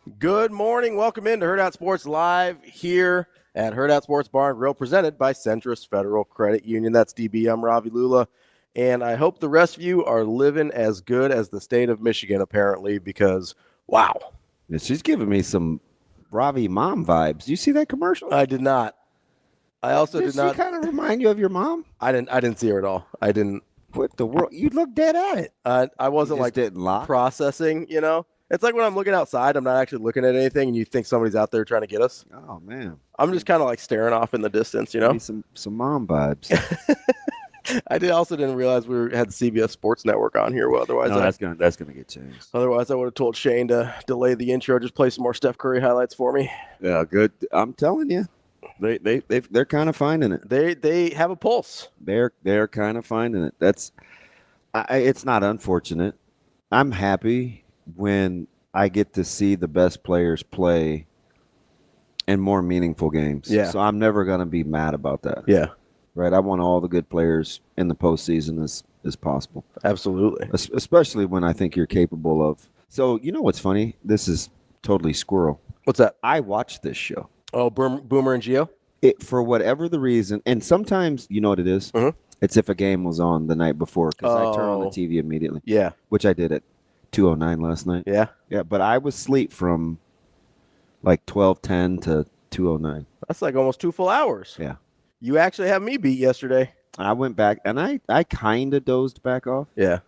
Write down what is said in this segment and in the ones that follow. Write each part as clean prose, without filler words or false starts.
Good morning. Welcome into Hurrdat Sports live here at Hurrdat Sports Bar and Grill, presented by Centrist Federal Credit Union. That's DB. I'm Ravi, Lulla, and I hope the rest of you are living as good as the state of Michigan, apparently, because, wow. Yeah, she's giving me some Ravi mom vibes. You see that commercial? I did not. I also did not. She kind of remind you of your mom? I didn't see her at all. I didn't. What the world? You look dead at it. I wasn't like didn't lie. processing, you know? It's like when I'm looking outside, I'm not actually looking at anything, and you think somebody's out there trying to get us. Oh man, I'm just kind of like staring off in the distance, you know. Maybe some mom vibes. I also didn't realize we had the CBS Sports Network on here. Well, otherwise, no, that's gonna get changed. Otherwise, I would have told Shane to delay the intro. Just play some more Steph Curry highlights for me. Yeah, good. I'm telling you, they're kind of finding it. They have a pulse. They're kind of finding it. It's not unfortunate. I'm happy when I get to see the best players play in more meaningful games. Yeah. So I'm never going to be mad about that. Yeah. Right. I want all the good players in the postseason as possible. Absolutely. Especially when I think you're capable of. So, you know what's funny? This is totally squirrel. What's that? I watched this show. Oh, Boomer and Gio? For whatever the reason, and sometimes, you know what it is? Mm-hmm. It's if a game was on the night before, because I turn on the TV immediately. Yeah. Which I did at 2:09 last night. Yeah. Yeah, but I was asleep from like 12:10 to 2:09. That's like almost 2 full hours. Yeah. You actually have me beat yesterday. I went back, and I kind of dozed back off. Yeah.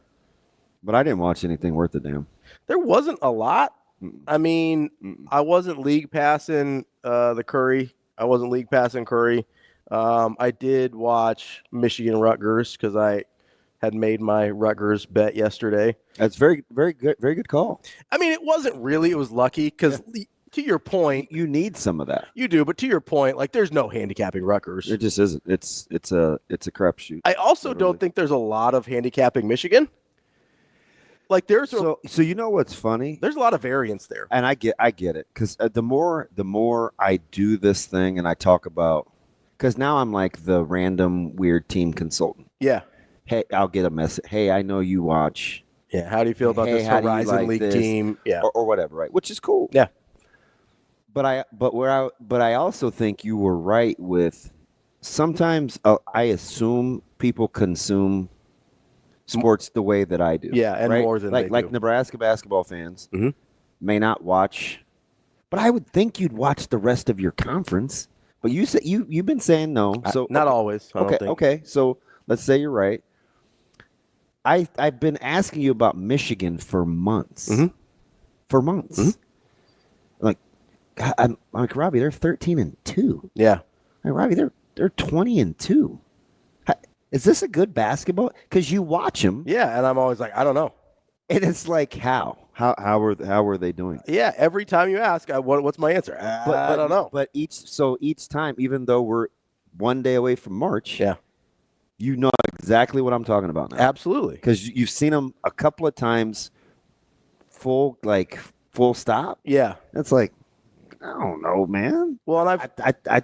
But I didn't watch anything worth a damn. There wasn't a lot. I mean, I wasn't league passing the Curry. I wasn't league passing Curry. I did watch Michigan Rutgers because I had made my Rutgers bet yesterday. That's very good call. I mean, it wasn't really. It was lucky because, to your point, you need some of that. You do, but to your point, like there's no handicapping Rutgers. It just isn't. It's a crapshoot. I also don't think there's a lot of handicapping Michigan. Like there's so you know what's funny? There's a lot of variance there, and I get it because the more I do this thing and I talk about, because now I'm like the random weird team consultant. Yeah. Hey, I'll get a message. Hey, I know you watch. Yeah. How do you feel about this Horizon League team? Yeah. Or whatever, right? Which is cool. Yeah. But I also think you were right with. Sometimes I assume people consume sports the way that I do. Yeah, and right? more than they like do. Nebraska basketball fans may not watch, but I would think you'd watch the rest of your conference. But you said you've been saying no, so not always. I don't think. Okay. So let's say you're right. I've been asking you about Michigan for months. For months. Like I'm like, Robbie, they're 13-2. Yeah. Hey, Robbie, they're 20-2. Is this a good basketball? Because you watch them. Yeah, and I'm always like, I don't know. And it's like, how are they doing? Yeah, every time you ask, what's my answer? I don't know. But each time, even though we're one day away from March, yeah, you know exactly what I'm talking about now. Absolutely, because you've seen them a couple of times, full stop. Yeah, it's like, I don't know, man. Well, and I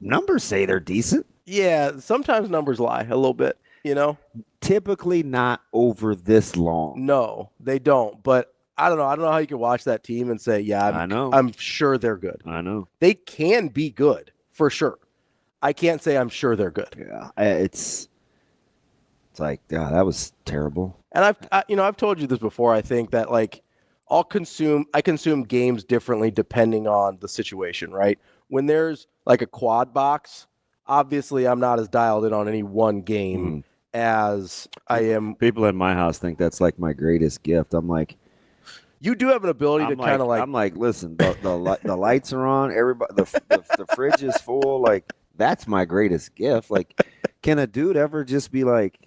numbers say they're decent. Yeah, sometimes numbers lie a little bit, you know? Typically not over this long. No, they don't. But I don't know. I don't know how you can watch that team and say, yeah, I know. I'm sure they're good. I know. They can be good, for sure. I can't say I'm sure they're good. Yeah, it's like, yeah, that was terrible. And I've told you this before. I think that like I consume games differently depending on the situation, right? When there's like a quad box, obviously I'm not as dialed in on any one game as I am. People in my house think that's like my greatest gift. I'm like, you do have an ability to kind of like. I'm like, listen, the lights are on. Everybody, the fridge is full. Like, that's my greatest gift. Like, can a dude ever just be like,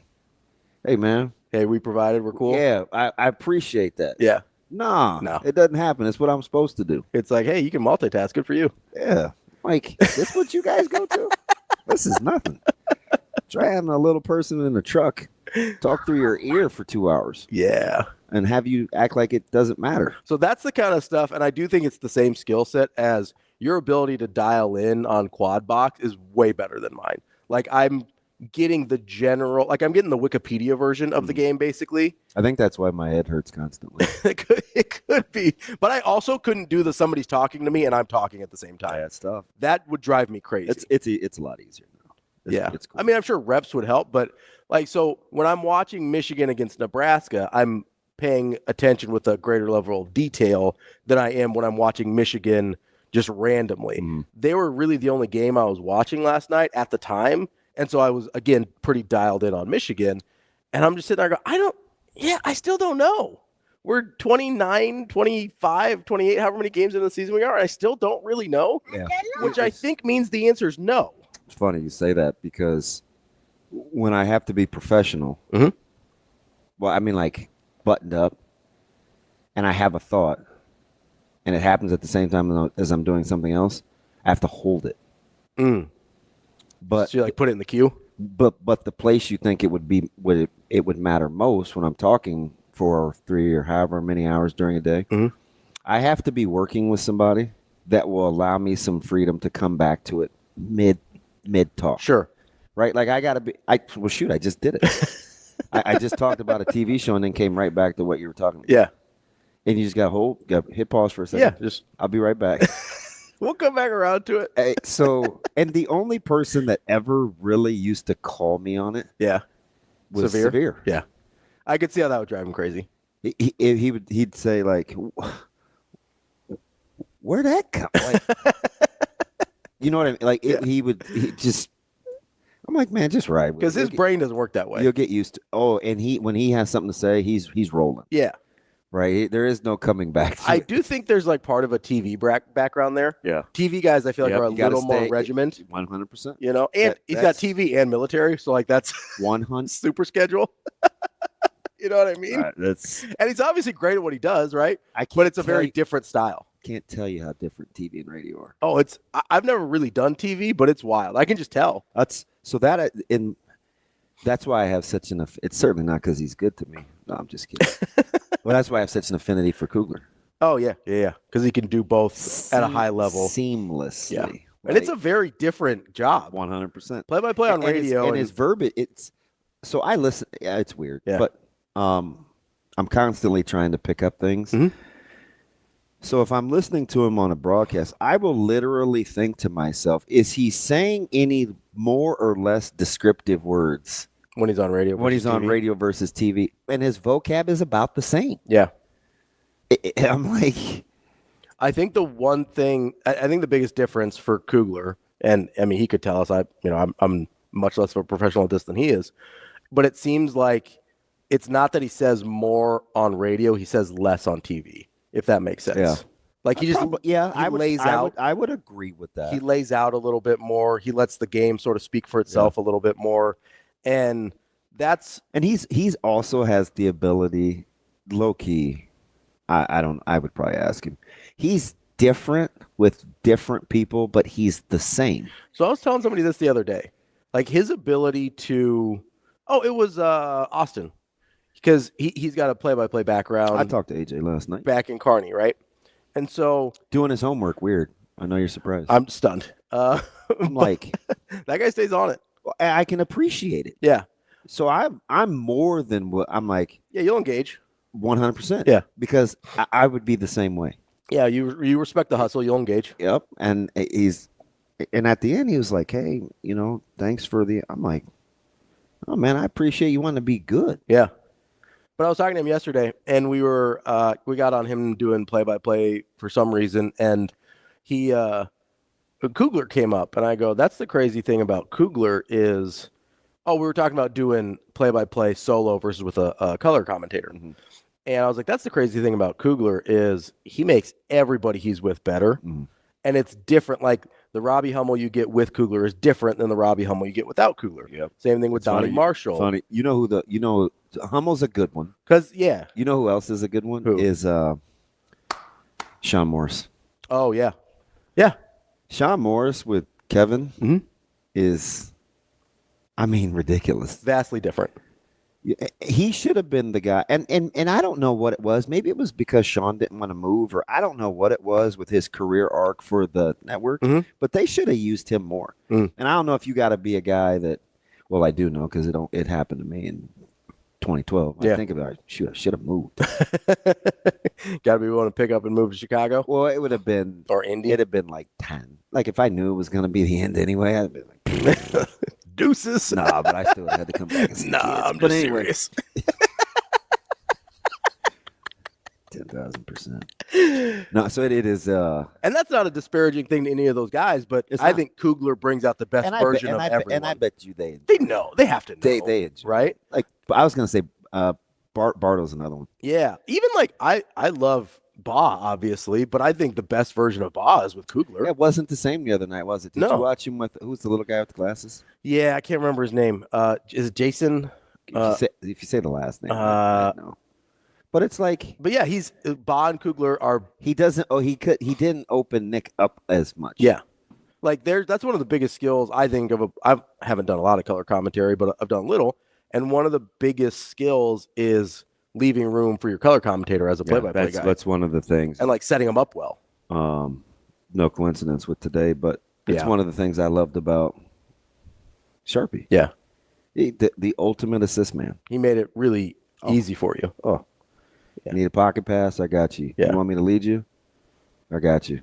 hey, man. Hey, we provided. We're cool. Yeah, I appreciate that. Yeah. No, it doesn't happen. It's what I'm supposed to do. It's like, hey, you can multitask. Good for you. Yeah. Like, this what you guys go to? This is nothing. Try having a little person in a truck talk through your ear for 2 hours. Yeah. And have you act like it doesn't matter. So that's the kind of stuff, and I do think it's the same skill set as your ability to dial in on quad box is way better than mine. Like, I'm getting the general, like I'm getting the Wikipedia version of the game, basically. I think that's why my head hurts constantly. It could be. But I also couldn't do somebody's talking to me and I'm talking at the same time. Yeah, it's tough. That would drive me crazy. It's a lot easier now. It's cool. Cool. I mean, I'm sure reps would help, but so when I'm watching Michigan against Nebraska, I'm paying attention with a greater level of detail than I am when I'm watching Michigan just randomly. They were really the only game I was watching last night at the time. And so I was, again, pretty dialed in on Michigan. And I'm just sitting there going, I still don't know. We're 29, 25, 28, however many games in the season we are. And I still don't really know, which I think means the answer is no. It's funny you say that because when I have to be professional, well, I mean, like buttoned up, and I have a thought, and it happens at the same time as I'm doing something else, I have to hold it. But so you put it in the queue. But the place you think it would matter most when I'm talking for 3 or however many hours during a day, I have to be working with somebody that will allow me some freedom to come back to it mid talk. Sure. Right? Like I just did it. I just talked about a TV show and then came right back to what you were talking about. Yeah. And you just got to hit pause for a second. Yeah. I'll be right back. We'll come back around to it. And the only person that ever really used to call me on it was Severe. Yeah. I could see how that would drive him crazy. He'd say like, where'd that come? Like, you know what I mean? Like I'm like, man, just ride with it. Because his brain doesn't work that way. You'll get used to. Oh, and when he has something to say, he's rolling. Yeah. Right? There is no coming back to I it. do think there's part of a TV background there. Yeah. TV guys, I feel like, are a little more regiment. 100%. And he's got TV and military, so that's 100 super schedule. You know what I mean? And he's obviously great at what he does, right? But it's a very different style. Can't tell you how different TV and radio are. Oh, I've never really done TV, but it's wild. I can just tell. That's why I have such an. It's certainly not because he's good to me. No, I'm just kidding. Well, that's why I have such an affinity for Kugler. Oh yeah. Because he can do both at a high level, seamlessly. Yeah, right? And it's a very different job. 100%. Play-by-play on radio, and his verbiage. So I listen. Yeah, it's weird. Yeah. But I'm constantly trying to pick up things. So if I'm listening to him on a broadcast, I will literally think to myself, is he saying any more or less descriptive words when he's on radio? Radio versus TV, and his vocab is about the same. Yeah, I'm like, I think the one thing, I think the biggest difference for Kugler, and I mean he could tell us, I'm much less of a professional at this than he is, but it seems like it's not that he says more on radio, he says less on TV. If that makes sense. Yeah. Like I would agree with that. He lays out a little bit more. He lets the game sort of speak for itself a little bit more. And he's also has the ability, low key. I would probably ask him. He's different with different people, but he's the same. So I was telling somebody this the other day. Like his ability to it was Austin. Because he's got a play-by-play background. I talked to AJ last night. Back in Kearney, right? And so... Doing his homework, weird. I know you're surprised. I'm stunned. I'm like... That guy stays on it. I can appreciate it. Yeah. So I'm more than what... I'm like... Yeah, you'll engage. 100%. Yeah. Because I would be the same way. Yeah, you respect the hustle, you'll engage. Yep. And at the end, he was like, hey, thanks for the... I'm like, oh, man, I appreciate you wanting to be good. Yeah. But I was talking to him yesterday, and we got on him doing play-by-play for some reason, and Kugler came up, and I go, that's the crazy thing about Kugler is, we were talking about doing play-by-play solo versus with a color commentator. And I was like, that's the crazy thing about Kugler is he makes everybody he's with better, and it's different. Like the Robbie Hummel you get with Kugler is different than the Robbie Hummel you get without Kugler. Yep. Same thing with Donnie Marshall. Funny. Hummel's a good one. Because, yeah. You know who else is a good one? Who? Is Sean Morris. Oh, yeah. Yeah. Sean Morris with Kevin is, ridiculous. Vastly different. He should have been the guy. And I don't know what it was. Maybe it was because Sean didn't want to move, or I don't know what it was with his career arc for the network. But they should have used him more. And I don't know if you got to be a guy that, Well, I do know because it happened to me in 2012. Yeah. I think about it. Shoot, I should have moved. Got to be willing to pick up and move to Chicago Well, it would have been or Indy. It'd have been like 10. Like if I knew it was going to be the end anyway, I'd be like, deuces. nah. But I still had to come back and see Nah, kids. I'm But just anyway, serious. 10,000%. No, so it is. And that's not a disparaging thing to any of those guys, but I think Kugler brings out the best version of everyone. And I bet you they know. They have to know. They enjoy right? Like I was going to say, Bartle's another one. Yeah. Even like I love Ba, obviously, but I think the best version of Ba is with Kugler. Yeah, it wasn't the same the other night, was it? Did No. you watch him with who's the little guy with the glasses? Yeah, I can't remember his name. Is it Jason? If you say the last name, I know. But it's like, but yeah, he's Ba and Kugler are. He doesn't. Oh, he didn't open Nick up as much. Yeah, like that's one of the biggest skills I think of. I haven't done a lot of color commentary, but I've done a little. And one of the biggest skills is leaving room for your color commentator as a play-by-play guy. That's one of the things. And like setting them up well. No coincidence with today, but it's one of the things I loved about Sharpie. Yeah, the ultimate assist man. He made it really easy for you. Oh. You need a pocket pass? I got you. Yeah. You want me to lead you? I got you.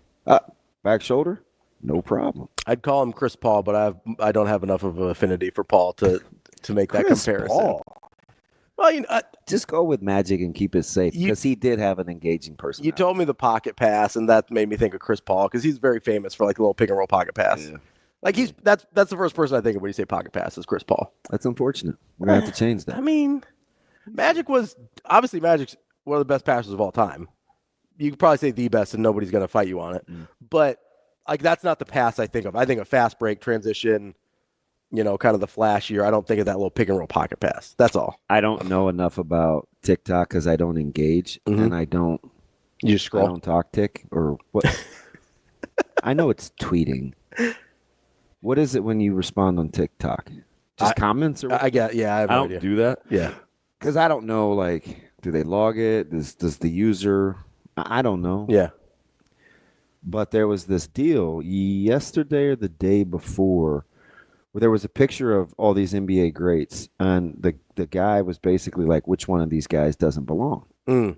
Back shoulder? No problem. I'd call him Chris Paul, but I don't have enough of an affinity for Paul to make that comparison. Paul. Well, just go with Magic and keep it safe because he did have an engaging personality. You told me the pocket pass, and that made me think of Chris Paul because he's very famous for like a little pick and roll pocket pass. Yeah. Like that's the first person I think of when you say pocket pass is Chris Paul. That's unfortunate. We're gonna have to change that. I mean, Magic's one of the best passers of all time. You could probably say the best, and nobody's going to fight you on it. But like that's not the pass I think of. I think of fast break, transition, kind of the flashier. I don't think of that little pick and roll pocket pass. That's all. I don't know enough about TikTok because I don't engage, and I don't. You just scroll. I don't talk tick or what? I know it's tweeting. What is it when you respond on TikTok? Just comments? Or I get. Yeah, I have no idea. Do that. Yeah, because I don't know. Like, do they log it? Does the user? I don't know. Yeah. But there was this deal yesterday or the day before where there was a picture of all these NBA greats, and the guy was basically like, which one of these guys doesn't belong? And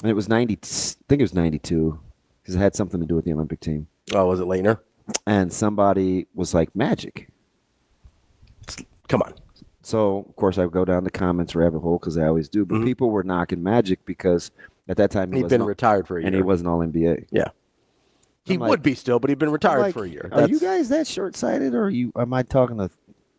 it was 90. I think it was 92 because it had something to do with the Olympic team. Oh, was it Laner? And somebody was like, Magic. Come on. So, of course, I would go down the comments rabbit hole because I always do. But people were knocking Magic because at that time he'd been retired for a year. And he wasn't all NBA. Yeah. He would be still, but he'd been retired for a year. Are you guys that short-sighted, or am I talking to,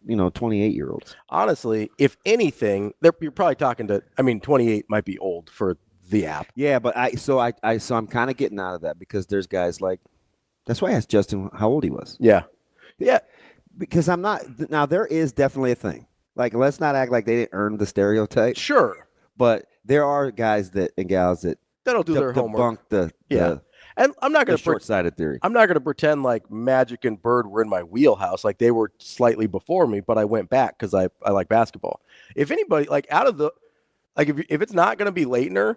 28-year-olds? Honestly, if anything, you're probably talking to. I mean, 28 might be old for the app. Yeah, but I'm kind of getting out of that because there's guys like. That's why I asked Justin how old he was. Yeah, yeah. Because I'm not. Now there is definitely a thing. Like, let's not act like they didn't earn the stereotype. Sure, but there are guys and gals that'll do their homework. Debunk the and I'm not going to short-sighted theory. I'm not going to pretend like Magic and Bird were in my wheelhouse. Like they were slightly before me, but I went back because I like basketball. If anybody if it's not going to be Leitner,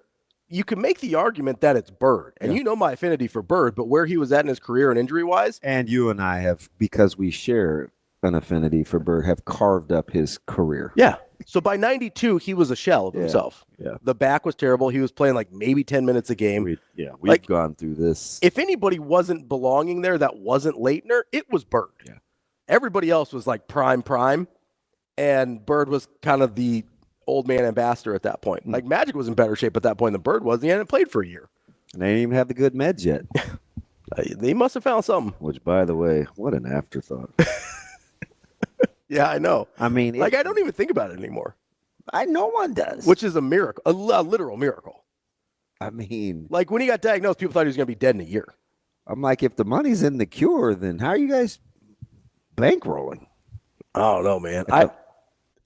you can make the argument that it's Bird, and my affinity for Bird, but where he was at in his career and injury wise, and you and I have, because we share an affinity for Bird, have carved up his career. Yeah. So by 92, he was a shell of himself. Yeah. The back was terrible. He was playing like maybe 10 minutes a game. We've gone through this. If anybody wasn't belonging there that wasn't Leitner, it was Bird. Yeah. Everybody else was like prime, and Bird was kind of the old man ambassador at that point. Like Magic was in better shape at that point than Bird was. He hadn't played for a year. And they didn't even have the good meds yet. They must have found something. Which, by the way, what an afterthought. Yeah, I know. I mean, I don't even think about it anymore. No one does. Which is a miracle, a literal miracle. I mean, like when he got diagnosed, people thought he was going to be dead in a year. I'm like, if the money's in the cure, then how are you guys bankrolling? I don't know, man.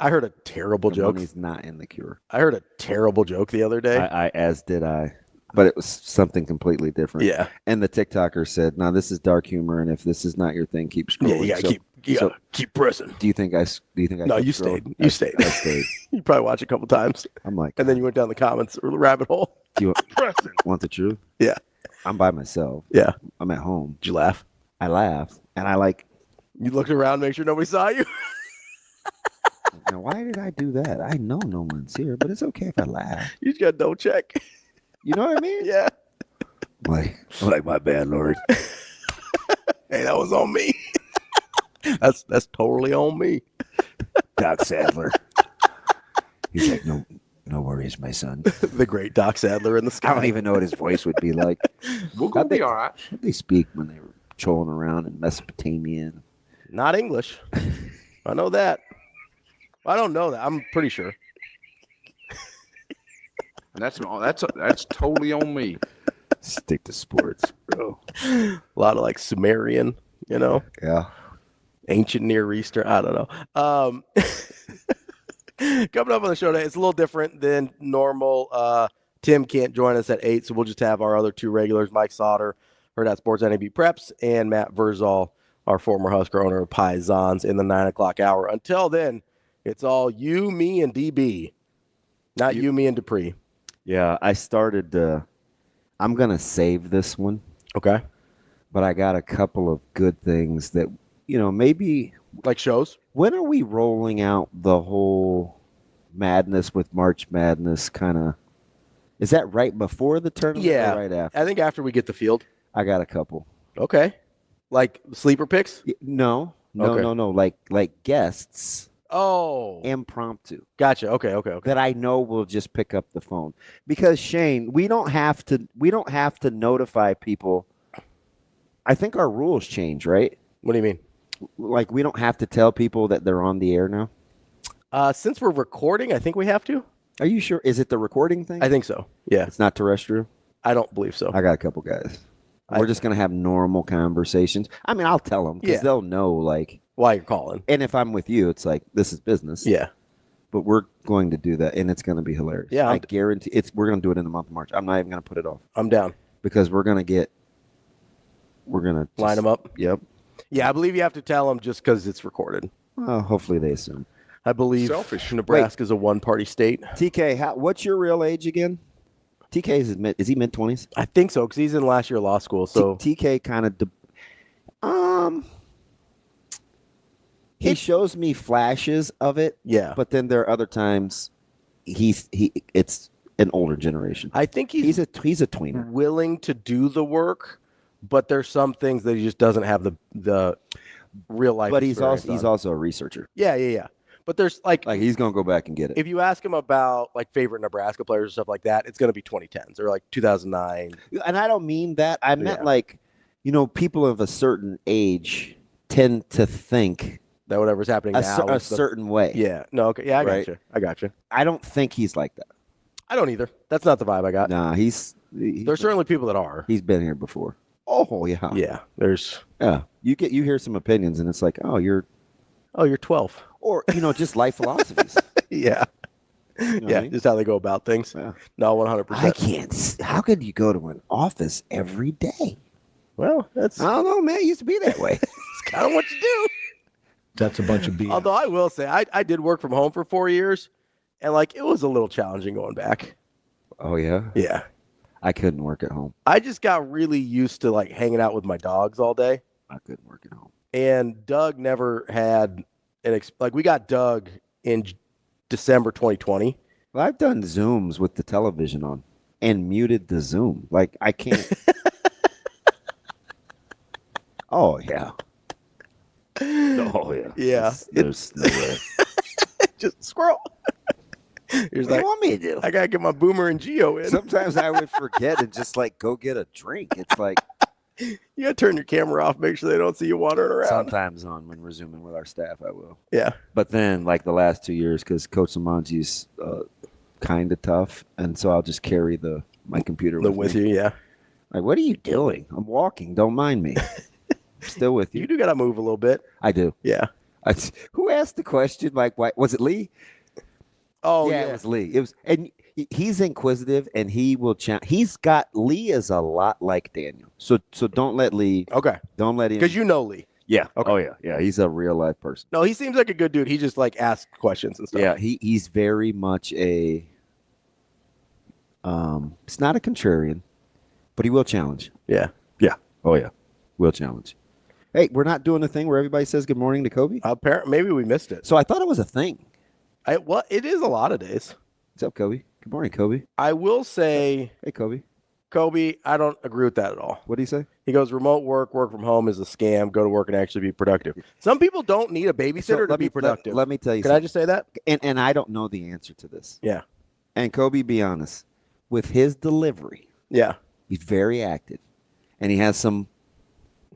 I heard a terrible joke. Money's not in the cure. I heard a terrible joke the other day. As did I. But it was something completely different. Yeah. And the TikToker said, "No, this is dark humor, and if this is not your thing, keep scrolling." Yeah, you gotta keep pressing. Do you think I? No, you stayed. You stayed. I stayed. You probably watched a couple times. I'm like, and then you went down the comments or the rabbit hole. Do you want the truth? Yeah. I'm by myself. Yeah. I'm at home. Did you laugh? I laughed, and I like. You looked around, make sure nobody saw you. Now, why did I do that? I know no one's here, but it's okay if I laugh. You just got to double check. You know what I mean? Yeah. Like my bad, Lord. Hey, that was on me. That's totally on me. Doc Sadler. He's like, no worries, my son. The great Doc Sadler in the sky. I don't even know what his voice would be like. We're going to be all right. How'd they speak when they were trolling around in Mesopotamia? Not English. I know that. I don't know that. I'm pretty sure. That's totally on me. Stick to sports, bro. A lot of like Sumerian, Yeah. ancient Near Eastern. I don't know. Coming up on the show today, it's a little different than normal. Tim can't join us at 8, so we'll just have our other two regulars, Mike Sautter, Hurrdat Sports NEBPreps, and Matt Vrzal, our former Husker owner of Pisons, in the 9 o'clock hour. Until then, it's all you, me, and DB. Not you, me, and Dupree. Yeah, I started I'm going to save this one. Okay. But I got a couple of good things that, maybe. Like shows? When are we rolling out the whole madness with March Madness kind of? Is that right before the tournament Yeah. or right after? I think after we get the field. I got a couple. Okay. Like sleeper picks? No. Like guests. Oh. Impromptu. Gotcha. Okay. That I know will just pick up the phone. Because Shane, we don't have to notify people. I think our rules change, right? What do you mean? Like we don't have to tell people that they're on the air now? Since we're recording, I think we have to. Are you sure? Is it the recording thing? I think so. Yeah. It's not terrestrial? I don't believe so. I got a couple guys. We're just going to have normal conversations. I mean, I'll tell them because they'll know, like, why you're calling. And if I'm with you, it's like, this is business. Yeah. But we're going to do that, and it's going to be hilarious. Yeah. I guarantee we're going to do it in the month of March. I'm not even going to put it off. I'm down. Because we're going to line them up. Yep. Yeah, I believe you have to tell them just because it's recorded. Well, hopefully they assume. I believe Selfish. Nebraska is a one-party state. TK, what's your real age again? TK is he mid-20s? I think so because he's in last year of law school. So TK kind of he shows me flashes of it. Yeah, but then there are other times it's an older generation. I think he's a tweener, willing to do the work, but there's some things that he just doesn't have the real life. But he's also a researcher. Yeah. But there's like he's gonna go back and get it. If you ask him about like favorite Nebraska players and stuff like that, it's gonna be 2010s or like 2009. And I don't mean that. I meant people of a certain age tend to think that whatever's happening now a certain way. Yeah. No. Okay. Yeah. I got you. I don't think he's like that. I don't either. That's not the vibe I got. Nah, there's certainly people that are. He's been here before. Oh yeah. Yeah. There's. Yeah. You hear some opinions and it's like, you're 12. Or, just life philosophies. Yeah. Yeah, just how they go about things. Yeah. No, 100%. I can't. How could you go to an office every day? Well, I don't know, man. It used to be that way. It's kind of what you do. That's a bunch of BS. Although I will say, I did work from home for 4 years, and it was a little challenging going back. Oh, yeah? Yeah. I couldn't work at home. I just got really used to hanging out with my dogs all day. I couldn't work at home. And Doug never had we got Doug in December 2020. Well, I've done Zooms with the television on and muted the Zoom. I can't. Oh, yeah. Oh, yeah. Yeah. There's no way. Just squirrel. What do you want me to do? I got to get my Boomer and Geo in. Sometimes I would forget and just go get a drink. It's like. You got to turn your camera off, make sure they don't see you wandering around. Sometimes when we're Zooming with our staff, I will. Yeah. But then, the last 2 years, because Coach Samanji's kind of tough, and so I'll just carry my computer with me. You, yeah. What are you doing? I'm walking. Don't mind me. Still with you. You do got to move a little bit. I do. Yeah. Who asked the question? Why was it Lee? Oh, yeah, it was Lee. It was, and he's inquisitive, and he will Lee is a lot like Daniel. So don't let Lee. Okay. Don't let him. Because you know Lee. Yeah. Okay. Oh yeah. He's a real life person. No, he seems like a good dude. He just asks questions and stuff. Yeah. He's very much a. It's not a contrarian, but he will challenge. Yeah. Yeah. Oh yeah. Will challenge. Hey, we're not doing the thing where everybody says good morning to Kobe. Apparently, maybe we missed it. So I thought it was a thing. Well, it is a lot of days. What's up, Kobe? Good morning, Kobe. I will say, Hey, Kobe. Kobe, I don't agree with that at all. What do you say? He goes, remote work from home is a scam. Go to work and actually be productive. Some people don't need a babysitter to be productive. Let me tell you Can I just say that? And I don't know the answer to this. Yeah. And Kobe, be honest, with his delivery, Yeah. he's very active. And he has some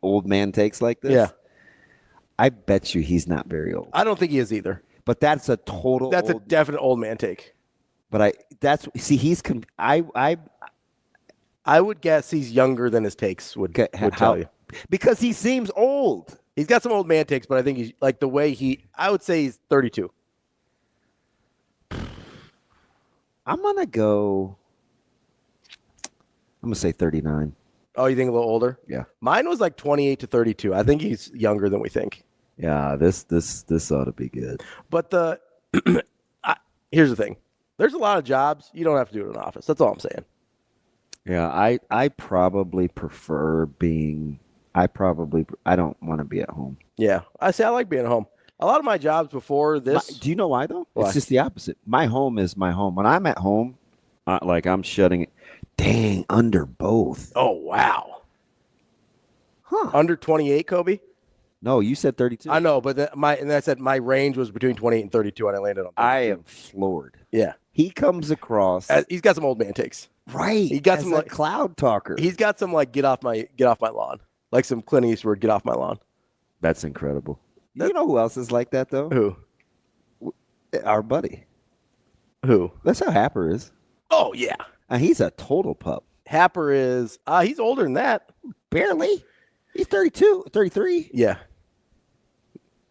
old man takes like this. Yeah. I bet you he's not very old. I don't think he is either. But that's a total That's a definite old man take. But I would guess he's younger than his takes would tell you. Because he seems old. He's got some old man takes, but I think he's like the way I would say he's 32. I'm going to say 39. Oh, you think a little older? Yeah. Mine was like 28 to 32. I think he's younger than we think. Yeah, this ought to be good. But here's the thing. There's a lot of jobs you don't have to do it in an office. That's all I'm saying. Yeah, I probably prefer being I don't want to be at home. Yeah. I like being at home. A lot of my jobs before this. Do you know why though? Why? It's just the opposite. My home is my home. When I'm at home, I'm shutting it. Dang, under both. Oh, wow. Huh. Under 28, Kobe? No, you said 32. I know, but and I said my range was between 28 and 32, and I landed on 32. I am floored. Yeah. He comes across. He's got some old man takes. Right. He got as some a like cloud talker. He's got some like get off my lawn. Like some Clint Eastwood, get off my lawn. That's incredible. You know who else is like that though? Who? Our buddy. Who? That's how Happer is. Oh yeah. And he's a total pup. Happer is he's older than that. Barely. He's 32, 33. Yeah.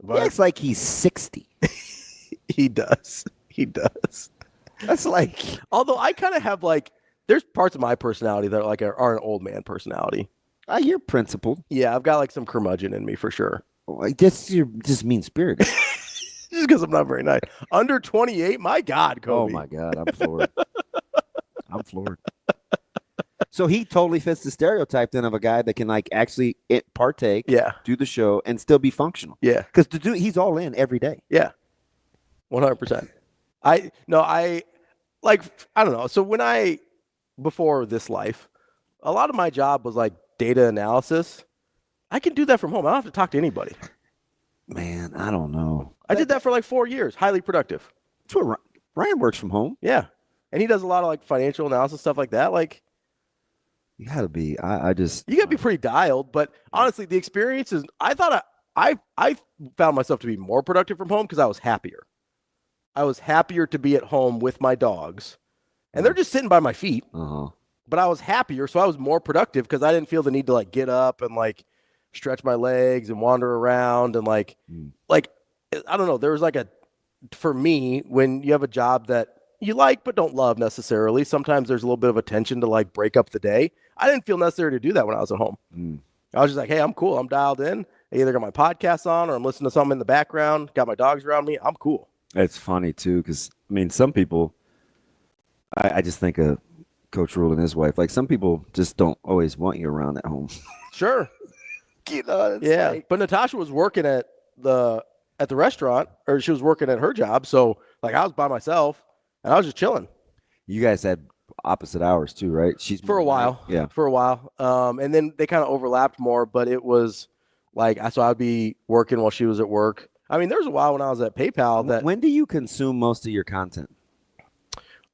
But he acts like he's 60. He does. He does. That's like, although I kind of have like, there's parts of my personality that are an old man personality. You're principled. Yeah, I've got like some curmudgeon in me for sure. You're just mean spirited. Just because I'm not very nice. Under 28, my God, Kobe. Oh my God, I'm floored. I'm floored. So he totally fits the stereotype then of a guy that can like actually partake, do the show, and still be functional. Yeah, because the dude, he's all in every day. Yeah, 100%. I don't know. So before this life, a lot of my job was like data analysis. I can do that from home. I don't have to talk to anybody. Man, I don't know. I did that for like 4 years. Highly productive. That's what Ryan works from home. Yeah, and he does a lot of like financial analysis stuff like that. Like, you gotta be. You gotta be pretty dialed. But honestly, the experience is. I thought I found myself to be more productive from home because I was happier. I was happier to be at home with my dogs, and they're just sitting by my feet. But I was happier, so I was more productive because I didn't feel the need to like get up and like stretch my legs and wander around and like I don't know. There was like for me, when you have a job that you like but don't love necessarily, sometimes there's a little bit of a tension to like break up the day. I didn't feel necessary to do that when I was at home. I was just like, hey, I'm cool. I'm dialed in. I either got my podcast on or I'm listening to something in the background. Got my dogs around me. I'm cool. It's funny too, because I mean, some people. I just think of Coach Rhule and his wife. Like some people just don't always want you around at home. Sure. Yeah, like, but Natasha was working at the restaurant, or she was working at her job. So like I was by myself and I was just chilling. You guys had opposite hours too, right? For a while. Yeah. For a while. And then they kind of overlapped more, but it was like, so I'd be working while she was at work. I mean, there was a while when I was at PayPal that. When do you consume most of your content?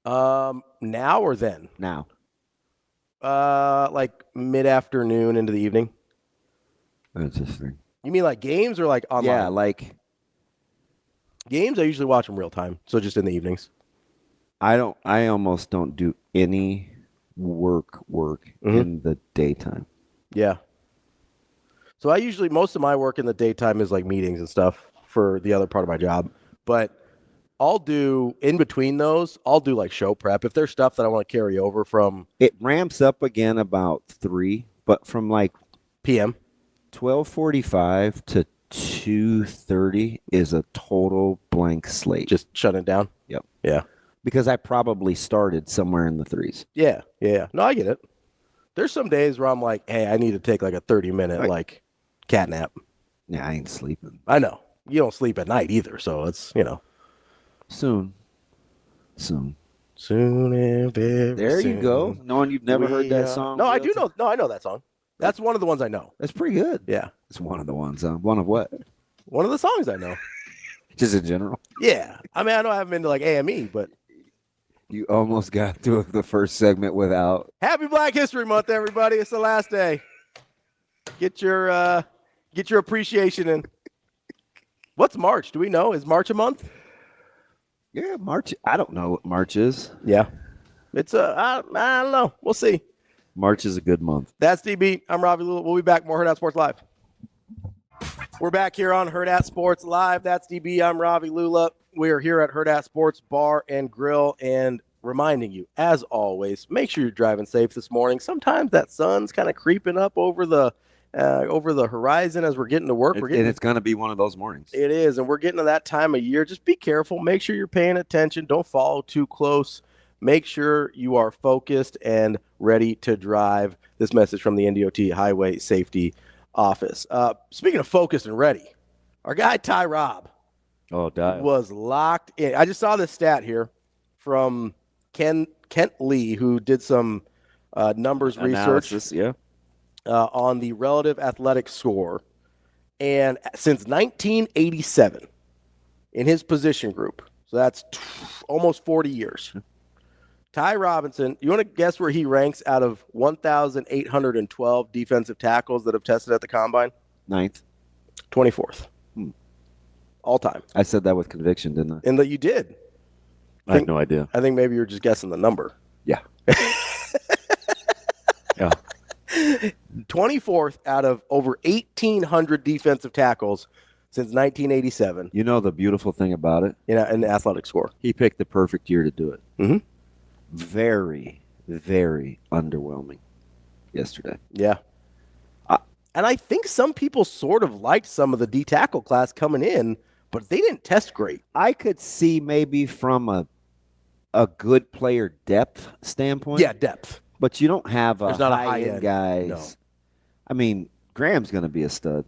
Now or then? Now. Like mid-afternoon into the evening. Interesting. You mean like games or like online? Yeah, like games. I usually watch them real time, so just in the evenings. I almost don't do any work in the daytime. Yeah. So I usually, most of my work in the daytime is like meetings and stuff for the other part of my job. But I'll do, in between those, I'll do like show prep. If there's stuff that I want to carry over from. It ramps up again about 3, but from like PM. 12:45 to 2:30 is a total blank slate. Just shut it down? Yep. Yeah. Because I probably started somewhere in the 3s. Yeah. No, I get it. There's some days where I'm like, hey, I need to take like a 30-minute like cat nap. Yeah, I ain't sleeping. I know. You don't sleep at night either, so it's, Soon. Soon and very There you go. soon. Knowing you've never heard that We, song. No, I Will, do know. No, I know that song. That's one of the ones I know. That's pretty good. Yeah. It's one of the ones. One of what? One of the songs I know. Just in general. Yeah. I mean, I know I haven't been to like AME, but You almost got through the first segment without. Happy Black History Month, everybody. It's the last day. Get your appreciation in. What's March? Do we know? Is March a month? Yeah, March. I don't know what March is. Yeah. It's I don't know. We'll see. March is a good month. That's DB. I'm Ravi. We'll be back. More Hurrdat Sports Live. We're back here on Hurrdat Sports Live. That's DB. I'm Ravi Lulla. We are here at Hurrdat Sports Bar and Grill, and reminding you, as always, make sure you're driving safe this morning. Sometimes that sun's kind of creeping up over the horizon as we're getting to work. And it's going to be one of those mornings. It is, and we're getting to that time of year. Just be careful. Make sure you're paying attention. Don't follow too close. Make sure you are focused and ready to drive. This message from the NDOT Highway Safety Office. Speaking of focused and ready, our guy Ty Robb was locked in. I just saw this stat here from Kent Lee, who did some numbers analysis, research on the relative athletic score. And since 1987, in his position group, so that's almost 40 years, Ty Robinson, you want to guess where he ranks out of 1,812 defensive tackles that have tested at the Combine? 9th. 24th. All time. I said that with conviction, didn't I? And that you did. I have no idea. I think maybe you're just guessing the number. Yeah. Yeah. 24th out of over 1,800 defensive tackles since 1987. You know the beautiful thing about it? In the athletic score. He picked the perfect year to do it. Mm-hmm. Very, very underwhelming yesterday. Yeah. And I think some people sort of liked some of the D tackle class coming in, but they didn't test great. I could see maybe from a good player depth standpoint. Yeah, depth. But you don't have There's not a high-end guys. No. I mean, Graham's going to be a stud.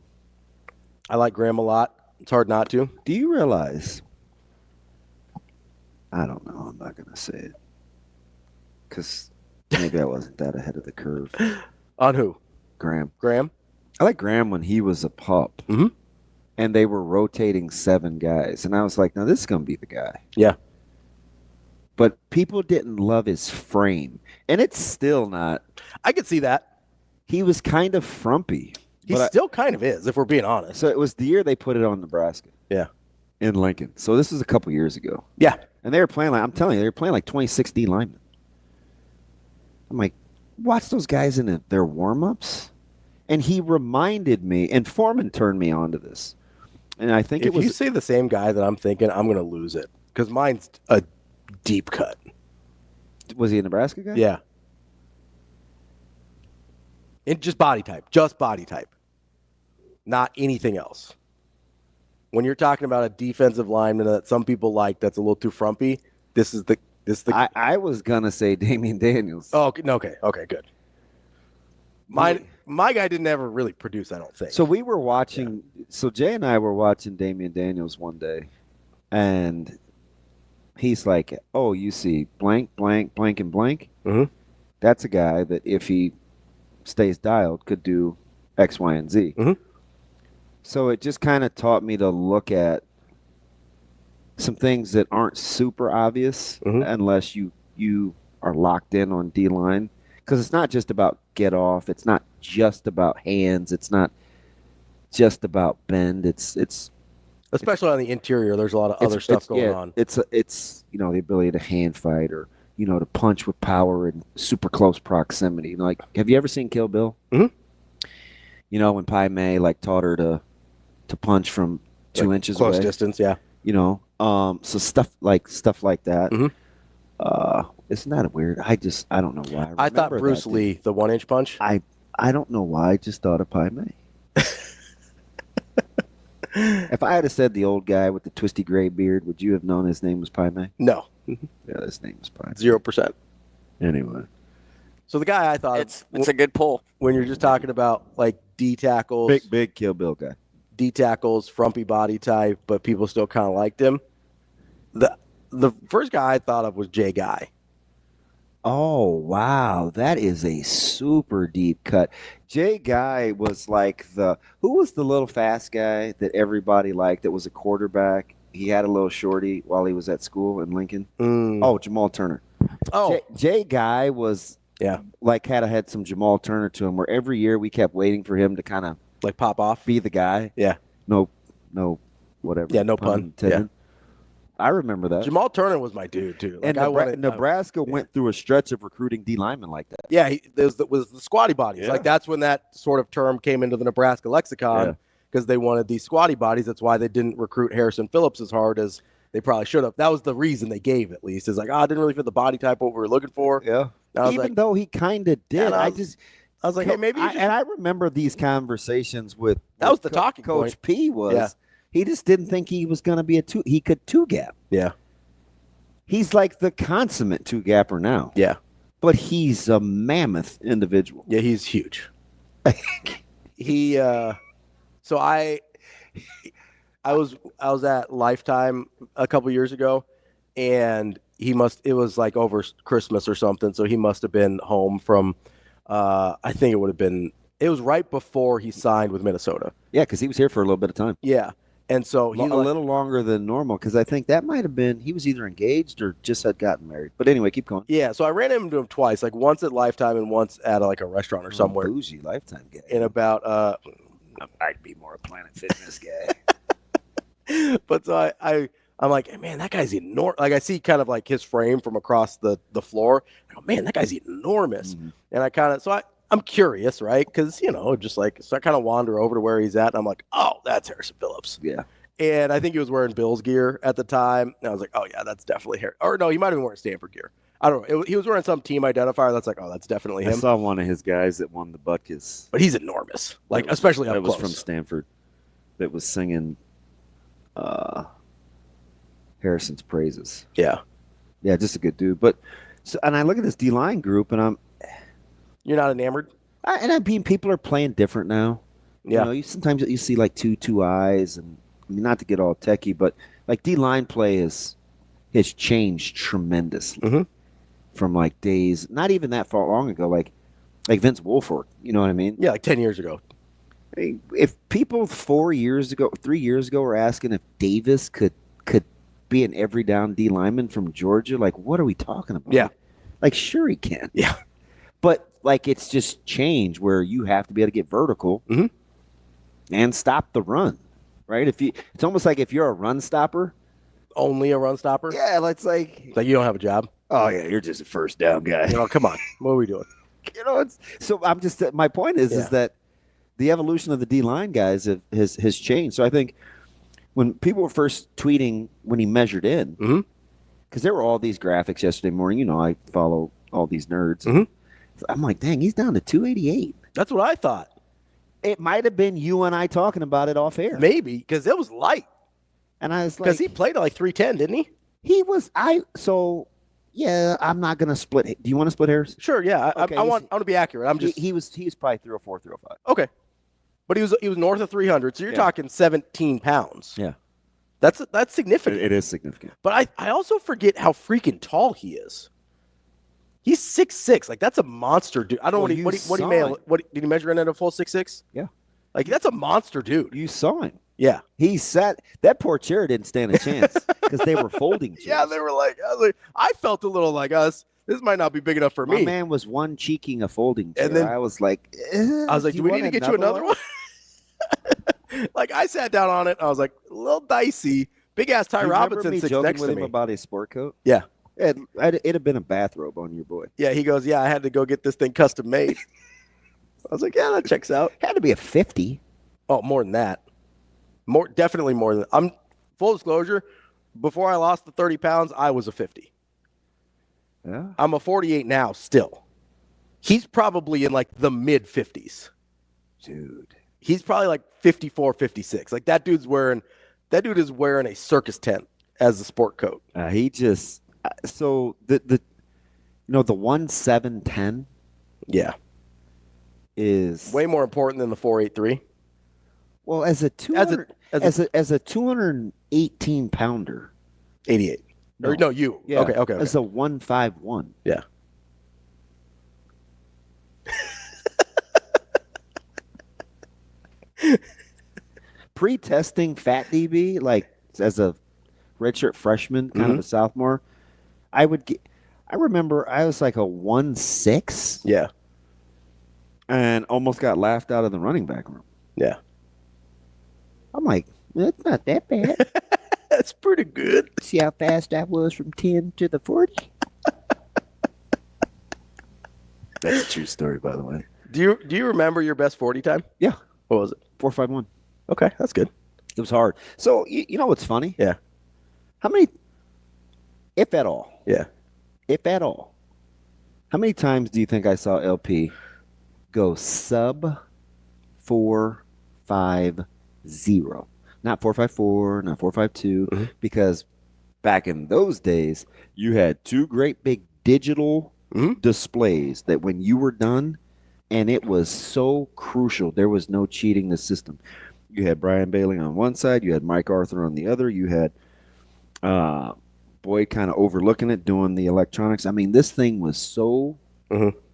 I like Graham a lot. It's hard not to. Do you realize? I don't know. I'm not going to say it. Because maybe I wasn't that ahead of the curve. On who? Graham. I like Graham when he was a pup. Mm-hmm. And they were rotating 7 guys. And I was like, now this is going to be the guy. Yeah. But people didn't love his frame. And it's still not. I could see that. He was kind of frumpy. He still kind of is, if we're being honest. So it was the year they put it on Nebraska. Yeah. In Lincoln. So this was a couple years ago. Yeah. And they were playing like, I'm telling you, they were playing like 2016 linemen. I'm like, watch those guys in their warm-ups. And he reminded me, and Foreman turned me on to this. And I think if you say the same guy that I'm thinking, I'm going to lose it. Because mine's a deep cut. Was he a Nebraska guy? Yeah. Just body type. Not anything else. When you're talking about a defensive lineman that some people like that's a little too frumpy, this is the I was going to say Damian Daniels. Oh, okay, good. My guy didn't ever really produce, I don't think. So we were watching, so Jay and I were watching Damian Daniels one day, and he's like, oh, you see blank, blank, blank, and blank? Mm-hmm. That's a guy that if he stays dialed could do X, Y, and Z. Mm-hmm. So it just kind of taught me to look at some things that aren't super obvious unless you are locked in on D-line. Because it's not just about get off. It's not just about hands. It's not just about bend. It's especially on the interior. There's a lot of other stuff going on. It's the ability to hand fight or to punch with power in super close proximity. Like, have you ever seen Kill Bill? Mm-hmm. When Pai Mei taught her to punch from 2 inches close away. Distance, yeah. So stuff like that. Mm-hmm. Isn't that weird? I don't know why. I thought Bruce Lee, the 1-inch punch. I don't know why. I just thought of Pai Mei. If I had have said the old guy with the twisty gray beard, would you have known his name was Pai Mei? No. Yeah, his name was Pai. 0%. Anyway. So the guy I thought it's a good pull when you're just talking about like D tackles, big Kill Bill guy. D tackles, frumpy body type, but people still kind of liked him. the first guy I thought of was Jay Guy. Oh, wow. That is a super deep cut. Jay Guy was like who was the little fast guy that everybody liked that was a quarterback? He had a little shorty while he was at school in Lincoln. Oh, Jamal Turner. Oh, Jay Guy was like had some Jamal Turner to him, where every year we kept waiting for him to kind of like pop off. be the guy. Yeah. No, whatever. Yeah, no pun. Intended. I remember that. Jamal Turner was my dude too. Like, and Nebraska went through a stretch of recruiting D linemen like that. Yeah, was the squatty bodies. Yeah. Like that's when that sort of term came into the Nebraska lexicon because they wanted these squatty bodies. That's why they didn't recruit Harrison Phillips as hard as they probably should have. That was the reason they gave, at least. Is like, I didn't really fit the body type what we were looking for. Yeah. Even though he kind of did. I was like, hey, maybe. And I remember these conversations with that was the talking Coach point. P was he just didn't think he was going to be he could two gap. Yeah. He's like the consummate two gapper now. Yeah. But he's a mammoth individual. Yeah, he's huge. So I was at Lifetime a couple years ago, and it was like over Christmas or something, so he must have been home from I think it was right before he signed with Minnesota. Yeah, because he was here for a little bit of time. Yeah. And so a little longer than normal, because I think that might have been he was either engaged or just had gotten married. But anyway, keep going. Yeah, so I ran into him twice, like once at Lifetime and once at like a restaurant or somewhere. Bougie Lifetime guy. In about I'd be more a Planet Fitness guy. But so I'm like, hey, man, that guy's enormous. Like I see kind of like his frame from across the floor. I go, man, that guy's enormous. Mm-hmm. And I kind of I'm curious, right? Because, just like, so I kind of wander over to where he's at, and I'm like, oh, that's Harrison Phillips. Yeah. And I think he was wearing Bills gear at the time. And I was like, oh, yeah, that's definitely Harry. Or no, he might have been wearing Stanford gear. I don't know. He was wearing some team identifier that's like, oh, that's definitely him. I saw one of his guys that won the Butkus. But he's enormous, like, especially up close. That was from Stanford that was singing Harrison's praises. Yeah. Yeah, just a good dude. But and I look at this D-line group, and You're not enamored? People are playing different now. Yeah. Sometimes you see like two eyes, and not to get all techie, but like D-line play has changed tremendously from like days, not even that far long ago, like Vince Wilfork. You know what I mean? Yeah, like 10 years ago. If people 3 years ago were asking if Davis could be an every down D lineman from Georgia, like what are we talking about? Yeah. Like sure he can. Yeah. But like it's just changed where you have to be able to get vertical and stop the run, right? It's almost like if you're a run stopper, only a run stopper. Yeah, it's like you don't have a job. Oh yeah, you're just a first down guy. Come on, what are we doing? My point is that the evolution of the D line guys has changed. So I think when people were first tweeting when he measured in, because there were all these graphics yesterday morning. I follow all these nerds. I'm like, dang, he's down to 288. That's what I thought. It might have been you and I talking about it off air. Maybe, because it was light. And I was like... Because he played at like 310, didn't he? He was... yeah, I'm not going to split... Do you want to split hairs? Sure, yeah. Okay, I want to be accurate. I'm just... He was probably 304, 305. Okay. But he was north of 300, so you're talking 17 pounds. Yeah. That's significant. It is significant. But I also forget how freaking tall he is. He's 6'6". Like, that's a monster dude. I don't know what did he measure in at a full 6'6"? Yeah. Like, that's a monster dude. You saw him. Yeah. He sat – that poor chair didn't stand a chance because they were folding chairs. Yeah, they were like – I felt a little like us. This might not be big enough for me. My man was one cheeking a folding chair. And then I was like, do we need to get you another one? Like, I sat down on it. I was like, a little dicey. Big-ass Ty Robinson sits next to me. About his sport coat? Yeah. It'd have been a bathrobe on your boy. Yeah, he goes, yeah, I had to go get this thing custom made. I was like, yeah, that checks out. Had to be a 50. Oh, more than that. Definitely more than that. Full disclosure, before I lost the 30 pounds, I was a 50. Yeah. I'm a 48 now still. He's probably in like the mid 50s. Dude. He's probably like 54, 56. Like that dude is wearing a circus tent as a sport coat. He just so the 1710 is way more important than the 483. Well, as a 218 pounder. 88. Or no, you. Yeah. Okay. It's a 151. Yeah. Pre-testing fat DB, like as a redshirt freshman, kind of a sophomore, I remember I was like a 1.6. Yeah. And almost got laughed out of the running back room. Yeah. I'm like, that's not that bad. That's pretty good. See how fast I was from 10 to the 40? That's a true story, by the way. Do you remember your best 40 time? Yeah. What was it? 4.51. Okay, that's good. It was hard. So, you know what's funny? Yeah. How many, if at all, Yeah. how many times do you think I saw LP go sub 4.50? Not 4.54, not 4.52, because back in those days, you had two great big digital displays that when you were done, and it was so crucial, there was no cheating the system. You had Brian Bailey on one side, you had Mike Arthur on the other, you had Boyd kind of overlooking it, doing the electronics. I mean, this thing was so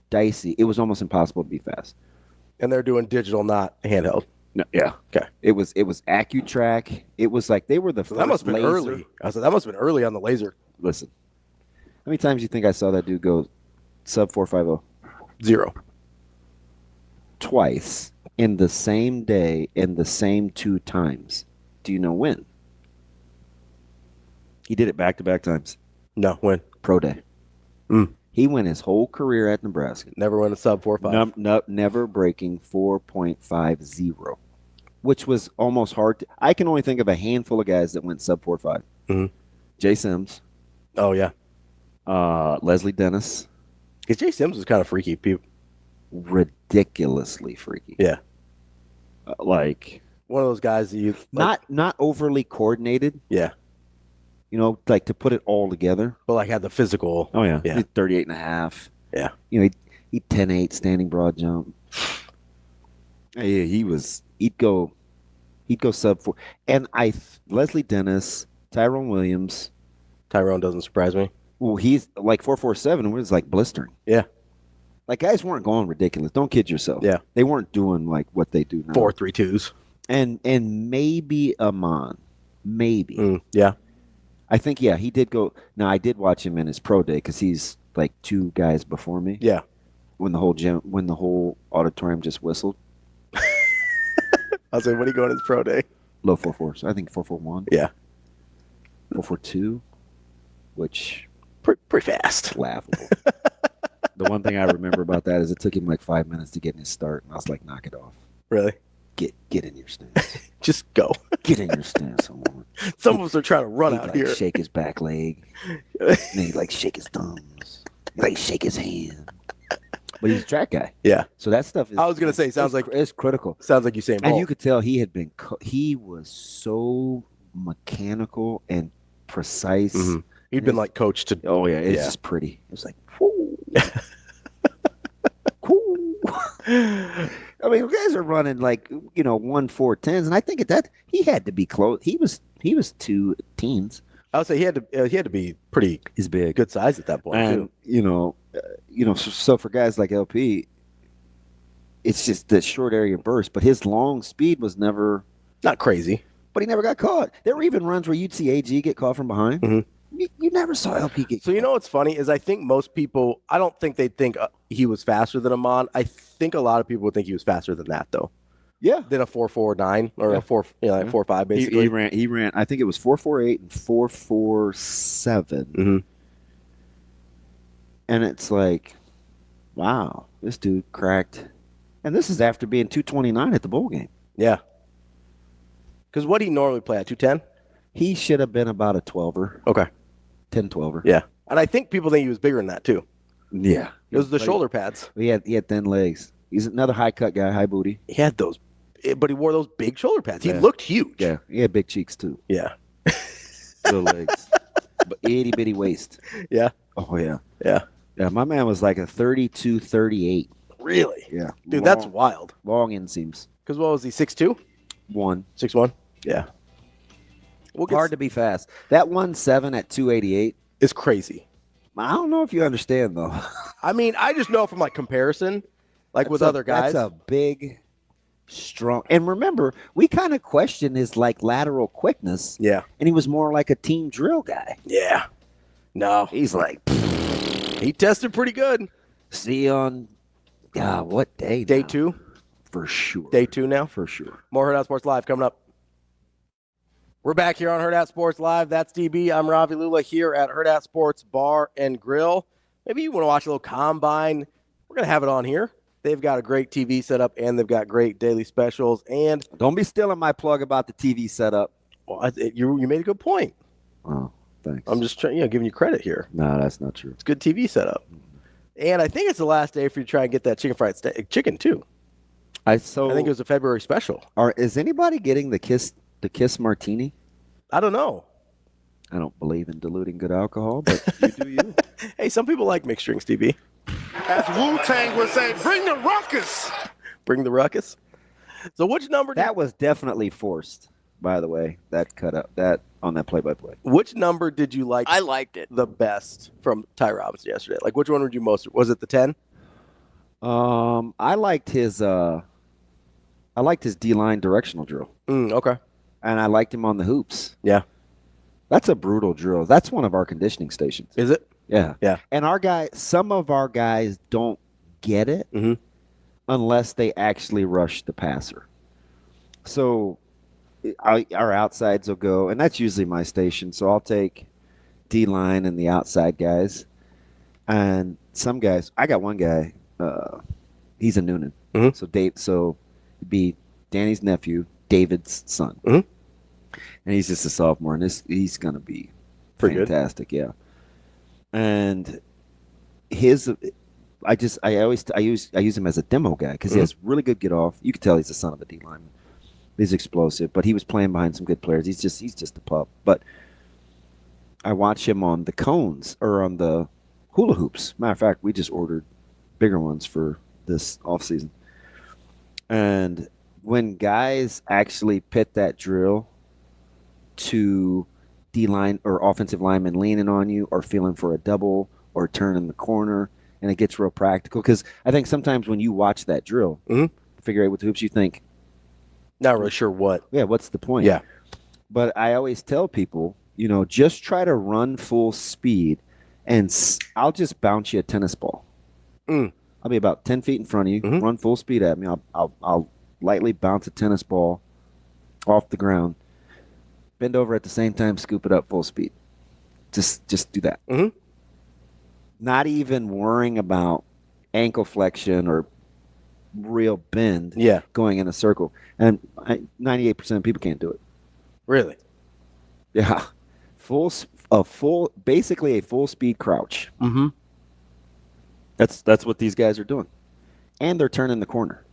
dicey, it was almost impossible to be fast. And they're doing digital, not handheld. No, yeah. Okay. It was AccuTrack. It was like they were the first That must have been laser. early. I said that must have been early on the laser. Listen, how many times do you think I saw that dude go sub 4.50? 0. Twice in the same day and the same 2 times. Do you know when? He did it back-to-back times. No, when? Pro day. He went his whole career at Nebraska. Never went a sub 4.5. Never breaking 4.50, which was almost hard. I can only think of a handful of guys that went sub 4.5. Jay Sims. Oh, yeah. Leslie Dennis. Because Jay Sims was kind of freaky. Ridiculously freaky. Yeah. Like one of those guys that you... Not overly coordinated. Yeah. You know, like to put it all together. But like had the physical... Oh, yeah. Yeah. 38 and a half. Yeah. You know, he'd 10-8 standing broad jump. Yeah, he'd go sub 4. And Leslie Dennis, Tyrone Williams. Tyrone doesn't surprise me. Well, he's like 4.47 was like blistering. Yeah. Like guys weren't going ridiculous. Don't kid yourself. Yeah. They weren't doing like what they do now. 4.32s. And maybe Amon. Maybe. Yeah. I think, yeah, he did go. Now, I did watch him in his pro day because he's like 2 guys before me. Yeah. When the whole auditorium just whistled. I was like, what are you going his pro day? Low 4.4. So I think 4.41. Yeah. 4.42, which pretty fast. Laughable. The one thing I remember about that is it took him like 5 minutes to get in his start, and I was like, knock it off. Really? Get in your stance. Just go. Get in your stance. Some of us are trying to run out here. Shake his back leg. And he'd like shake his thumbs. He'd like shake his hand. But he's a track guy. Yeah. So that stuff is... I was going to say, sounds like... It's critical. Sounds like Usain Bolt. And you could tell he had been... he was so mechanical and precise. He'd been like coached to... Oh, yeah. It's just pretty. It was like... Whoo. I mean, guys are running like 1.410s, and I think at that he had to be close. He was 2 teens. I would say he had to be pretty. He's big, good size at that point. And too. So for guys like LP, it's just the short area burst. But his long speed was never not crazy. But he never got caught. There were even runs where you'd see AG get caught from behind. You never saw LP get So caught. you know what's funny is I think most people, I don't think they'd think he was faster than Amon. I think a lot of people would think he was faster than that, though. Yeah. Than a 4.49 or a 4.5 basically. He ran. I think it was 4.48 and 4.47. And it's like, wow, this dude cracked. And this is after being 229 at the bowl game. Yeah. Because what he normally play at 210? He should have been about a 12er. Okay. 10-12er. Yeah. And I think people think he was bigger than that too. Yeah. It was the shoulder pads. He had thin legs. He's another high cut guy, high booty. He had those, but he wore those big shoulder pads. He looked huge. Yeah. He had big cheeks too. Yeah. Little legs. But itty bitty waist. Yeah. Oh yeah. Yeah. Yeah. My man was like a 32-38. Really? Yeah. Dude, that's wild. Long inseams. Because what was he, 6'2"? 1. 6'1"? Yeah. Hard to be fast. That 1.7 at 288 is crazy. I don't know if you understand, though. I mean, I just know from, like, comparison, like, with other guys. That's a big, strong. And remember, we kind of questioned his, like, lateral quickness. Yeah. And he was more like a team drill guy. Yeah. No. He's like, he tested pretty good. See you on, what day? Day now? 2? For sure. Day 2 now? For sure. More Hurrdat Sports Live coming up. We're back here on Hurrdat Sports Live. That's DB. I'm Ravi Lulla here at Hurrdat Sports Bar and Grill. Maybe you want to watch a little combine. We're going to have it on here. They've got a great TV setup, and they've got great daily specials. And don't be stealing my plug about the TV setup. Well, you made a good point. Oh, thanks. I'm just giving you credit here. No, that's not true. It's a good TV setup. And I think it's the last day for you to try and get that chicken fried chicken, too. I think it was a February special. Is anybody getting the kiss martini? I don't know. I don't believe in diluting good alcohol, but you do you. Hey, some people like mixed drinks, DB. As Wu-Tang would say, bring the ruckus. Bring the ruckus. So which number? That was definitely forced, by the way. That cut up that on that play-by-play. Which number did you like? I liked it the best from Ty Robinson yesterday. Like, which one would you most? Was it the 10? I liked his D-line directional drill. Okay. And I liked him on the hoops. Yeah. That's a brutal drill. That's one of our conditioning stations. Is it? Yeah. Yeah. And some of our guys don't get it unless they actually rush the passer. So our outsides will go, and that's usually my station. So I'll take D-line and the outside guys. And some guys, I got one guy, he's a Noonan. So it'd be Danny's nephew, David's son. And he's just a sophomore, and he's going to be pretty fantastic, good. Yeah. And I use him as a demo guy because he has really good get off. You can tell he's the son of a D lineman. He's explosive, but he was playing behind some good players. He's just a pup. But I watch him on the cones or on the hula hoops. Matter of fact, we just ordered bigger ones for this off season. And when guys actually pit that drill to D-line or offensive lineman leaning on you or feeling for a double or turning the corner, and it gets real practical. Because I think sometimes when you watch that drill, figure out with the hoops, you think, not really sure what. Yeah, what's the point? Yeah. But I always tell people, just try to run full speed, and I'll just bounce you a tennis ball. I'll be about 10 feet in front of you, run full speed at me. I'll lightly bounce a tennis ball off the ground, bend over at the same time, scoop it up full speed. Just do that. Not even worrying about ankle flexion or real bend going in a circle. And 98% of people can't do it. Really? Yeah. Basically a full speed crouch. That's what these guys are doing. And they're turning the corner.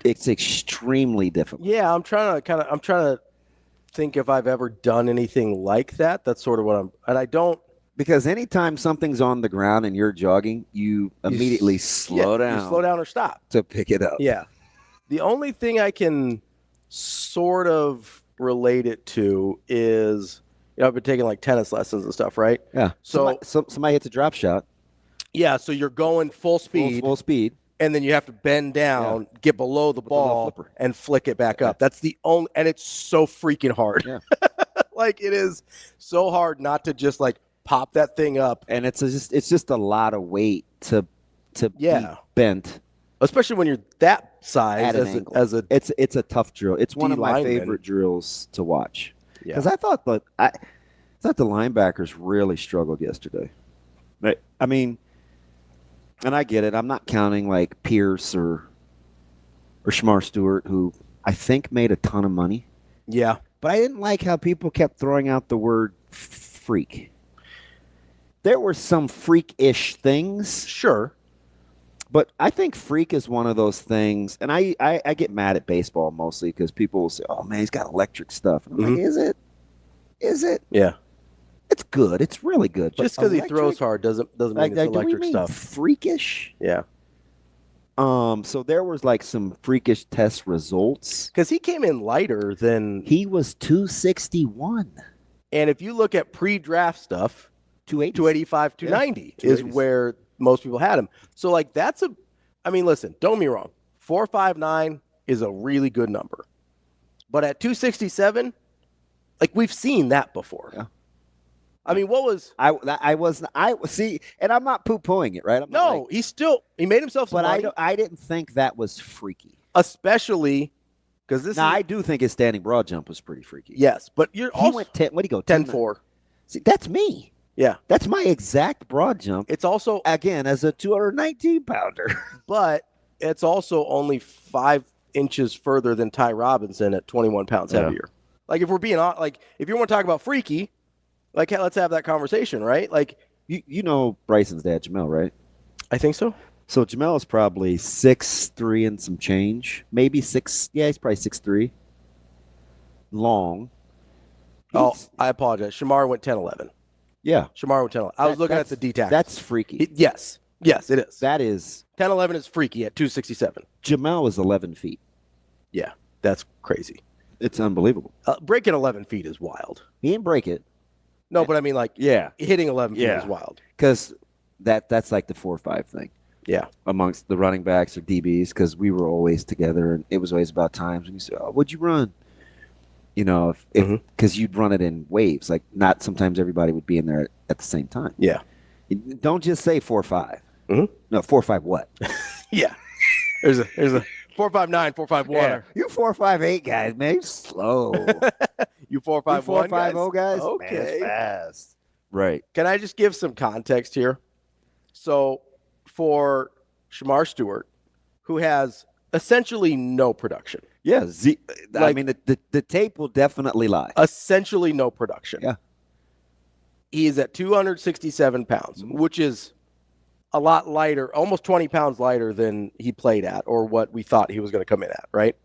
It's extremely difficult. Yeah, I'm trying to think if I've ever done anything like that. That's sort of what I don't. Because anytime something's on the ground and you're jogging, you immediately slow down. You slow down or stop to pick it up. Yeah. The only thing I can sort of relate it to is, I've been taking like tennis lessons and stuff, right? Yeah. So somebody hits a drop shot. Yeah. So you're going full speed. Full speed. And then you have to bend down, get below the ball, and flick it back up. That's the only, and it's so freaking hard. Yeah. Like, it is so hard not to just like pop that thing up. And it's just a lot of weight to be bent, especially when you're that size. It's a tough drill. It's one of my favorite drills to watch. Because I thought the linebackers really struggled yesterday. I mean. And I get it. I'm not counting like Pierce or Shamar Stewart, who I think made a ton of money. Yeah. But I didn't like how people kept throwing out the word freak. There were some freak-ish things. Sure. But I think freak is one of those things. And I get mad at baseball mostly because people will say, oh, man, he's got electric stuff. And I'm like, is it? Is it? Yeah. It's good. It's really good. Just because he throws hard doesn't mean it's electric stuff. Freakish? Yeah. So there was like some freakish test results. Because he came in lighter than. He was 261. And if you look at pre-draft stuff, 285, 290 is where most people had him. So, like, listen, don't get me wrong. 4.59 is a really good number. But at 267, like, we've seen that before. Yeah. I mean, what was I see, and I'm not poo-pooing it, right? he made himself some money. But I didn't think that was freaky. Especially because I do think his standing broad jump was pretty freaky. Yes, but he went 10. What do you go? 10-4. See, that's me. Yeah, that's my exact broad jump. It's also again as a 219 pounder, but it's also only 5 inches further than Ty Robinson at 21 pounds heavier. Like, if we're being like, if you want to talk about freaky, like, let's have that conversation, right? Like, you know Bryson's dad, Jamel, right? I think so. So Jamel is probably 6'3" and some change, maybe 6. Yeah, he's probably 6'3". Long. I apologize. Shamar went 10-11. Yeah, Shamar went 10-11. I was looking at the D tackles. That's freaky. Yes, it is. That is 10-11 is freaky at 267. Jamel is 11 feet. Yeah, that's crazy. It's unbelievable. Breaking 11 feet is wild. He didn't break it. No, but I mean, like, hitting 11 feet is wild. Because that's like the 4-5 thing. Yeah. Amongst the running backs or DBs, because we were always together, and it was always about times when you say, "Oh, what'd you run?" You know, because you'd run it in waves. Like, not sometimes everybody would be in there at the same time. Yeah. Don't just say 4.5. No, 4.5 what? Yeah. There's a 4.59, 4.51. Yeah. You 4.58 guys, man, slow. You 4.51 4.50 guys? Okay. Man, it's fast. Right. Can I just give some context here? So, for Shamar Stewart, who has essentially no production. Yeah. I mean, the tape will definitely lie. Essentially no production. Yeah. He is at 267 pounds, which is a lot lighter, almost 20 pounds lighter than he played at or what we thought he was going to come in at, right?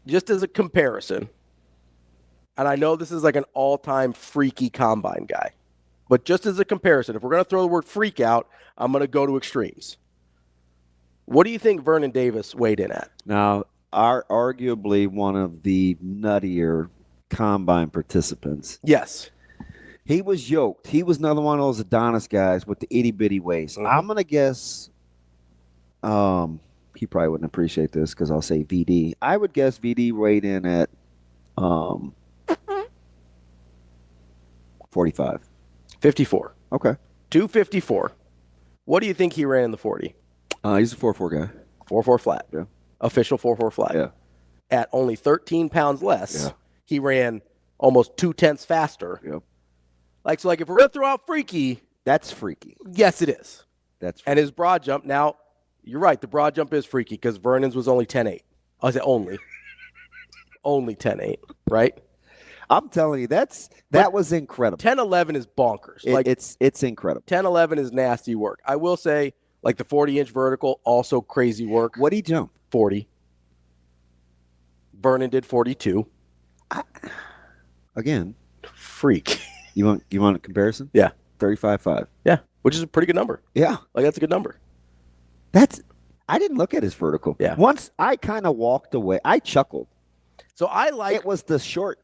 Just as a comparison, and I know this is like an all-time freaky combine guy, but just as a comparison, if we're going to throw the word freak out, I'm going to go to extremes. What do you think Vernon Davis weighed in at? Now, arguably one of the nuttier combine participants. Yes. He was yoked. He was another one of those Adonis guys with the itty-bitty waist. I'm going to guess he probably wouldn't appreciate this because I'll say VD. I would guess VD weighed in at 45. 54. Okay. 254. What do you think he ran in the 40? He's a 4.4 guy. 4.4 flat. Yeah. Official 4.4 flat. Yeah. At only 13 pounds less, Yeah. he ran almost 0.2 faster. Yep. Like, so, like, if we're going to throw out freaky. That's freaky. Yes, it is. That's freaky. And his broad jump, now, you're right, the broad jump is freaky because Vernon's was only 10.8. I said only. Only 10.8, right? I'm telling you, that was incredible. 10-11 is bonkers. Like, it's incredible. 10-11 is nasty work. I will say, like, the 40-inch vertical, also crazy work. What'd he jump? 40. Vernon did 42. Again, freak. You want a comparison? Yeah. 35.5. Yeah, which is a pretty good number. Yeah. Like, that's a good number. I didn't look at his vertical. Yeah. Once I kind of walked away. I chuckled. So I like. It was the short.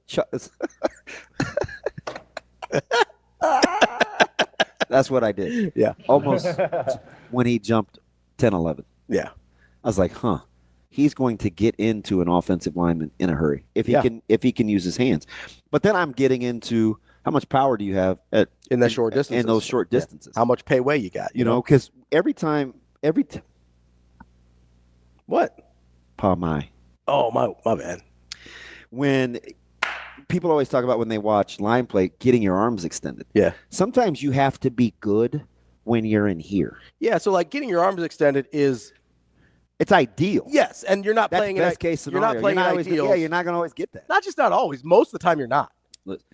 That's what I did. Yeah. Almost when he jumped 10-11. Yeah. I was like, huh. He's going to get into an offensive lineman in a hurry if he can use his hands. But then I'm getting into how much power do you have in that short distance? In those short distances. How much pay weight you got? You know, because every time. What? Palmai. Oh, my bad. When people always talk about when they watch line play, getting your arms extended. Yeah. Sometimes you have to be good when you're in here. Yeah, so like getting your arms extended is. It's ideal. Yes, and you're not playing best case scenario. You're not playing ideals. Yeah, you're not going to always get that. Not always. Most of the time, you're not.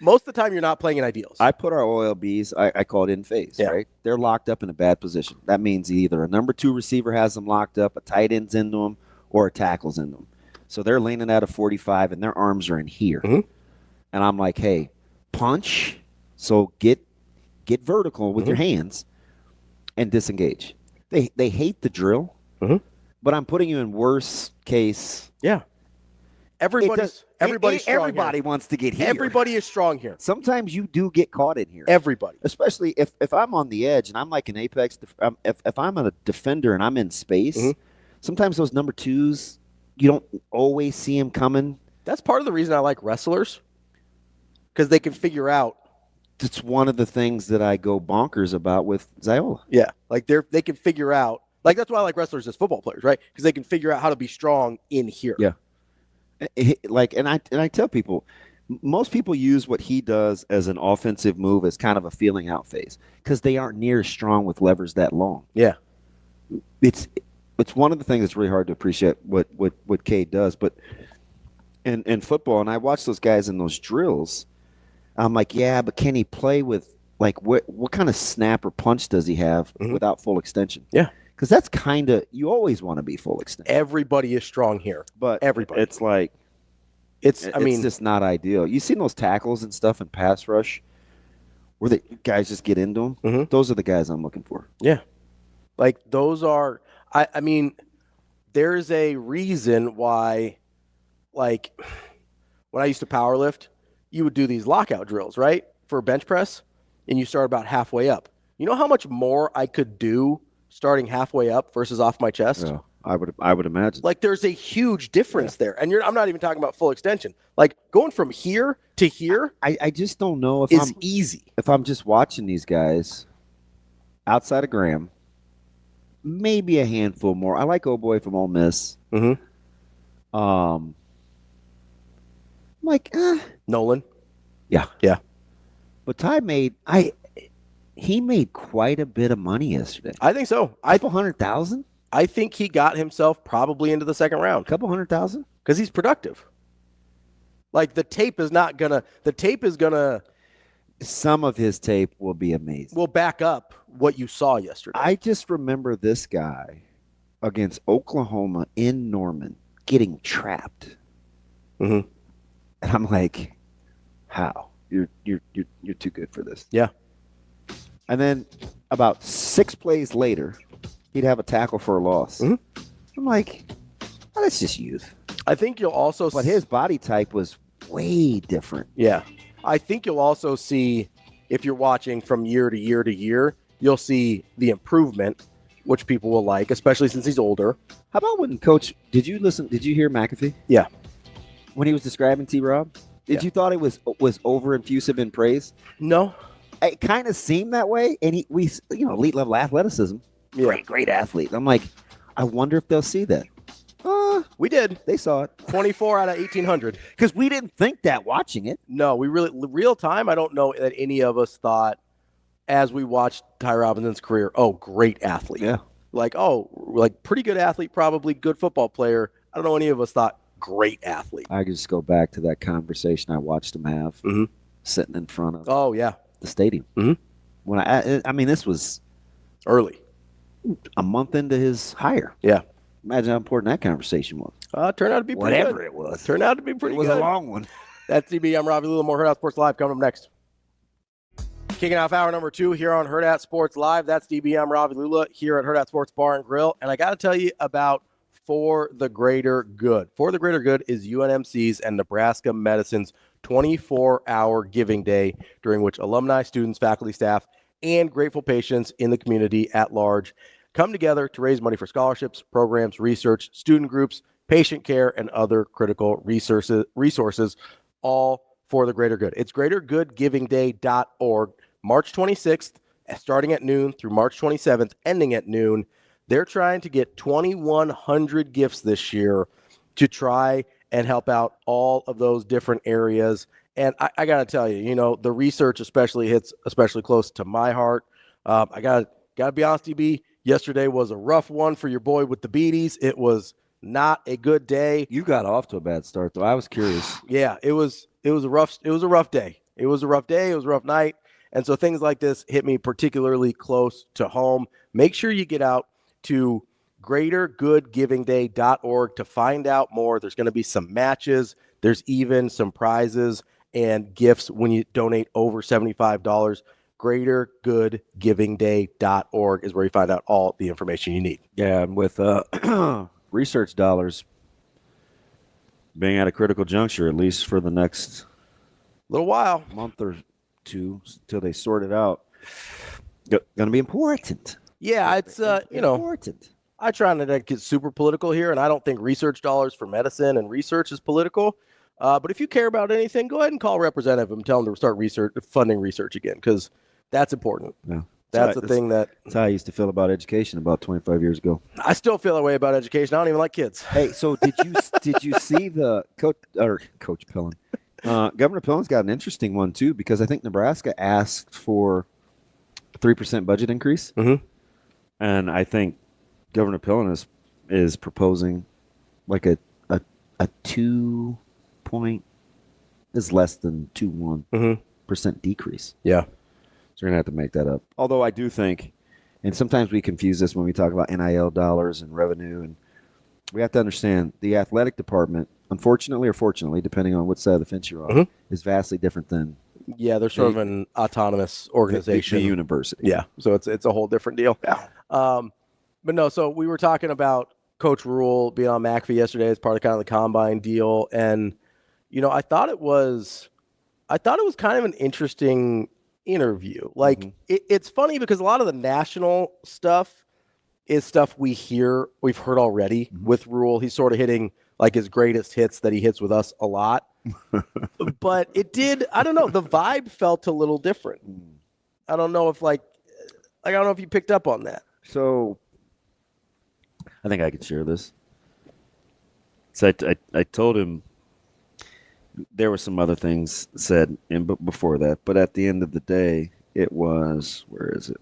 Most of the time, you're not playing in ideals. I put our OLBs, I call it in phase, right? They're locked up in a bad position. That means either a number 2 receiver has them locked up, a tight end's into them, or a tackle's into them. So they're leaning at a 45, and their arms are in here. Mm-hmm. And I'm like, hey, punch. So get vertical with your hands and disengage. They hate the drill, but I'm putting you in worst case. Yeah. Everybody wants to get here. Everybody is strong here. Sometimes you do get caught in here. Everybody. Especially if I'm on the edge and I'm like an apex, if I'm a defender and I'm in space, sometimes those number twos, you don't always see them coming. That's part of the reason I like wrestlers, because they can figure out. It's one of the things that I go bonkers about with Ziola. Yeah, like they can figure out. Like that's why I like wrestlers as football players, right? Because they can figure out how to be strong in here. Yeah. And I tell people, most people use what he does as an offensive move as kind of a feeling out phase because they aren't near as strong with levers that long. Yeah, it's one of the things that's really hard to appreciate what Cade does. But in football, and I watch those guys in those drills, I'm like, yeah, but can he play with like what kind of snap or punch does he have without full extension? Yeah. Because that's kind of, you always want to be full extent. Everybody is strong here, but everybody. It's like, it's just not ideal. You seen those tackles and stuff in pass rush where the guys just get into them? Those are the guys I'm looking for. Yeah. Like those are, I mean, there's a reason why, like when I used to power lift, you would do these lockout drills, right? For bench press, and you start about halfway up. You know how much more I could do starting halfway up versus off my chest? Yeah, I would imagine. Like there's a huge difference there. And I'm not even talking about full extension. Like going from here to here, I just don't know if it's easy. If I'm just watching these guys outside of Graham, maybe a handful more. I like old boy from Ole Miss. Nolan. Yeah. Yeah. But Ty made quite a bit of money yesterday. I think so. Couple $100,000? I think he got himself probably into the second round. Couple $100,000? Because he's productive. Like the tape is gonna some of his tape will be amazing. Will back up what you saw yesterday. I just remember this guy against Oklahoma in Norman getting trapped. And I'm like, how? You're too good for this. Yeah. And then about 6 plays later, he'd have a tackle for a loss. I'm like, oh, that's just youth. I think you'll also But his body type was way different. Yeah. I think you'll also see, if you're watching from year to year to year, you'll see the improvement, which people will like, especially since he's older. How about when Coach, did you hear McAfee? Yeah. When he was describing T-Rob? Did you thought it was over-infusive in praise? No. It kind of seemed that way, and elite level athleticism, great athlete. I'm like, I wonder if they'll see that. We did. They saw it. 24 out of 1,800. Because we didn't think that watching it. No, we really real time. I don't know that any of us thought as we watched Ty Robinson's career. Oh, great athlete. Yeah. Like pretty good athlete, probably good football player. I don't know any of us thought great athlete. I could just go back to that conversation I watched him have sitting in front of. Oh yeah. The stadium. When I mean, this was early, a month into his hire. Yeah. Imagine how important that conversation was. Turned out to be pretty whatever good. It was. Turned out to be pretty good. It was a long one. That's DB. I'm Ravi. Lulla. More Hurrdat Sports Live coming up next. Kicking off hour number 2 here on Hurrdat Sports Live. That's DB. I'm Ravi Lulla here at Hurrdat Sports Bar and Grill. And I got to tell you about For the Greater Good. For the Greater Good is UNMC's and Nebraska Medicine's 24-hour giving day, during which alumni, students, faculty, staff, and grateful patients in the community at large come together to raise money for scholarships, programs, research, student groups, patient care, and other critical resources, all for the greater good. It's greatergoodgivingday.org, March 26th, starting at noon through March 27th, ending at noon. They're trying to get 2,100 gifts this year to try and help out all of those different areas. And I got to tell you, the research especially hits especially close to my heart. I got to be honest, DB, yesterday was a rough one for your boy with the beaties. It was not a good day. You got off to a bad start, though. I was curious. Yeah, it was a rough day. It was a rough day. It was a rough night. And so things like this hit me particularly close to home. Make sure you get out to greatergoodgivingday.org to find out more. There's going to be some matches. There's even some prizes and gifts when you donate over $75. greatergoodgivingday.org is where you find out all the information you need. Yeah, and with research dollars being at a critical juncture, at least for the next Little while. month or two till they sort it out, going to be important. Yeah, it's important. I try not to get super political here, and I don't think research dollars for medicine and research is political. But if you care about anything, go ahead and call a representative and tell them to start funding research again, because that's important. Yeah. That's the thing that's how I used to feel about education about 25 years ago. I still feel that way about education. I don't even like kids. Hey, so did you see the Coach Pillen? Governor Pillen's got an interesting one too, because I think Nebraska asked for a 3% budget increase, and I think Governor Pillen is proposing like a 2 point is less than 2.1% decrease. Yeah. So we're gonna have to make that up. Although I do think, and sometimes we confuse this when we talk about NIL dollars and revenue, and we have to understand the athletic department, unfortunately or fortunately, depending on which side of the fence you're on, is vastly different than they're sort of an autonomous organization. The university. Yeah. So it's a whole different deal. Yeah. But no, so we were talking about Coach Rhule being on McAfee yesterday as part of kind of the combine deal. And, I thought it was kind of an interesting interview. Like it's funny because a lot of the national stuff is stuff we've heard already with Rhule. He's sort of hitting like his greatest hits that he hits with us a lot. But I don't know, the vibe felt a little different. I don't know if I don't know if you picked up on that. So I think I could share this. So I told him there were some other things said before that, but at the end of the day, it was where is it?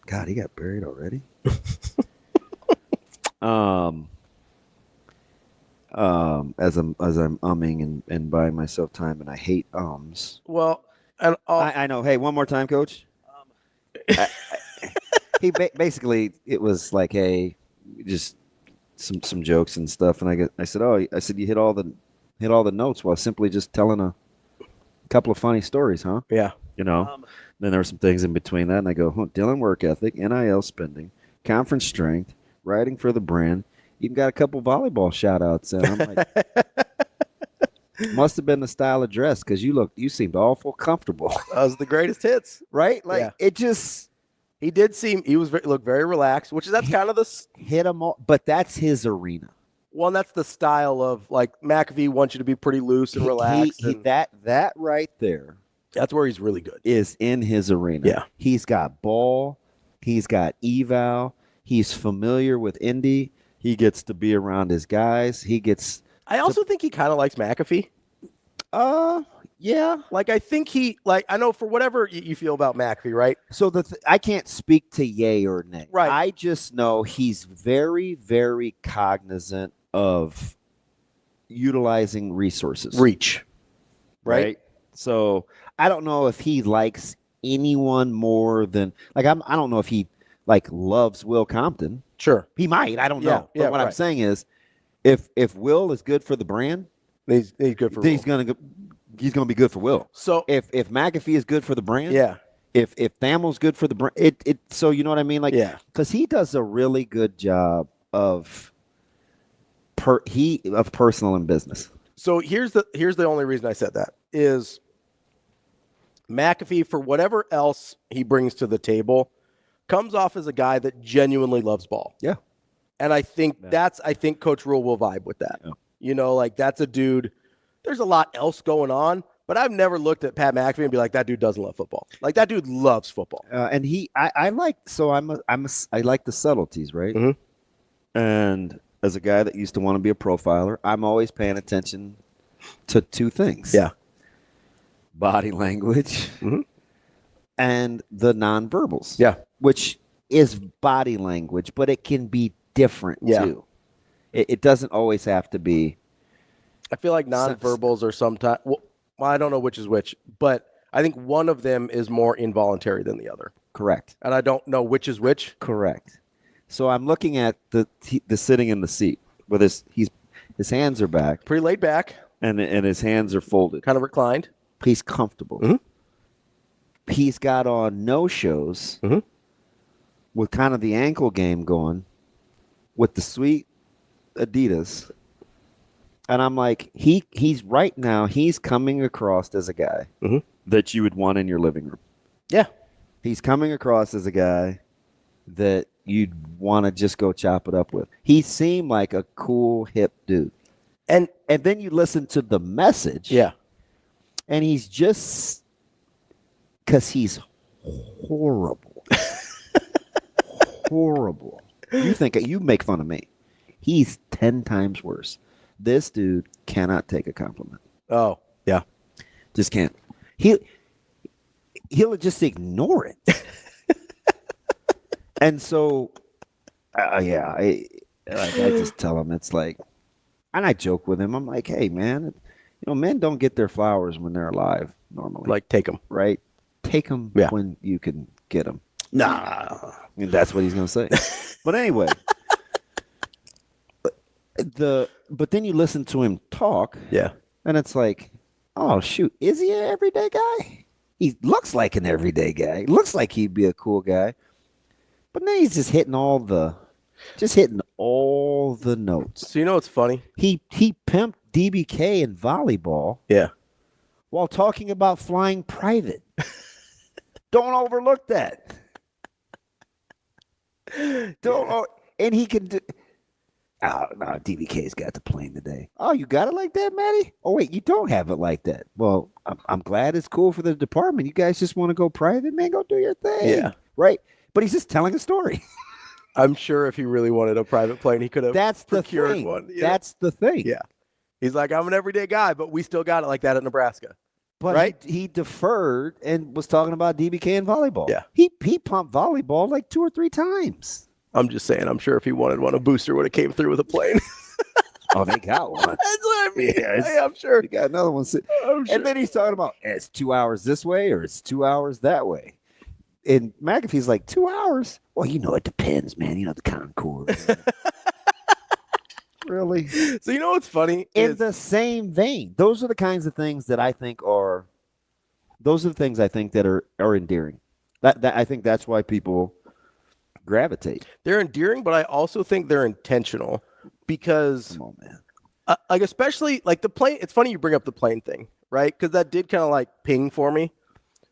God, he got buried already. As I'm umming and buying myself time, and I hate ums. Well, and I know. Hey, one more time, Coach. He basically, it was like, hey, just some jokes and stuff, and I said you hit all the notes while simply just telling a couple of funny stories, huh? Yeah. Then there were some things in between that, and I go, Dylan work ethic, NIL spending, conference strength, writing for the brand, even got a couple volleyball shout outs, and I'm like, must have been the style of dress, because you seemed awful comfortable. That was the greatest hits, right? Like It just. He looked very relaxed, that's kind of the hit him all, but that's his arena. Well, that's the style of like McAfee wants you to be pretty loose and relaxed. That right there, that's where he's really good. Is in his arena. Yeah, he's got ball, he's got eval, he's familiar with Indy. He gets to be around his guys. I also think he kind of likes McAfee. Yeah. Like, I think I know for whatever you feel about McAfee, right? So I can't speak to yay or nay. Right. I just know he's very, very cognizant of utilizing resources. Reach. Right? So I don't know if he likes anyone more than, I don't know if he, loves Will Compton. Sure. He might. I don't know. Yeah, but what I'm saying is, if Will is good for the brand, he's good for he's going to be good for Will. So if McAfee is good for the brand, yeah. If Thamel's good for the brand, so you know what I mean? Because he does a really good job of personal and business. So here's the only reason I said that is McAfee, for whatever else he brings to the table, comes off as a guy that genuinely loves ball. Yeah. And I think I think Coach Rhule will vibe with that. Yeah. That's a dude. There's a lot else going on, but I've never looked at Pat McAfee and be like, that dude doesn't love football. Like, that dude loves football. And I like the subtleties, right? Mm-hmm. And as a guy that used to want to be a profiler, I'm always paying attention to two things. Yeah. Body language and the nonverbals. Yeah. Which is body language, but it can be different too. It doesn't always have to be. I feel like nonverbals are sometimes, well, I don't know which is which, but I think one of them is more involuntary than the other. Correct. And I don't know which is which. Correct. So I'm looking at the sitting in the seat with his hands are back. Pretty laid back. And his hands are folded. Kind of reclined. He's comfortable. Mm-hmm. he's got on no-shows with kind of the ankle game going with the sweet Adidas. And I'm like, he's right now, he's coming across as a guy that you would want in your living room. Yeah. He's coming across as a guy that you'd want to just go chop it up with. He seemed like a cool, hip dude. And then you listen to the message. Yeah. And he's just, because he's horrible. Horrible. You make fun of me. He's 10 times worse. This dude cannot take a compliment. Oh, yeah. Just can't. He'll just ignore it. And so, I just tell him, it's like, and I joke with him. I'm like, hey, man, men don't get their flowers when they're alive normally. Like, take them. Right? Take them when you can get them. Nah. And that's what he's going to say. But anyway, but then you listen to him talk. Yeah. And it's like, oh, shoot, is he an everyday guy? He looks like an everyday guy. He looks like he'd be a cool guy. But then he's just hitting all the notes. So you know what's funny? He pimped DBK in volleyball. Yeah. While talking about flying private. Don't overlook that. And he can do. Oh, no, DBK's got the plane today. Oh, you got it like that, Matty? Oh, wait, you don't have it like that. Well, I'm glad it's cool for the department. You guys just want to go private, man? Go do your thing. Yeah. Right? But he's just telling a story. I'm sure if he really wanted a private plane, he could have procured one. That's the thing. Yeah. He's like, I'm an everyday guy, but we still got it like that at Nebraska. But right? he deferred and was talking about DBK and volleyball. Yeah. He pumped volleyball like 2 or 3 times. I'm just saying, I'm sure if he wanted one, a booster would have came through with a plane. Oh, they got one. That's what I mean. Yeah, Hey, I'm sure. He got another one. I'm sure. And then he's talking about, it's 2 hours this way or it's 2 hours that way. And McAfee's like, 2 hours? Well, it depends, man. The Concord. Really? So you know what's funny? In the same vein, those are the kinds of things that I think are, that are endearing. That I think that's why people gravitate. They're endearing, but I also think they're intentional because, come on, man. Like especially like the plane. It's funny you bring up the plane thing, right? Because that did kind of like ping for me.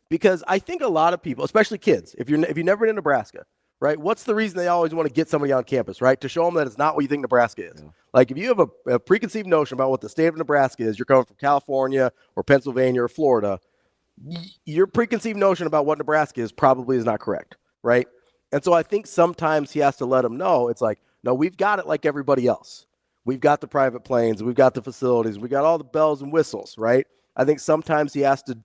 Because I think a lot of people, especially kids, if you've never been in Nebraska, right? What's the reason they always want to get somebody on campus, right? To show them that it's not what you think Nebraska is. Yeah. Like if you have a preconceived notion about what the state of Nebraska is, you're coming from California or Pennsylvania or Florida, your preconceived notion about what Nebraska is probably is not correct, right? And so I think sometimes he has to let them know it's like, no, we've got it like everybody else. We've got the private planes, we've got the facilities, we got all the bells and whistles, right? I think sometimes he has to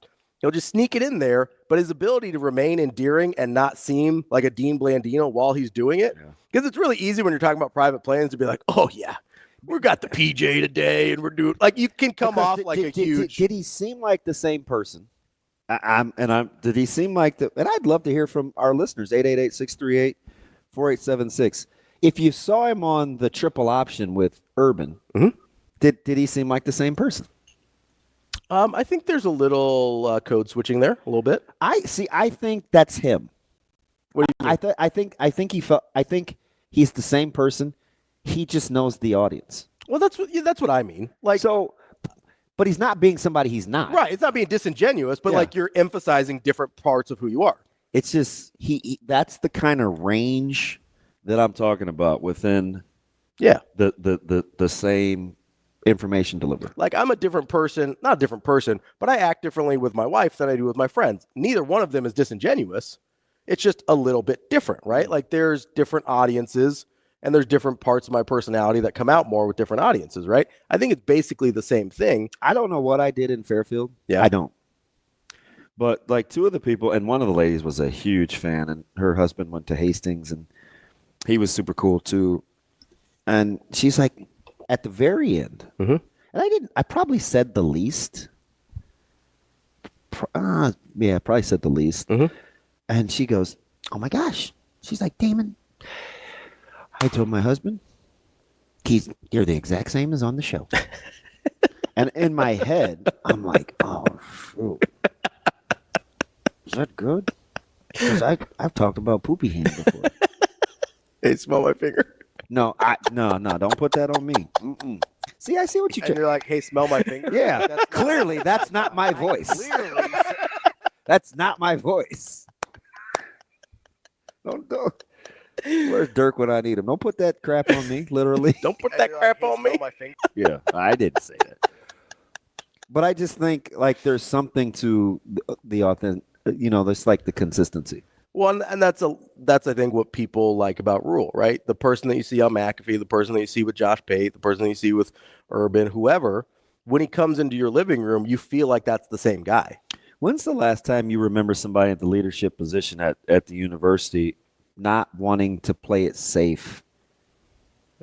just sneak it in there, but his ability to remain endearing and not seem like a Dean Blandino while he's doing it, because it's really easy when you're talking about private planes to be like, oh, yeah, we got the PJ today, and we're doing, like, you can come off like a huge. Did he seem like the same person? Did he seem like the, and I'd love to hear from our listeners, 888-638-4876. If you saw him on the triple option with Urban, did he seem like the same person? I think there's a little code switching there, a little bit. I think that's him. What do you mean? I think he's the same person. He just knows the audience. Well, that's what I mean. Like so, but he's not being somebody he's not. Right. It's not being disingenuous, but like you're emphasizing different parts of who you are. It's just he that's the kind of range that I'm talking about within. Yeah. The same information delivery. Like I'm a different person, not a different person, but I act differently with my wife than I do with my friends. Neither one of them is disingenuous. It's just a little bit different, right? Like there's different audiences and there's different parts of my personality that come out more with different audiences, right? I think it's basically the same thing. I don't know what I did in Fairfield. Yeah. I don't. But like two of the people, and one of the ladies was a huge fan, and her husband went to Hastings and he was super cool too. And she's like, at the very end, and I probably said the least. Probably said the least. And she goes, oh my gosh. She's like, Damon, I told my husband, you're the exact same as on the show. And in my head, I'm like, oh, shoot. that good? Because I've talked about poopy hand before. Hey, smell my finger. No, don't put that on me. Mm-mm. See, I see what you And you're like, hey, smell my finger. Yeah, That's clearly that's not my voice. clearly. That's not my voice. Don't. Where's Dirk when I need him? Don't put that crap on me, literally. Don't put that crap on me. My finger. Yeah, I didn't say that. But I just think like there's something to the authentic, there's like the consistency. Well, and that's I think what people like about Rhule, right? The person that you see on McAfee, the person that you see with Josh Pate, the person that you see with Urban, whoever, when he comes into your living room, you feel like that's the same guy. When's the last time you remember somebody at the leadership position at the university not wanting to play it safe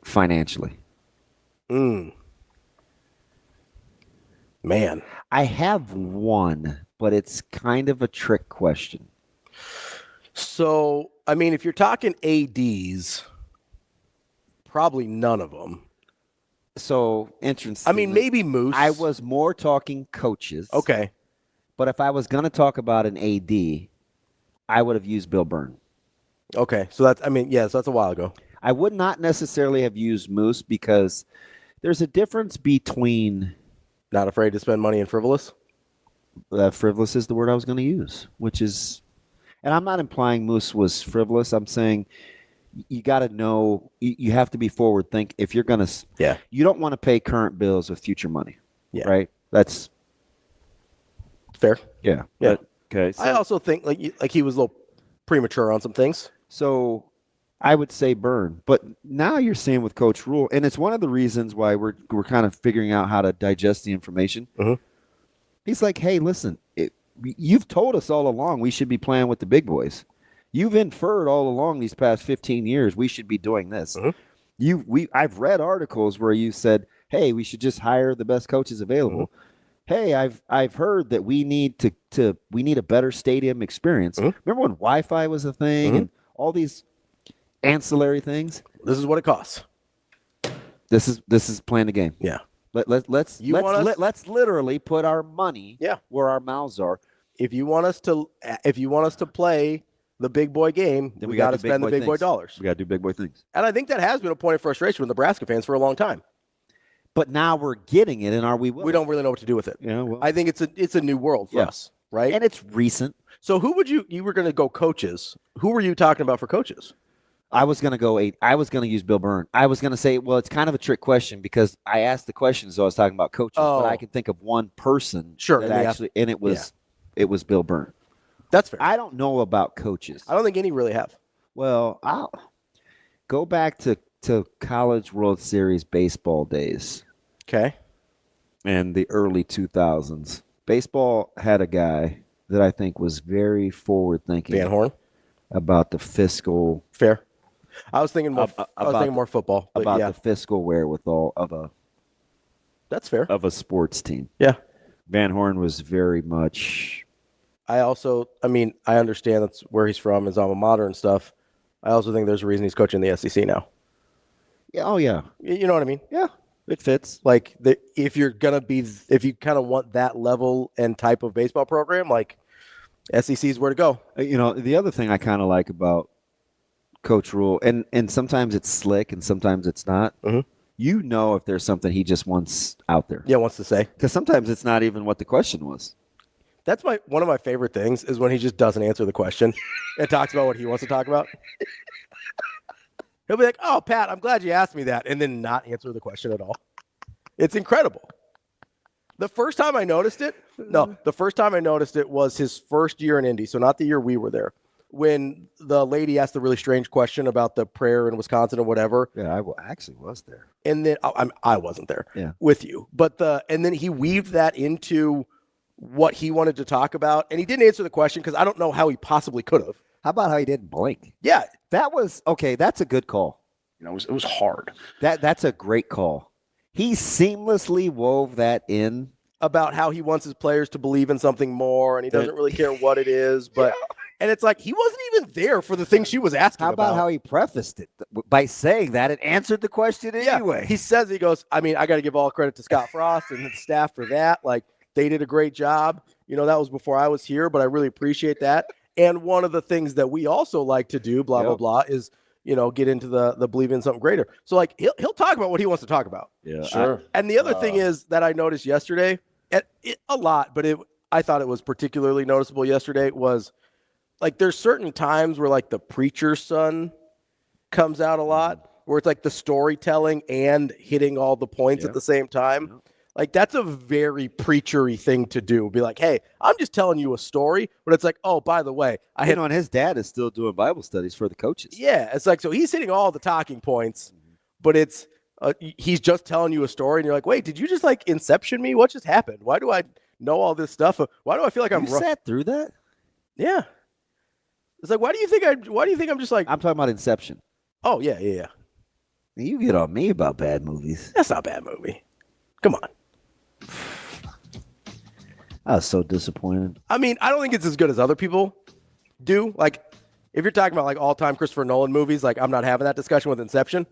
financially? Man. I have one, but it's kind of a trick question. So, I mean, if you're talking ADs, probably none of them. So, interesting. I mean, maybe Moose. I was more talking coaches. Okay. But if I was going to talk about an AD, I would have used Bill Byrne. Okay. So that's a while ago. I would not necessarily have used Moose because there's a difference between... Not afraid to spend money in frivolous? Frivolous is the word I was going to use, which is... And I'm not implying Moose was frivolous. I'm saying you got to know, you have to be forward think. If you're going to... Yeah. You don't want to pay current bills with future money. Yeah. Right? That's... Fair. Yeah. Yeah. Okay. So, I also think like he was a little premature on some things. So I would say Byrne, but now you're seeing with Coach Rhule, and it's one of the reasons why we're kind of figuring out how to digest the information. Mm-hmm. He's like, hey, listen, you've told us all along we should be playing with the big boys. You've inferred all along these past 15 years we should be doing this. Mm-hmm. I've read articles where you said, hey, we should just hire the best coaches available. Mm-hmm. Hey, I've heard that we need a better stadium experience. Mm-hmm. Remember when Wi-Fi was a thing mm-hmm. and all these ancillary things? This is what it costs. This is playing the game. Yeah. Let's literally put our money where our mouths are. If you want us to play the big boy game, then we got to spend the big boy dollars. We got to do big boy things. And I think that has been a point of frustration with Nebraska fans for a long time. But now we're getting it, and are we willing? We don't really know what to do with it. Yeah, well, I think it's a new world for us, right? And it's recent. So who would you were going to go coaches? Who were you talking about for coaches? I was going to go 8. I was going to use Bill Byrne. I was going to say, well, it's kind of a trick question because I asked the question, so I was talking about coaches, but I can think of one person. Sure. And it was Bill Byrne. That's fair. I don't know about coaches. I don't think any really have. Well, I'll go back to College World Series baseball days. Okay. And the early 2000s. Baseball had a guy that I think was very forward-thinking. Van Horn? About the fiscal. Fair. I was thinking more. I was thinking more football. About the fiscal wherewithal of a. That's fair. Of a sports team. Yeah. Van Horn was very much. I understand that's where he's from, his alma mater and stuff. I also think there's a reason he's coaching the SEC now. Yeah. Oh yeah. You know what I mean? Yeah. It fits. Like if you kind of want that level and type of baseball program, like SEC is where to go. The other thing I kind of like about Coach Rhule, and sometimes it's slick and sometimes it's not. Mm-hmm. If there's something he just wants out there. Yeah, wants to say. Because sometimes it's not even what the question was. That's one of my favorite things is when he just doesn't answer the question and talks about what he wants to talk about. He'll be like, "Oh, Pat, I'm glad you asked me that," and then not answer the question at all. It's incredible. The first time I noticed it was his first year in Indy, so not the year we were there. When the lady asked the really strange question about the prayer in Wisconsin or whatever. Yeah, I actually was there. And then I wasn't there with you. And then he weaved that into what he wanted to talk about, and he didn't answer the question because I don't know how he possibly could have. How about how he didn't blink? Yeah. That was okay. That's a good call. It was hard. That's a great call. He seamlessly wove that in about how he wants his players to believe in something more, and he doesn't really care what it is. But and it's like he wasn't even there for the thing she was asking about. How about how he prefaced it by saying that it answered the question anyway? He goes, I mean, I got to give all credit to Scott Frost and the staff for that. Like they did a great job. that was before I was here, but I really appreciate that. And one of the things that we also like to do, blah, blah, blah, is, get into the believe in something greater. So, like, he'll talk about what he wants to talk about. Yeah, Sure. And the other thing is that I noticed yesterday, a lot, but I thought it was particularly noticeable yesterday, was, like, there's certain times where, like, the preacher's son comes out a lot, where it's like the storytelling and hitting all the points at the same time. Yeah. Like, that's a very preachery thing to do. Be like, hey, I'm just telling you a story, but it's like, oh, by the way, and his dad is still doing Bible studies for the coaches. Yeah, it's like, so he's hitting all the talking points, but it's he's just telling you a story, and you're like, wait, did you just like Inception me? What just happened? Why do I know all this stuff? Why do I feel like I'm sat through that? Yeah. It's like, why do you think I'm just like? I'm talking about Inception. Oh yeah. You get on me about bad movies. That's not a bad movie. Come on. I was so disappointed. I mean, I don't think it's as good as other people do. Like, if you're talking about like all-time Christopher Nolan movies, like I'm not having that discussion with Inception,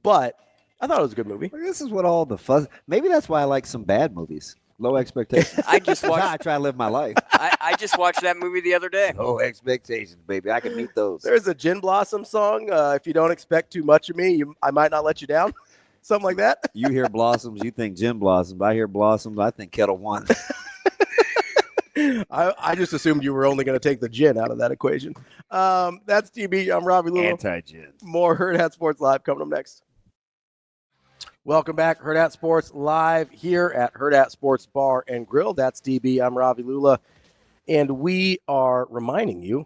but I thought it was a good movie. This is what all the fuzz. Maybe that's why I like some bad movies. Low expectations. I just watched. I try to live my life. I just watched that movie the other day. Low expectations, baby. I can meet those. There's a Gin Blossom song. If you don't expect too much of me, I might not let you down. Something like that. You hear Blossoms, you think Gin Blossoms. I hear Blossoms, I think Kettle One. I just assumed you were only going to take the gin out of that equation. That's DB. I'm Ravi Lulla. Anti-gin. More Hurrdat Sports Live coming up next. Welcome back, Hurrdat Sports Live here at Hurrdat Sports Bar and Grill. That's DB. I'm Ravi Lulla. And we are reminding you,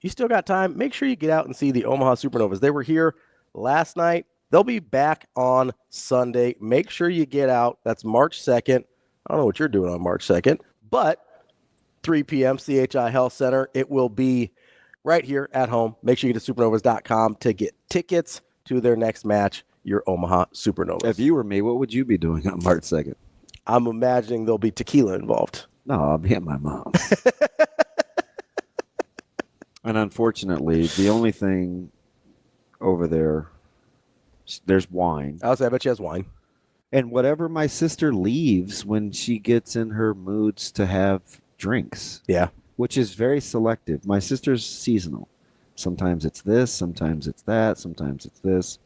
you still got time. Make sure you get out and see the Omaha Supernovas. They were here last night. They'll be back on Sunday. Make sure you get out. That's March 2nd. I don't know what you're doing on March 2nd, but 3 p.m. CHI Health Center. It will be right here at home. Make sure you get to supernovas.com to get tickets to their next match, your Omaha Supernovas. If you were me, what would you be doing on March 2nd? I'm imagining there'll be tequila involved. No, I'll be at my mom's. And unfortunately, the only thing over there's wine. I bet she has wine. And whatever my sister leaves when she gets in her moods to have drinks. Yeah. Which is very selective. My sister's seasonal. Sometimes it's this, sometimes it's that, sometimes it's this.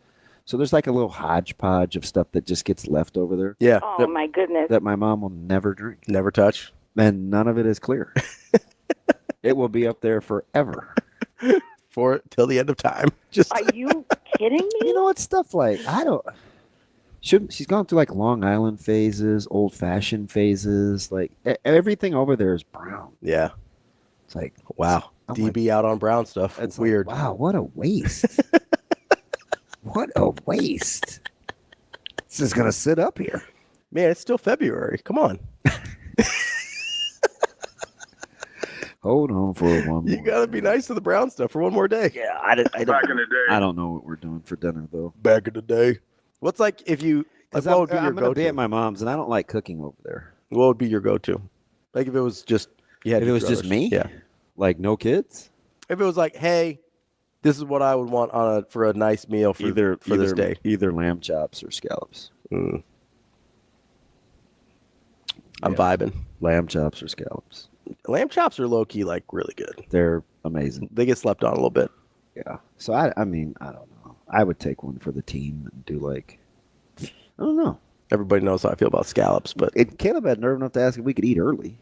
So there's like a little hodgepodge of stuff that just gets left over there. Yeah. Oh, my goodness. That my mom will never drink. Never touch. And none of it is clear. It will be up there forever. Till the end of time. Just Are you kidding me? You know, it's stuff like, she's gone through like Long Island phases, old fashioned phases. Like everything over there is brown. Yeah. It's like, wow. I'm DB out on brown stuff. It's weird. Like, wow, what a waste. What a waste. This is going to sit up here. Man, it's still February. Come on. Hold on for one more. You got to be nice to the brown stuff for one more day. Yeah, I don't, Back in the day. I don't know what we're doing for dinner, though. Back in the day. What's like if you, like, what would be your I'm going to be go-to? at my mom's, and I don't like cooking over there. What would be your go-to? Like if it was just, If it was just me? Yeah. Like no kids? If it was like, hey, this is what I would want for a nice meal for this day. Either lamb chops or scallops. I'm vibing. Lamb chops or scallops. Lamb chops are low-key, like, really good. They're amazing. They get slept on a little bit. Yeah. So, I mean, I don't know. I would take one for the team and do like, I don't know. Everybody knows how I feel about scallops, but Caleb had nerve enough to ask if we could eat early.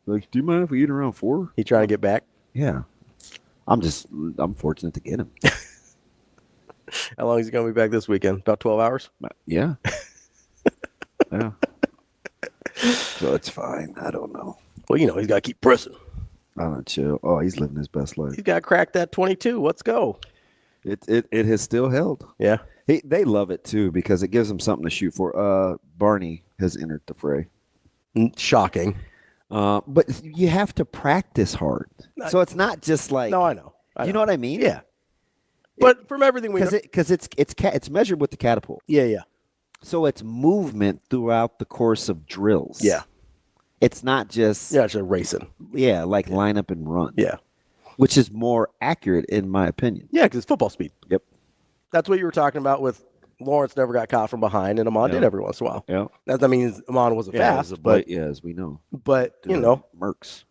Like, do you mind if we eat around 4? he trying to get back. Yeah. I'm fortunate to get him. How long is he going to be back this weekend? About 12 hours? Yeah. Yeah. So it's fine. I don't know. Well, he's got to keep pressing. I'm not chill. Oh, he's living his best life. He's got to crack that 22. Let's go. It has still held. Yeah. They love it too because it gives them something to shoot for. Barney has entered the fray. Shocking. But you have to practice hard. So it's not just like. No, I know. You know what I mean? Yeah. But from everything we know. Because it's measured with the catapult. Yeah. So it's movement throughout the course of drills. Yeah. It's not just. Yeah, it's just racing. Yeah, like line up and run. Yeah. Which is more accurate in my opinion. Yeah, because it's football speed. Yep. That's what you were talking about with Lawrence never got caught from behind, and Amon did every once in a while. Yeah. That means Amon wasn't fast, but as we know. But, Mercs.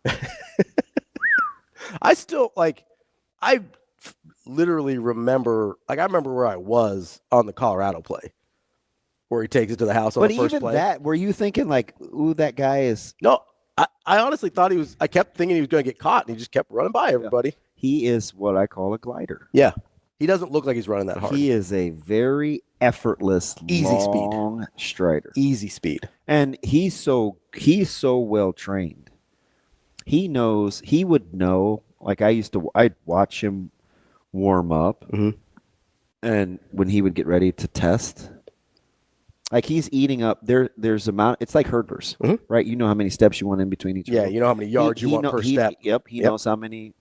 I still, I literally remember, I remember where I was on the Colorado play, where he takes it to the house on the first play. But even that, were you thinking ooh, that guy is... No, I honestly thought I kept thinking he was going to get caught, and he just kept running by everybody. Yeah. He is what I call a glider. Yeah. He doesn't look like he's running that hard. He is a very effortless, long strider. Easy speed. And he's so well trained. He would know, I'd watch him warm up, and when he would get ready to test, he's eating up there's amount, it's like hurdlers, right? You know how many steps you want in between each hurdle. You know how many yards you want per step. He knows how many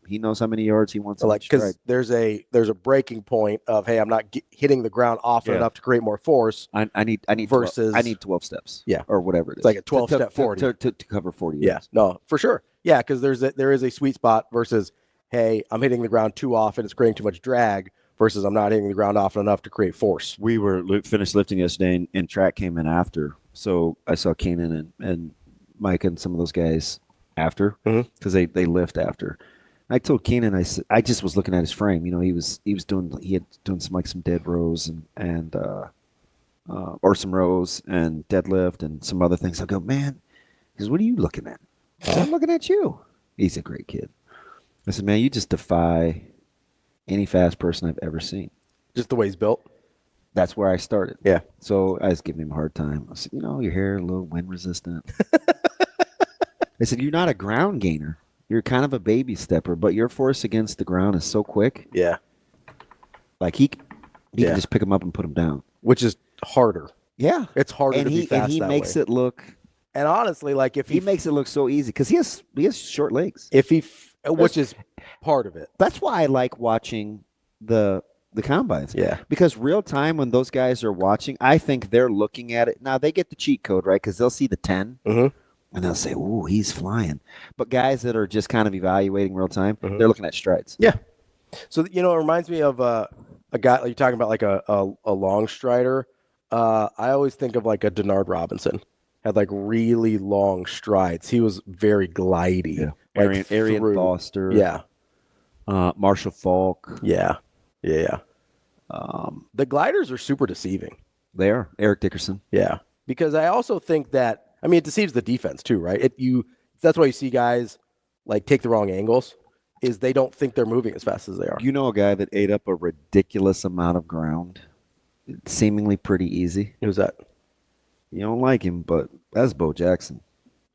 yards he wants. Because there's a breaking point of, hey, I'm not hitting the ground often enough to create more force. I need versus 12 steps. Yeah. Or whatever it is. It's like a 12-step 40 to cover 40 yards. yards. No, for sure. Yeah, because there is a sweet spot versus, hey, I'm hitting the ground too often, it's creating too much drag, versus I'm not hitting the ground often enough to create force. We were finished lifting yesterday, and track came in after. So I saw Keenan and Mike and some of those guys after, because they lift after. I told Keenan, I just was looking at his frame. He had doing some dead rows and or some rows and deadlift and some other things. I go, man, he goes, what are you looking at? I said, I'm looking at you. He's a great kid. I said, man, you just defy any fast person I've ever seen. Just the way he's built? That's where I started. Yeah. So I was giving him a hard time. I said, your hair a little wind resistant. I said, you're not a ground gainer. You're kind of a baby stepper, but your force against the ground is so quick. Yeah. He can just pick him up and put him down. Which is harder. Yeah. It's harder to be fast and he that makes way. it look... And honestly, if he makes it look so easy, because he has short legs. Which is part of it. That's why I like watching the combines. Yeah. Because real time, when those guys are watching, I think they're looking at it. Now, they get the cheat code, right? Because they'll see the 10, and they'll say, ooh, he's flying. But guys that are just kind of evaluating real time, they're looking at strides. Yeah. So, it reminds me of a guy, you're talking about a long strider. I always think of a Denard Robinson. Had really long strides. He was very glidey. Yeah. Arian Foster. Yeah. Marshall Falk. Yeah. Yeah. The gliders are super deceiving. They are. Eric Dickerson. Yeah. Because I also think that, it deceives the defense too, right? That's why you see guys take the wrong angles, is they don't think they're moving as fast as they are. You know a guy that ate up a ridiculous amount of ground, seemingly pretty easy? Who's that? You don't like him, but that's Bo Jackson.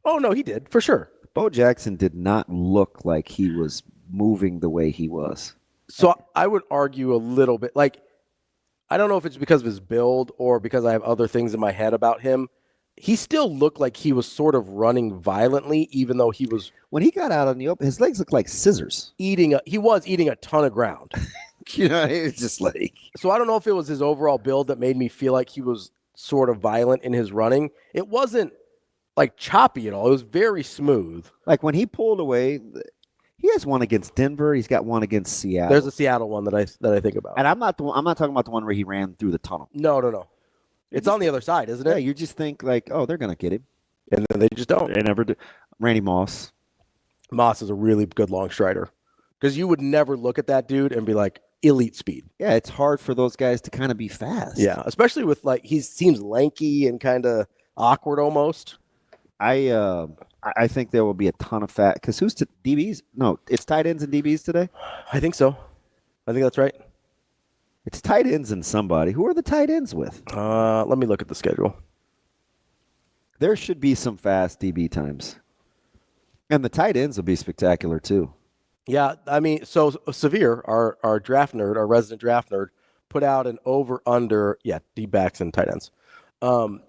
Oh, no, he did, for sure. Bo Jackson did not look like he was moving the way he was. So I would argue a little bit. I don't know if it's because of his build or because I have other things in my head about him. He still looked like he was sort of running violently, even though he was... When he got out on the open, his legs looked like scissors. He was eating a ton of ground. It's just So I don't know if it was his overall build that made me feel like he was sort of violent in his running. It wasn't choppy at all. It was very smooth. When he pulled away, he has one against Denver. He's got one against Seattle. There's a Seattle one that I think about. And I'm not talking about the one where he ran through the tunnel. No. It's on the other side, isn't it? Yeah, you just think oh, they're gonna get him, and then they just don't. They never do. Randy Moss. Moss is a really good long strider, because you would never look at that dude and be like, elite speed. Yeah, it's hard for those guys to kind of be fast. Yeah, especially with he seems lanky and kind of awkward almost. I think there will be a ton of fat, because who's DBs? No, it's tight ends and DBs today. I think so. I think that's right. It's tight ends and somebody. Who are the tight ends with? Let me look at the schedule. There should be some fast DB times, and the tight ends will be spectacular too. Yeah, so Severe, our draft nerd, our resident draft nerd, put out an over/under. Yeah, D-backs and tight ends.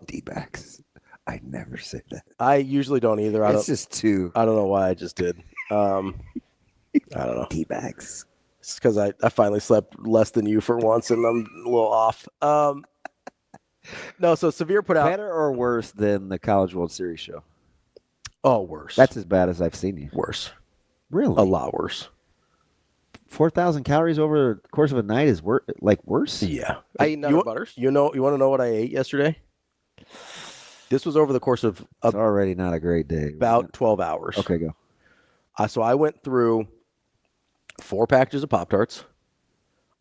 D-backs. I never say that. I usually don't either. It's just two. I don't know why I just did. I don't know. D-backs. It's because I finally slept less than you for once, and I'm a little off. No, so Severe put out... Better or worse than the College World Series show? Oh, worse. That's as bad as I've seen you. Worse. Really? A lot worse. 4,000 calories over the course of a night is worse? Yeah. I ate nut butters. You want to know what I ate yesterday? This was over the course of It's already not a great day. about 12 hours. Okay, go. So I went through 4 packages of Pop-Tarts.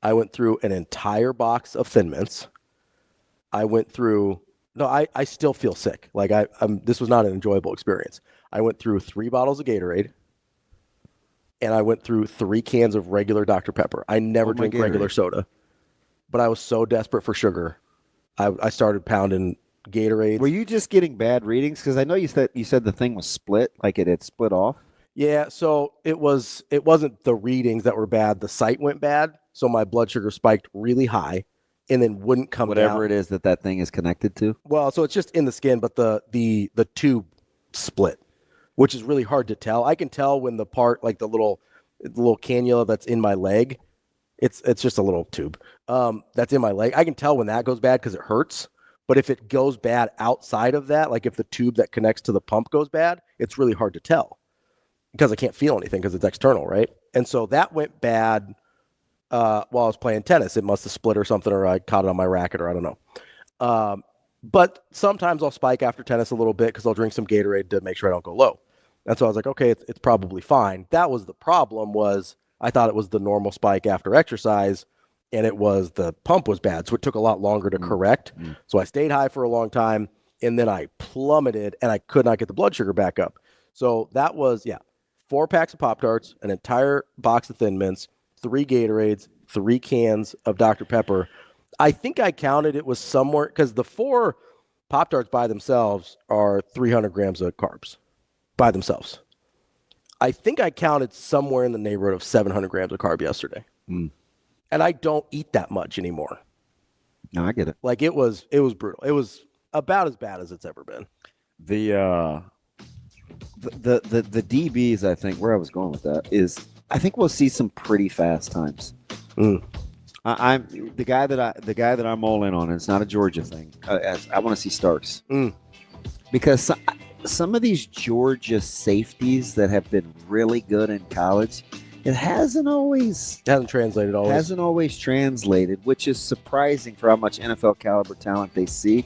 I went through an entire box of Thin Mints. I went through I still feel sick. Like this was not an enjoyable experience. I went through 3 bottles of Gatorade, and I went through 3 cans of regular Dr. Pepper. I never drink regular soda, but I was so desperate for sugar, I started pounding Gatorade. Were you just getting bad readings? Because I know you said the thing was split, like it had split off. Yeah, so it wasn't the readings that were bad. The sight went bad, so my blood sugar spiked really high, and then wouldn't come down. Whatever it is that thing is connected to. Well, so it's just in the skin, but the tube split, which is really hard to tell. I can tell when the part, like the little cannula that's in my leg, it's just a little tube that's in my leg. I can tell when that goes bad because it hurts. But if it goes bad outside of that, like if the tube that connects to the pump goes bad, it's really hard to tell because I can't feel anything because it's external, right? And so that went bad while I was playing tennis. It must have split or something, or I caught it on my racket, or I don't know. But sometimes I'll spike after tennis a little bit because I'll drink some Gatorade to make sure I don't go low. And so I was like, okay, it's probably fine. That was the problem. Was I thought it was the normal spike after exercise, and it was the pump was bad. So it took a lot longer to correct. So I stayed high for a long time, and then I plummeted, and I could not get the blood sugar back up. So that was, 4 packs of Pop-Tarts, an entire box of Thin Mints, 3 Gatorades, 3 cans of Dr. Pepper. I think I counted it was somewhere, because the 4 Pop-Tarts by themselves are 300 grams of carbs by themselves. I think I counted somewhere in the neighborhood of 700 grams of carb yesterday. And I don't eat that much anymore. No, I get it. Like it was brutal. It was about as bad as it's ever been. The DBs, I think, where I was going with that is, I think we'll see some pretty fast times. I'm the guy that I'm all in on. And it's not a Georgia thing. I want to see Starks because some of these Georgia safeties that have been really good in college, it hasn't translated always. Hasn't always translated, which is surprising for how much NFL caliber talent they see.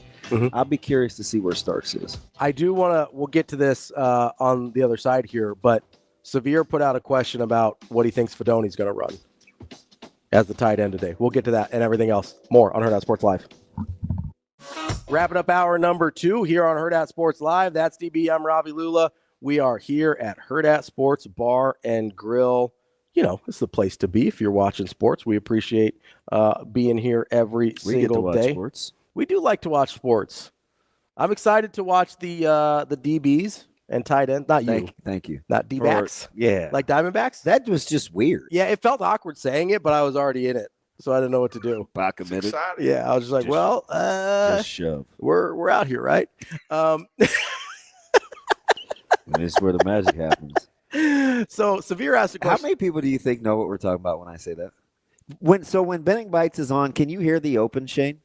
I'll be curious to see where Starks is. I do want to. We'll get to this on the other side here, but Severe put out a question about what he thinks Fidone's going to run as the tight end today. We'll get to that and everything else. More on Hurrdat Sports Live. Wrapping up hour number 2 here on Hurrdat Sports Live. That's DB. I'm Ravi Lulla. We are here at Hurrdat Sports Bar and Grill. You know, it's the place to be if you're watching sports. We appreciate being here every single day. Sports. We do like to watch sports. I'm excited to watch the DBs and tight end. Not you. Thank you. Not D-backs. Yeah. Like Diamondbacks? That was just weird. Yeah, it felt awkward saying it, but I was already in it. So I didn't know what to do. Committed. Yeah, I was just like, just shove. We're out here, right? This is where the magic happens. So Severe asked a question. How many people do you think know what we're talking about when I say that? When Betting Bites is on, can you hear the open, Shane?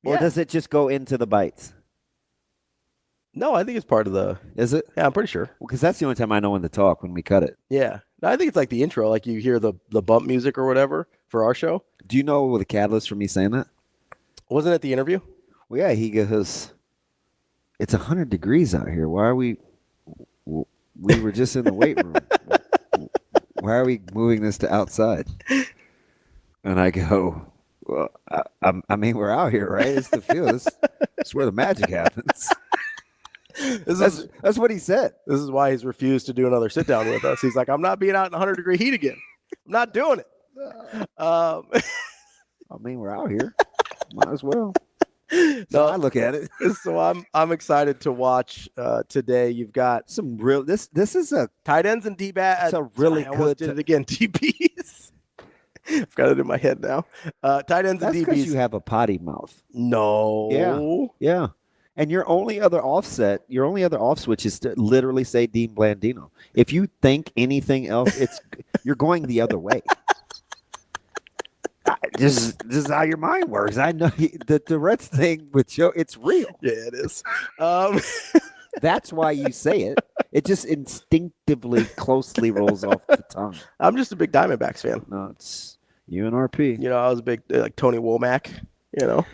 Or does it just go into the bites? No, I think it's part of the. Is it? Yeah, I'm pretty sure. Because that's the only time I know when to talk, when we cut it. Yeah. No, I think it's like the intro, like you hear the bump music or whatever for our show. Do you know the catalyst for me saying that? Wasn't it the interview? Well, yeah, he goes, it's 100 degrees out here. Why are we were just in the weight room. Why are we moving this to outside? And I go, well, I mean, we're out here, right? It's the field. It's where the magic happens. That's what he said. This is why he's refused to do another sit down with us. He's like, I'm not being out in 100-degree heat again. I'm not doing it. I mean, we're out here. Might as well. No, I look at it. So I'm excited to watch today. You've got some real. This is a tight ends and D-backs. It's a really good. Did it again? DBs. I've got it in my head now. Tight ends and DBs. Because you have a potty mouth. No. Yeah. And your only other off switch is to literally say Dean Blandino. If you think anything else, you're going the other way. This is how your mind works. I know the Tourette's thing with Joe. It's real. Yeah, it is. That's why you say it. It just instinctively closely rolls off the tongue. I'm just a big Diamondbacks fan. No, it's UNRP. You know, I was a big like Tony Womack. You know.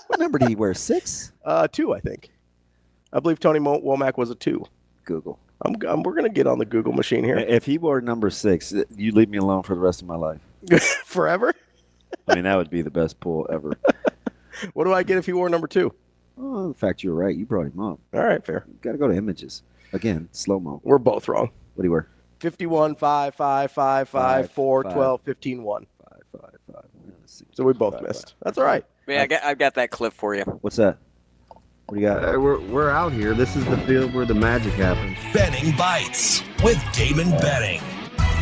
Wasn't number did he wear? 6? 2, I think. I believe Tony Womack was a 2. Google. We're gonna get on the Google machine here. If he wore number 6, you leave me alone for the rest of my life. Forever? I mean, that would be the best pull ever. What do I get if he wore number 2? Oh, in fact, you're right. You brought him up. All right, fair. Got to go to images. Again, slow-mo. We're both wrong. What do you wear? 51, 5, 5, 5, 5, 4, 12, 15, 1. 5, 5, 5. So we both missed. That's all right. Yeah, I've got that clip for you. What's that? What do you got? We're out here. This is the field where the magic happens. Betting Bites with Damon Betting.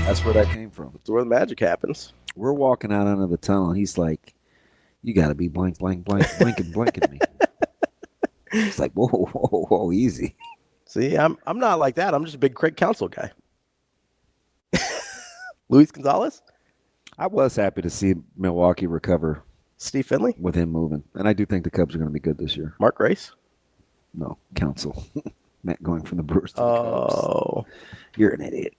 That's where that came from. That's where the magic happens. We're walking out under the tunnel. He's like, you got to be blank, blanking me. It's like, whoa, easy. See, I'm not like that. I'm just a big Craig Counsell guy. Luis Gonzalez? I was happy to see Milwaukee recover Steve Finley? with him moving. And I do think the Cubs are going to be good this year. Mark Grace? No, Counsell. Matt going from the Brewers to the Cubs. Oh. You're an idiot.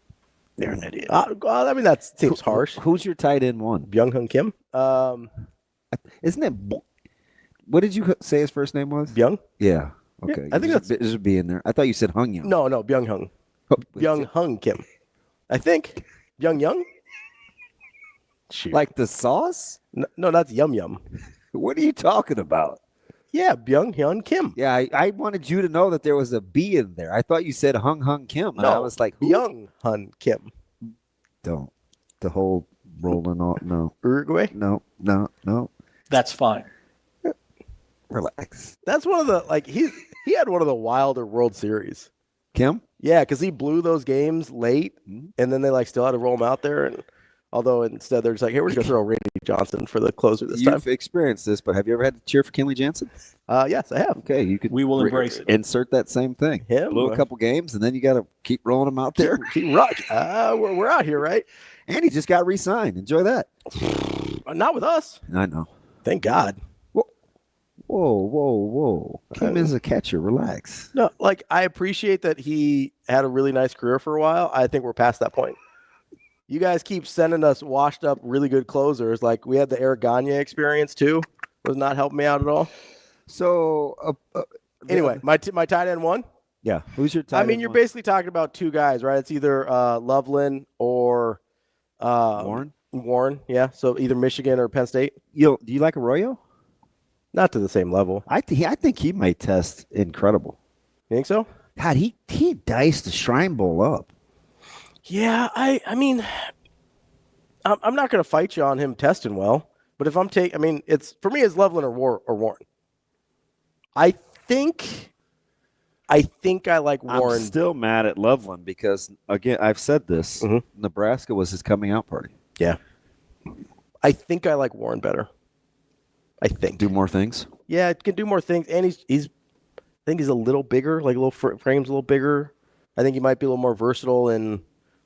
You're an idiot. I mean, that seems harsh. Who's your tight end one? Byung-Hun Kim? Isn't it? What did you say his first name was? Byung? Yeah. Okay. Yeah, I think there should be in there. I thought you said Hung Young. No, Byung-Hun. Byung-Hun Kim. I think. Byung-Young? Shoot. Like the sauce? No, that's Yum Yum. What are you talking about? Yeah, Byung-Hun Kim. Yeah, I wanted you to know that there was a B in there. I thought you said Hung Kim. And No, I was like, who? Byung-Hun Kim. Don't. The whole rolling on. No. Uruguay? No. That's fine. Relax. That's one of the, like, he had one of the wilder World Series. Kim? Yeah, because he blew those games late, and then they, like, still had to roll him out there. And although instead they're just like, hey, we're just going to throw Randy Johnson for the closer this time. You've experienced this, but have you ever had to cheer for Kenley Jansen? Yes, I have. Okay, you could. We will embrace it. Insert that same thing. Him? Blew a couple games, and then you got to keep rolling them out there. Keep Raj. We're out here, right? And he just got re-signed. Enjoy that. Not with us. I know. Thank God. Whoa. Kim is a catcher. Relax. No, like, I appreciate that he had a really nice career for a while. I think we're past that point. You guys keep sending us washed up, really good closers. Like, we had the Eric Gagne experience, too. Was not helping me out at all. So, Anyway, my tight end one. yeah. Who's your tight end? I mean, you're basically talking about two guys, right? It's either Loveland or Warren, yeah. So either Michigan or Penn State. Do you like Arroyo? Not to the same level. I think he might test incredible. You think so? God, he diced the Shrine Bowl up. Yeah, I mean, I'm not going to fight you on him testing well, but if it's for me, it's Loveland or Warren. I think I like Warren. I'm still mad at Loveland because, again, I've said this. Nebraska was his coming out party. Yeah. I think I like Warren better. I think. Do more things? Yeah, it can do more things. And I think he's a little bigger, like a little frame's a little bigger. I think he might be a little more versatile in,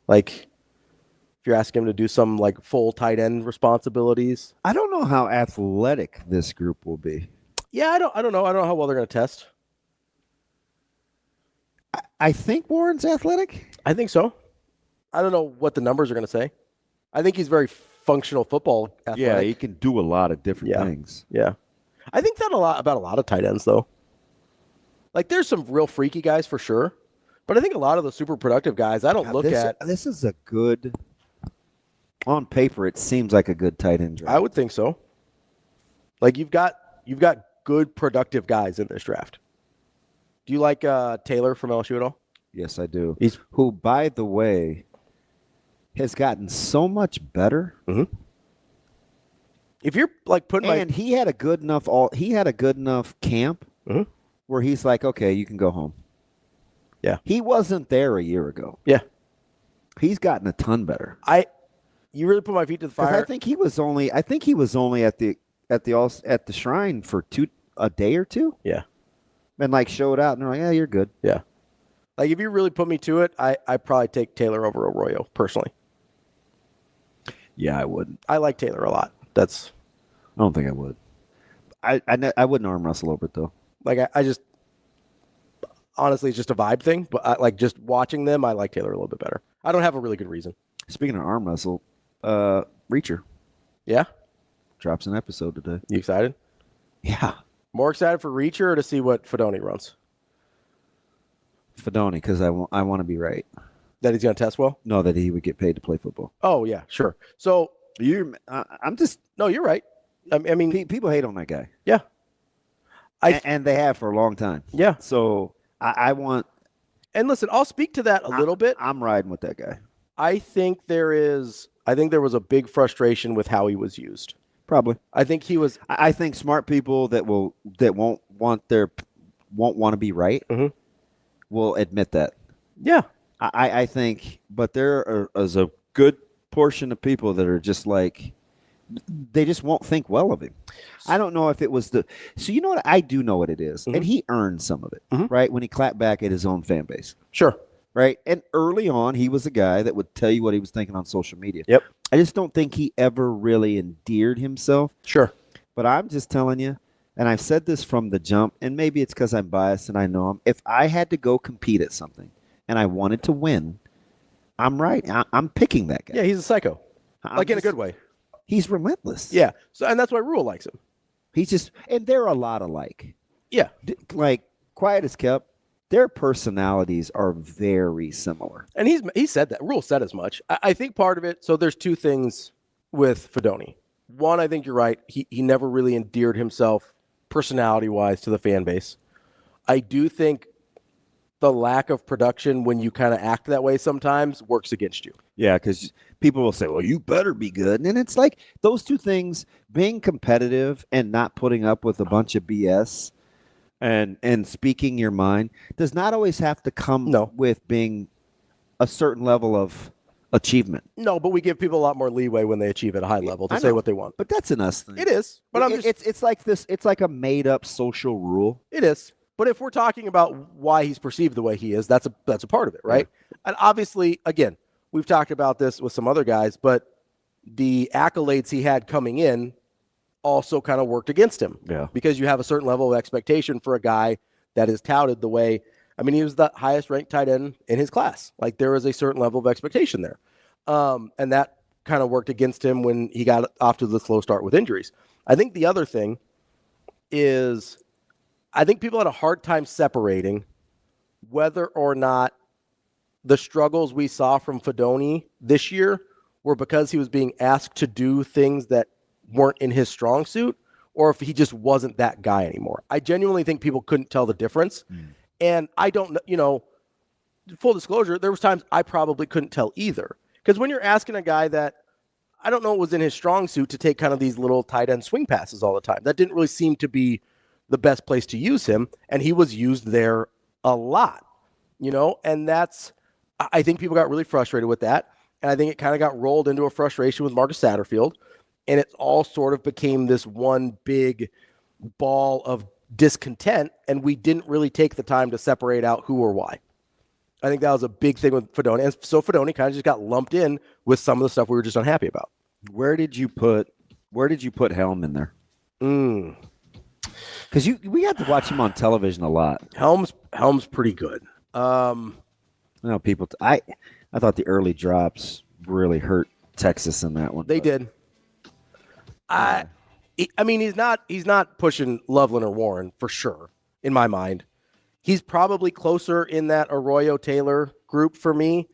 like, if you're asking him to do some, like, full tight end responsibilities. I don't know how athletic this group will be. Yeah, I don't know. I don't know how well they're going to test. I think Warren's athletic. I think so. I don't know what the numbers are going to say. I think he's very functional football athletic. Yeah, he can do a lot of different things. Yeah. I think that about a lot of tight ends, though. Like, there's some real freaky guys for sure, but I think a lot of the super productive guys, I don't look at. This is a good, on paper, it seems like a good tight end draft. I would think so. Like, you've got good productive guys in this draft. Do you like Taylor from LSU at all? Yes, I do. Who, by the way, has gotten so much better. Mm-hmm. If you're like putting he had a good enough camp where he's like, okay, you can go home. Yeah. He wasn't there a year ago. Yeah. He's gotten a ton better. You really put my feet to the fire. I think he was only at the Shrine for a day or two. Yeah. And like showed out and they're like, yeah, you're good. Yeah. Like, if you really put me to it, I probably take Taylor over Arroyo personally. Yeah, I wouldn't. I like Taylor a lot. I don't think I would. I wouldn't arm wrestle over it though. Like, I just honestly, it's just a vibe thing. But just watching them, I like Taylor a little bit better. I don't have a really good reason. Speaking of arm wrestle, Reacher. Yeah. Drops an episode today. You excited? Yeah. More excited for Reacher or to see what Fidone runs? Fidone, because I want to be right. That he's going to test well? No, that he would get paid to play football. Oh, yeah, sure. So I'm just. No, you're right. I mean, people hate on that guy. Yeah. And they have for a long time. Yeah. So I want. And listen, I'll speak to that a little bit. I'm riding with that guy. I think there was a big frustration with how he was used. Probably. I think he was. I think smart people that won't want to be right will admit that. Yeah. I think, but there is a good portion of people that are just like, they just won't think well of him. I don't know if it was so you know what? I do know what it is. And he earned some of it, right? When he clapped back at his own fan base. Sure. Right. And early on, he was a guy that would tell you what he was thinking on social media. Yep. I just don't think he ever really endeared himself. Sure. But I'm just telling you, and I've said this from the jump, and maybe it's because I'm biased and I know him. If I had to go compete at something and I wanted to win, I'm right. I'm picking that guy. Yeah, he's a psycho. In a good way. He's relentless. Yeah. So, and that's why Rhule likes him. He's just, and they're a lot alike. Yeah. Like, quiet as kept, their personalities are very similar. And he said that. Rhule said as much. I think part of it, so there's two things with Fidone. One, I think you're right. He never really endeared himself personality-wise to the fan base. I do think the lack of production when you kind of act that way sometimes works against you. Yeah, because people will say, well, you better be good. And it's like those two things, being competitive and not putting up with a bunch of BS and speaking your mind, does not always have to come with being a certain level of achievement. No, but we give people a lot more leeway when they achieve at a high level to say what they want. But that's an us thing. It is. But it's like this. It's like a made up social rule. It is. But if we're talking about why he's perceived the way he is, that's a part of it, right? Yeah. And obviously, again, we've talked about this with some other guys, but the accolades he had coming in also kind of worked against him. Yeah. Because you have a certain level of expectation for a guy that is touted the way, I mean, he was the highest ranked tight end in his class. Like, there is a certain level of expectation there. And that kind of worked against him when he got off to the slow start with injuries. I think the other thing is, I think people had a hard time separating whether or not the struggles we saw from Fidone this year were because he was being asked to do things that weren't in his strong suit, or if he just wasn't that guy anymore. I genuinely think people couldn't tell the difference. And I don't know, full disclosure, there was times I probably couldn't tell either. Because when you're asking a guy that, I don't know, was in his strong suit to take kind of these little tight end swing passes all the time, that didn't really seem to be the best place to use him. And he was used there a lot, and I think people got really frustrated with that. And I think it kind of got rolled into a frustration with Marcus Satterfield. And it all sort of became this one big ball of discontent. And we didn't really take the time to separate out who or why. I think that was a big thing with Fidone. And so Fidone kind of just got lumped in with some of the stuff we were just unhappy about. Where did you put Helm in there? Because we got to watch him on television a lot. Helm's pretty good. People. I thought the early drops really hurt Texas in that one. They did. I mean, he's not pushing Loveland or Warren for sure in my mind. He's probably closer in that Arroyo Taylor group for me.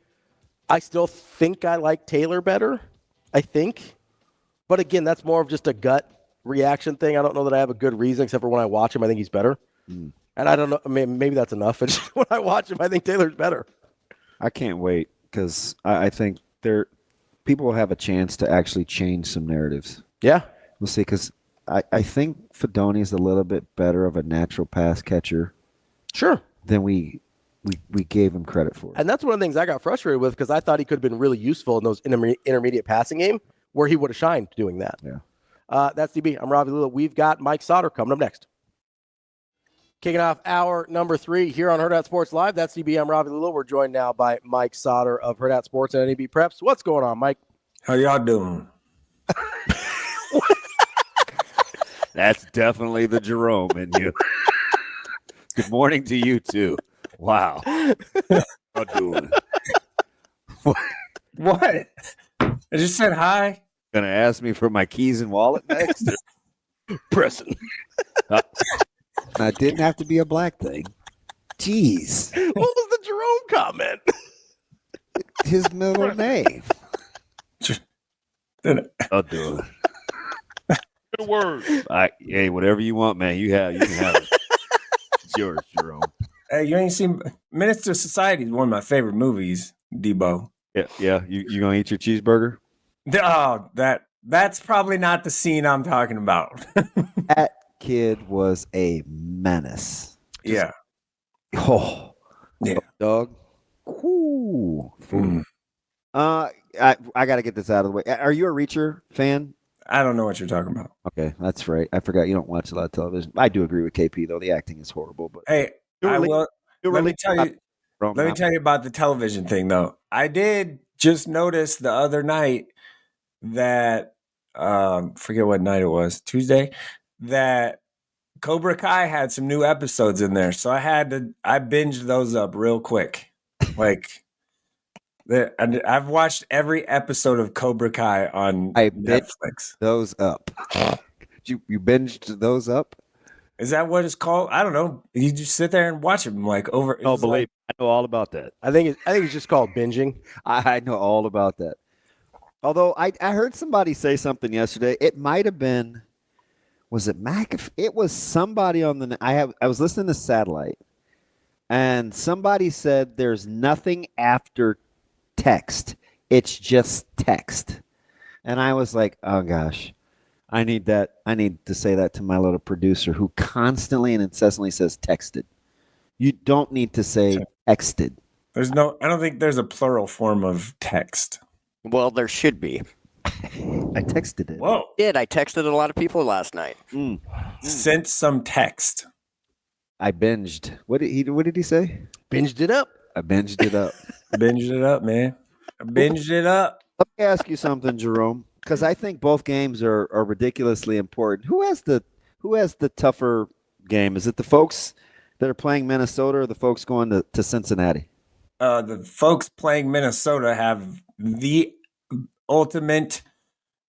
I still think I like Taylor better. I think, but again, that's more of just a gut reaction thing. I don't know that I have a good reason, except for when I watch him, I think he's better. And I don't know, maybe that's enough. But when I watch him, I think Taylor's better. I can't wait because I think people will have a chance to actually change some narratives. Yeah. We'll see, because I think Fidone is a little bit better of a natural pass catcher. Sure. Than we gave him credit for. And that's one of the things I got frustrated with, because I thought he could have been really useful in those intermediate passing game where he would have shined doing that. Yeah. That's DB. I'm Ravi Lulla. We've got Mike Sautter coming up next. Kicking off hour number 3 here on Hurrdat Sports Live. That's DB. I'm Ravi Lulla. We're joined now by Mike Sautter of Hurrdat Sports and NEBPreps. What's going on, Mike? How y'all doing? That's definitely the Jerome in you. Good morning to you, too. Wow. How doing? What? I just said hi. Gonna ask me for my keys and wallet next? Pressing. It didn't have to be a black thing. Jeez. What was the Jerome comment? His middle name. I'll do it. Good word. Hey, whatever you want, man. You can have it. It's yours, Jerome. Hey, you ain't seen Menace to Society is one of my favorite movies, Debo. Yeah. You gonna eat your cheeseburger? Oh, that's probably not the scene I'm talking about. That kid was a menace. Yeah. Oh, Yeah. dog. Ooh. Mm. I got to get this out of the way. Are you a Reacher fan? I don't know what you're talking about. Okay, that's right. I forgot you don't watch a lot of television. I do agree with KP though. The acting is horrible. But Hey, let me tell you about the television thing though. I did just notice the other night that forget what night it was, Tuesday, that Cobra Kai had some new episodes in there. So I binged those up real quick. Like I've watched every episode of Cobra Kai on Netflix. Those up. You binged those up? Is that what it's called? I don't know. You just sit there and watch them like over. Oh, believe me, I know all about that. I think it's just called binging. I know all about that. Although I heard somebody say something yesterday. It might have been, was it McAfee? It was somebody on the. I was listening to Satellite, and somebody said there's nothing after text. It's just text. And I was like, oh gosh, I need that. I need to say that to my little producer who constantly and incessantly says texted. You don't need to say texted. I don't think there's a plural form of text. Well, there should be. I texted it. Whoa. I texted a lot of people last night. Sent some text. I binged. What did he say? Binged it up. I binged it up. Binged it up, man. I binged it up. Let me ask you something, Jerome, because I think both games are ridiculously important. Who has the tougher game? Is it the folks that are playing Minnesota or the folks going to Cincinnati? The folks playing Minnesota have the ultimate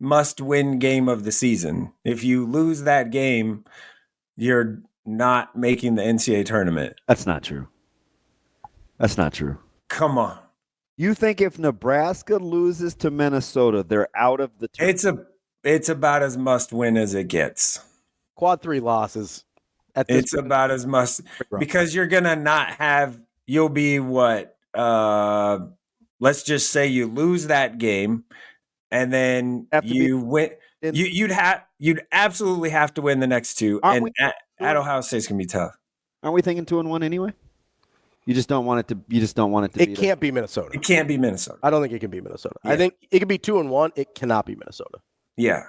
must-win game of the season. If you lose that game, you're not making the NCAA tournament. That's not true. That's not true. Come on. You think if Nebraska loses to Minnesota, they're out of the tournament? It's about as must-win as it gets. Quad 3 losses. It's about as must because you're gonna not have. You'll be what? Let's just say you lose that game, and then you win. You'd absolutely have to win the next two. And at Ohio State's gonna be tough. Aren't we thinking 2-1 anyway? You just don't want it to. You just don't want it to. It can't be Minnesota. It can't be Minnesota. I don't think it can be Minnesota. Yeah. I think it can be 2-1. It cannot be Minnesota. Yeah.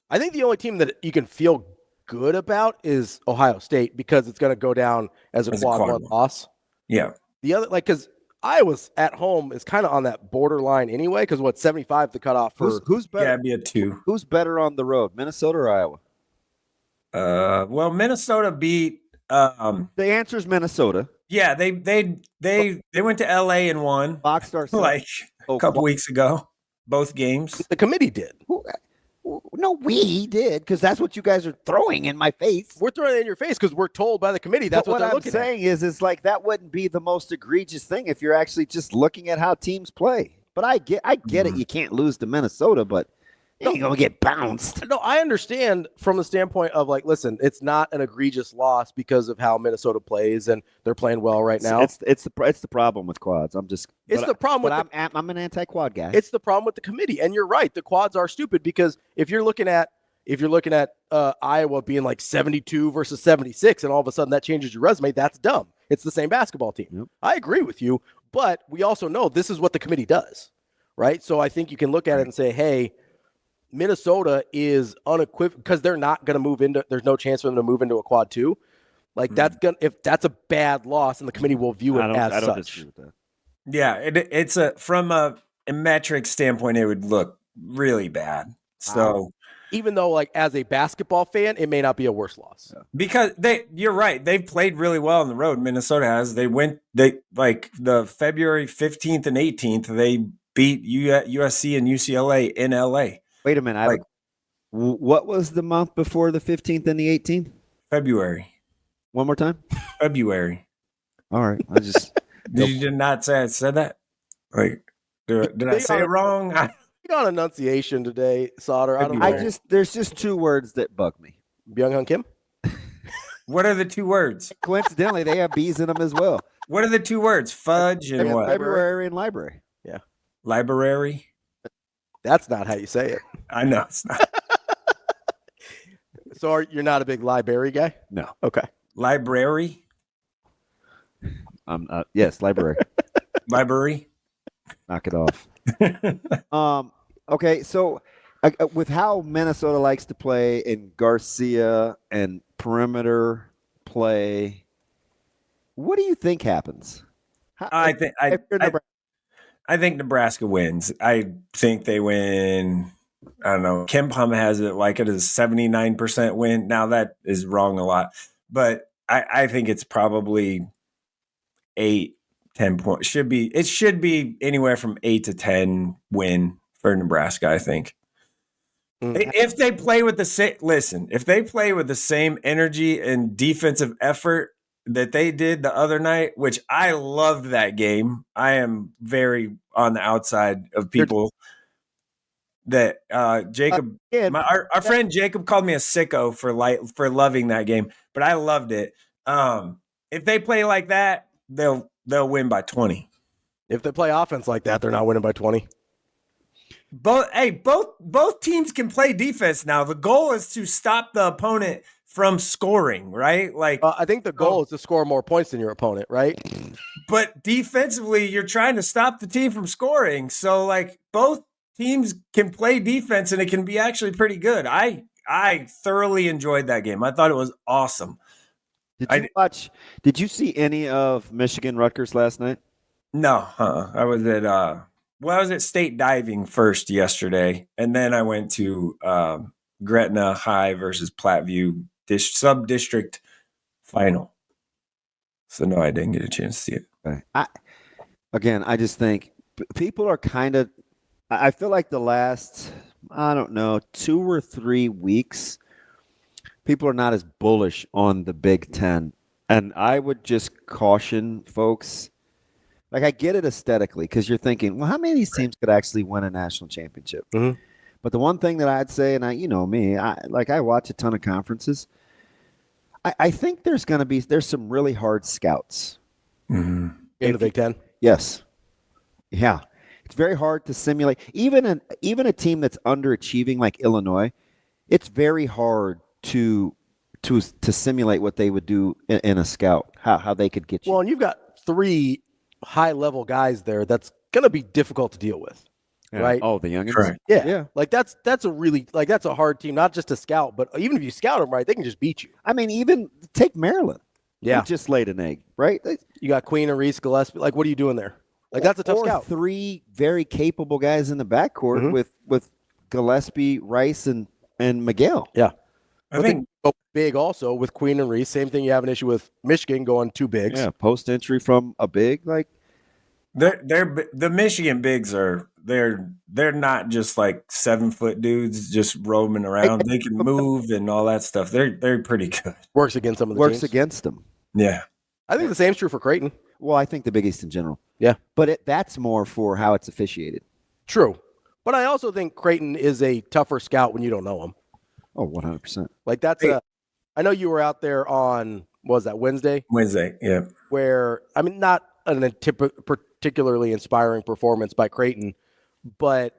I think the only team that you can feel good about is Ohio State because it's going to go down as a quad 1 loss. Yeah. The other, because Iowa's at home is kind of on that borderline anyway. Because 75 the cutoff for who's better? Yeah, it'd be a 2. Who's better on the road, Minnesota or Iowa? Well, Minnesota beat. The answer is Minnesota. Yeah, they went to LA and won. Boxstar like a couple weeks ago. Both games. The committee did. No, we did because that's what you guys are throwing in my face. We're throwing it in your face because we're told by the committee that's what they're looking at. What I'm saying is like that wouldn't be the most egregious thing if you're actually just looking at how teams play. But I get it. You can't lose to Minnesota, but you ain't gonna get bounced. No, I understand from the standpoint of like, listen, it's not an egregious loss because of how Minnesota plays and they're playing well right now. It's the problem with quads. I'm an anti-quad guy. It's the problem with the committee, and you're right. The quads are stupid because if you're looking at Iowa being like 72 versus 76, and all of a sudden that changes your resume, that's dumb. It's the same basketball team. Yep. I agree with you, but we also know this is what the committee does, right? So I think you can look at it and say, hey, Minnesota is unequivocal because they're not going to move into. There's no chance for them to move into a quad 2. Like if that's a bad loss, and the committee will view it as such. I don't disagree with that. Yeah, it's from a metric standpoint, it would look really bad. So even though like as a basketball fan, it may not be a worse loss because you're right. They've played really well on the road. Minnesota has. They like the February 15th and 18th. They beat USC and UCLA in LA. Wait a minute. What was the month before the 15th and the 18th? February. One more time. February. All right. I just Did you not say I said that? Like, did I say it wrong? You on enunciation today, Sautter. I don't know. there's just two words that bug me. Byung-Hun Kim? What are the two words? Coincidentally, they have B's in them as well. What are the two words? Fudge and what? February and library. Yeah. Library? That's not how you say it. I know it's not. So you're not a big library guy? No. Okay. Library? Yes, library. Library? Knock it off. Okay, so with how Minnesota likes to play in Garcia and perimeter play, what do you think happens? I think Nebraska wins. I think they win. I don't know. Kim Pum has it like it is 79% win. Now that is wrong a lot, but I think it's probably 8-10 points. It should be anywhere from 8 to 10 win for Nebraska, I think. If they play with if they play with the same energy and defensive effort that they did the other night, which I loved that game. I am very on the outside of people that Jacob, our friend Jacob called me a sicko for loving that game, but I loved it. If they play like that, they'll win by 20. If they play offense like that, they're not winning by 20. Both teams can play defense now. The goal is to stop the opponent from scoring, right? Like I think the goal is to score more points than your opponent, right? But defensively, you're trying to stop the team from scoring. So like both teams can play defense and it can be actually pretty good. I thoroughly enjoyed that game. I thought it was awesome. Did you see any of Michigan Rutgers last night? No, I was at State Diving first yesterday, and then I went to Gretna High versus Platteview sub-district final. So no, I didn't get a chance to see it. Okay. I just think people are kind of. I feel like the last, 2 or 3 weeks, people are not as bullish on the Big Ten, and I would just caution folks. Like, I get it aesthetically because you're thinking, well, how many of these teams could actually win a national championship? Mm-hmm. But the one thing that I'd say, and I watch a ton of conferences. I think there's some really hard scouts in the Big Ten. Yes, yeah, it's very hard to simulate. Even a team that's underachieving like Illinois, it's very hard to simulate what they would do in a scout. How they could get you. Well, and you've got 3 high-level guys there that's going to be difficult to deal with, right? Oh, the youngins? Correct. Yeah. Like, that's a really, like, that's a hard team, not just to scout, but even if you scout them right, they can just beat you. I mean, even take Maryland. Yeah. Who just laid an egg, right? You got Queen and Reese Gillespie. Like, what are you doing there? Like, that's a tough scout. 3 very capable guys in the backcourt with Gillespie, Rice, and Miguel. Yeah. I think big also with Queen and Reese. Same thing. You have an issue with Michigan going 2 bigs. Yeah, post entry from a big. Like, the Michigan bigs they're not just like 7-foot dudes just roaming around. They can move and all that stuff. They're pretty good. Works against some of the teams. Against them. Yeah. I think the same's true for Creighton. Well, I think the Big East in general. Yeah. But that's more for how it's officiated. True. But I also think Creighton is a tougher scout when you don't know them. Oh, 100%. Like, I know you were out there on, what was that, Wednesday? Wednesday, yeah. Where, I mean, not an particularly inspiring performance by Creighton, but,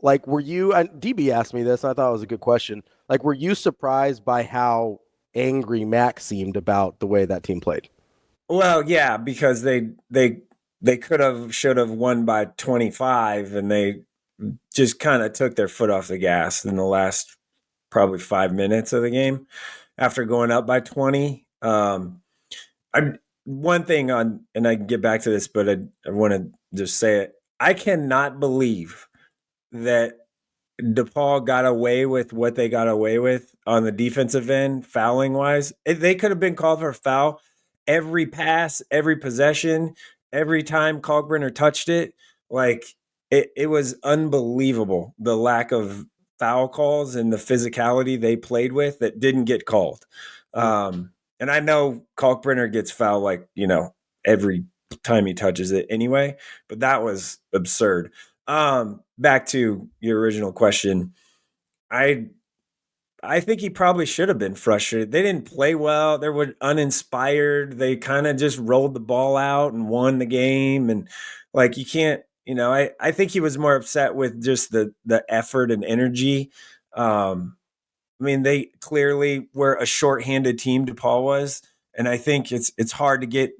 like, were you, and DB asked me this, I thought it was a good question, like, were you surprised by how angry Mac seemed about the way that team played? Well, yeah, because they should have won by 25, and they just kind of took their foot off the gas in the last probably 5 minutes of the game after going up by 20. One thing and I can get back to this, but I want to just say it. I cannot believe that DePaul got away with what they got away with on the defensive end, fouling wise. They could have been called for a foul every pass, every possession, every time Kalkbrenner touched it. Like, it was unbelievable, the lack of foul calls and the physicality they played with that didn't get called. and I know Kalkbrenner gets fouled like, every time he touches it anyway, but that was absurd. Back to your original question. I think he probably should have been frustrated. They didn't play well. They were uninspired. They kind of just rolled the ball out and won the game. And like, you can't, I think he was more upset with just the effort and energy. They clearly were a shorthanded team, DePaul was. And I think it's hard to get,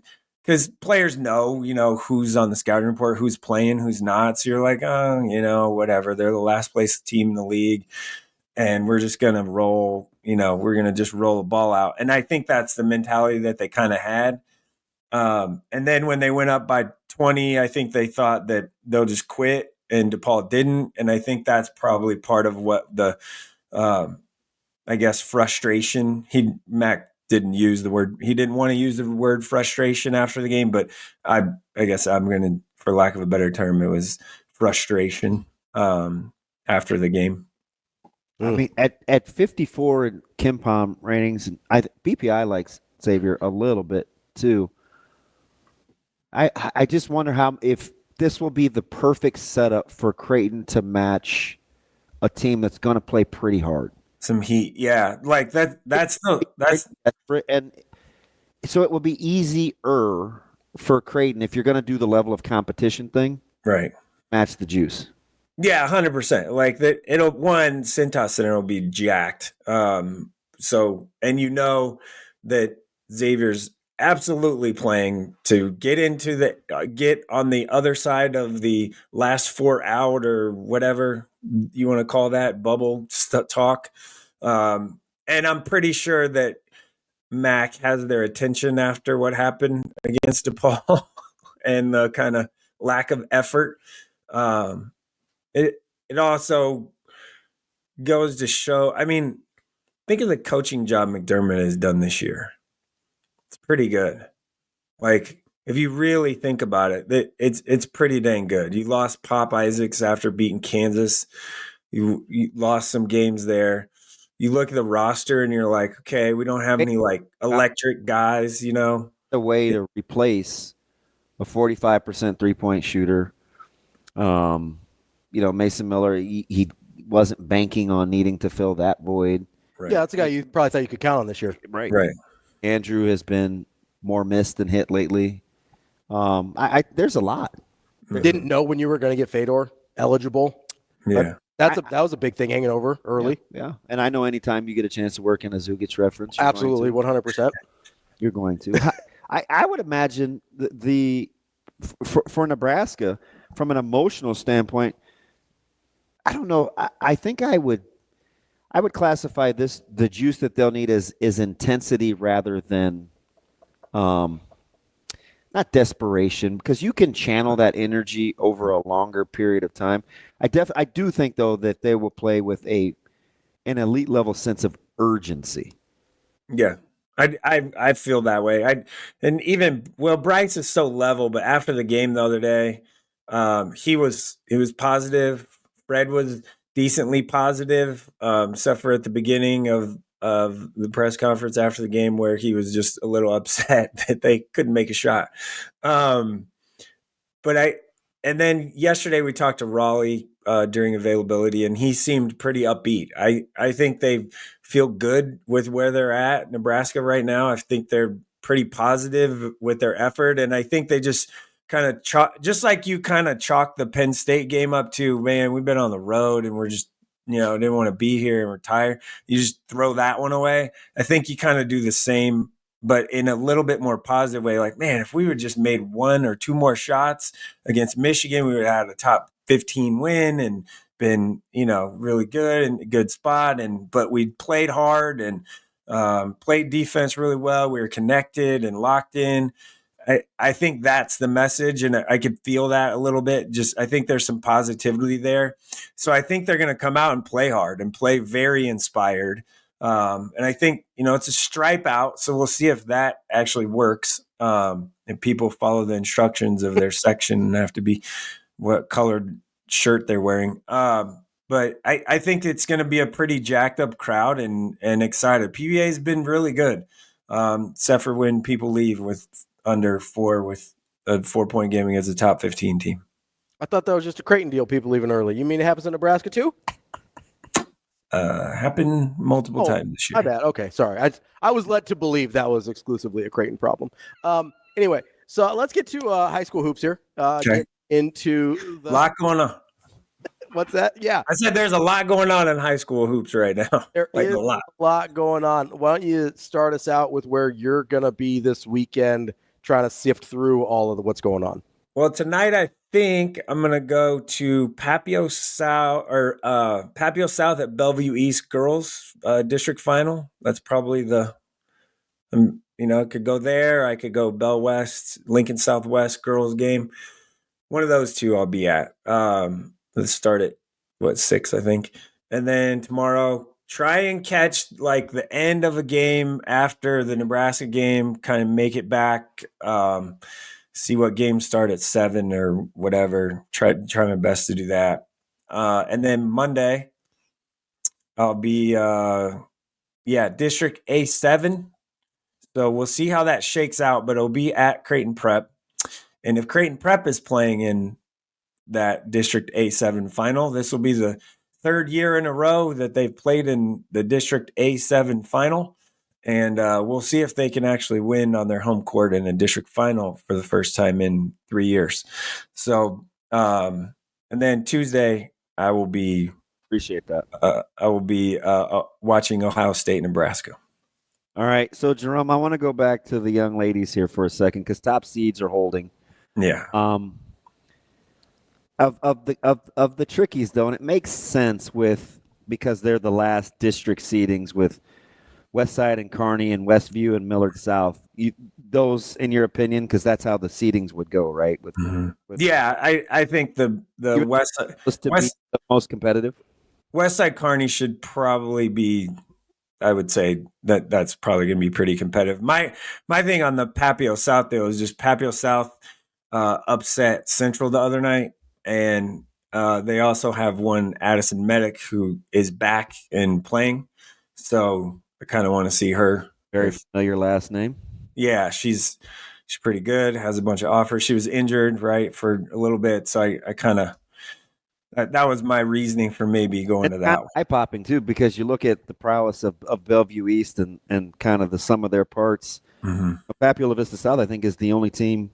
because players know, who's on the scouting report, who's playing, who's not. So you're like, oh, whatever. They're the last place team in the league. And we're just going to roll, we're going to just roll the ball out. And I think that's the mentality that they kind of had. And then when they went up by 20, I think they thought that they'll just quit, and DePaul didn't. And I think that's probably part of what the, frustration. Mac didn't use the word, he didn't want to use the word frustration after the game, but I guess I'm going to, for lack of a better term, it was frustration after the game. I mean, at 54 in KenPom ratings, and BPI likes Xavier a little bit too. I just wonder if this will be the perfect setup for Creighton to match a team that's going to play pretty hard. Some heat, yeah, like that. That's and so it will be easier for Creighton if you're going to do the level of competition thing, right? Match the juice. Yeah, 100%. Like that, Cintas Center will be jacked. So, and that Xavier's absolutely playing to get into get on the other side of the last 4 out or whatever you want to call that bubble talk. And I'm pretty sure that Mac has their attention after what happened against DePaul and the kind of lack of effort. It also goes to show, think of the coaching job McDermott has done this year. It's pretty good. Like, if you really think about it, it's pretty dang good. You lost Pop Isaacs after beating Kansas. You lost some games there. You look at the roster and you're like, okay, we don't have any like electric guys, The way to replace a 45% 3-point shooter. Mason Miller, he wasn't banking on needing to fill that void. Right. Yeah, that's a guy you probably thought you could count on this year. Right. Andrew has been more missed than hit lately. There's a lot. Didn't know when you were going to get Fedor eligible. Yeah. That was a big thing hanging over early. Yeah. And I know anytime you get a chance to work in a Zugic reference. Absolutely, 100%. You're going to. I would imagine for Nebraska, from an emotional standpoint, I don't know. I think I would classify the juice that they'll need as intensity rather than not desperation, because you can channel that energy over a longer period of time. I do think though that they will play with an elite level sense of urgency. Yeah. I feel that way. Bryce is so level, but after the game the other day, he was positive. Fred was decently positive, except for at the beginning of the press conference after the game where he was just a little upset that they couldn't make a shot. And then yesterday we talked to Raleigh during availability, and he seemed pretty upbeat. I think they feel good with where they're at, Nebraska right now. I think they're pretty positive with their effort, and I think they just kind of just like you kind of chalk the Penn State game up to, man, we've been on the road and we're just, didn't want to be here and we're tired. You just throw that one away. I think you kind of do the same, but in a little bit more positive way. Like, man, if we would just made 1 or 2 more shots against Michigan, we would have had a top 15 win and been, really good and a good spot. But we played hard and played defense really well. We were connected and locked in. I think that's the message, and I could feel that a little bit. I think there's some positivity there. So I think they're going to come out and play hard and play very inspired. And I think, it's a stripe out, so we'll see if that actually works. And people follow the instructions of their section and have to be what colored shirt they're wearing. But I think it's going to be a pretty jacked up crowd and excited. PBA has been really good. except for when people leave with under 4 with a 4-point game against a top 15 team. I thought that was just a Creighton deal, people leaving early. You mean it happens in Nebraska too? Happened multiple times this year. My bad. Okay, sorry. I was led to believe that was exclusively a Creighton problem. Anyway, so let's get to high school hoops here. Get into the lot going on. What's that? Yeah. I said there's a lot going on in high school hoops right now. There is a lot going on. Why don't you start us out with where you're going to be this weekend trying to sift through all of what's going on? Well, tonight I think I'm going to go to Papio South at Bellevue East girls district final. That's probably I could go there. I could go Bell West, Lincoln Southwest girls game. One of those two I'll be at. Let's start at 6, I think. And then tomorrow, try and catch like the end of a game after the Nebraska game, kind of make it back. See what games start at 7 or whatever. Try my best to do that. And then Monday, I'll be District A7. So we'll see how that shakes out, but it'll be at Creighton Prep. And if Creighton Prep is playing in that District A7 final, this will be the 3rd year in a row that they've played in the District A7 final. And we'll see if they can actually win on their home court in a district final for the first time in 3 years. So, and then Tuesday, I will be watching Ohio State, Nebraska. All right. So, Jerome, I want to go back to the young ladies here for a second because top seeds are holding. Yeah. Of the trickies though, and it makes sense because they're the last district seedings with Westside and Kearney and Westview and Millard South. Those, in your opinion, because that's how the seedings would go, right? I think the West be the most competitive. Westside Kearney should probably be. I would say that's probably going to be pretty competitive. My thing on the Papio South though is just Papio South upset Central the other night, and they also have one Addison Medic who is back and playing. So I kind of want to see her. Very familiar last name. Yeah, she's pretty good. Has a bunch of offers. She was injured for a little bit, so I kind of. That was my reasoning for maybe going to that one. Eye-popping, too, because you look at the prowess of Bellevue East and kind of the sum of their parts. Mm-hmm. Papio La Vista South, I think, is the only team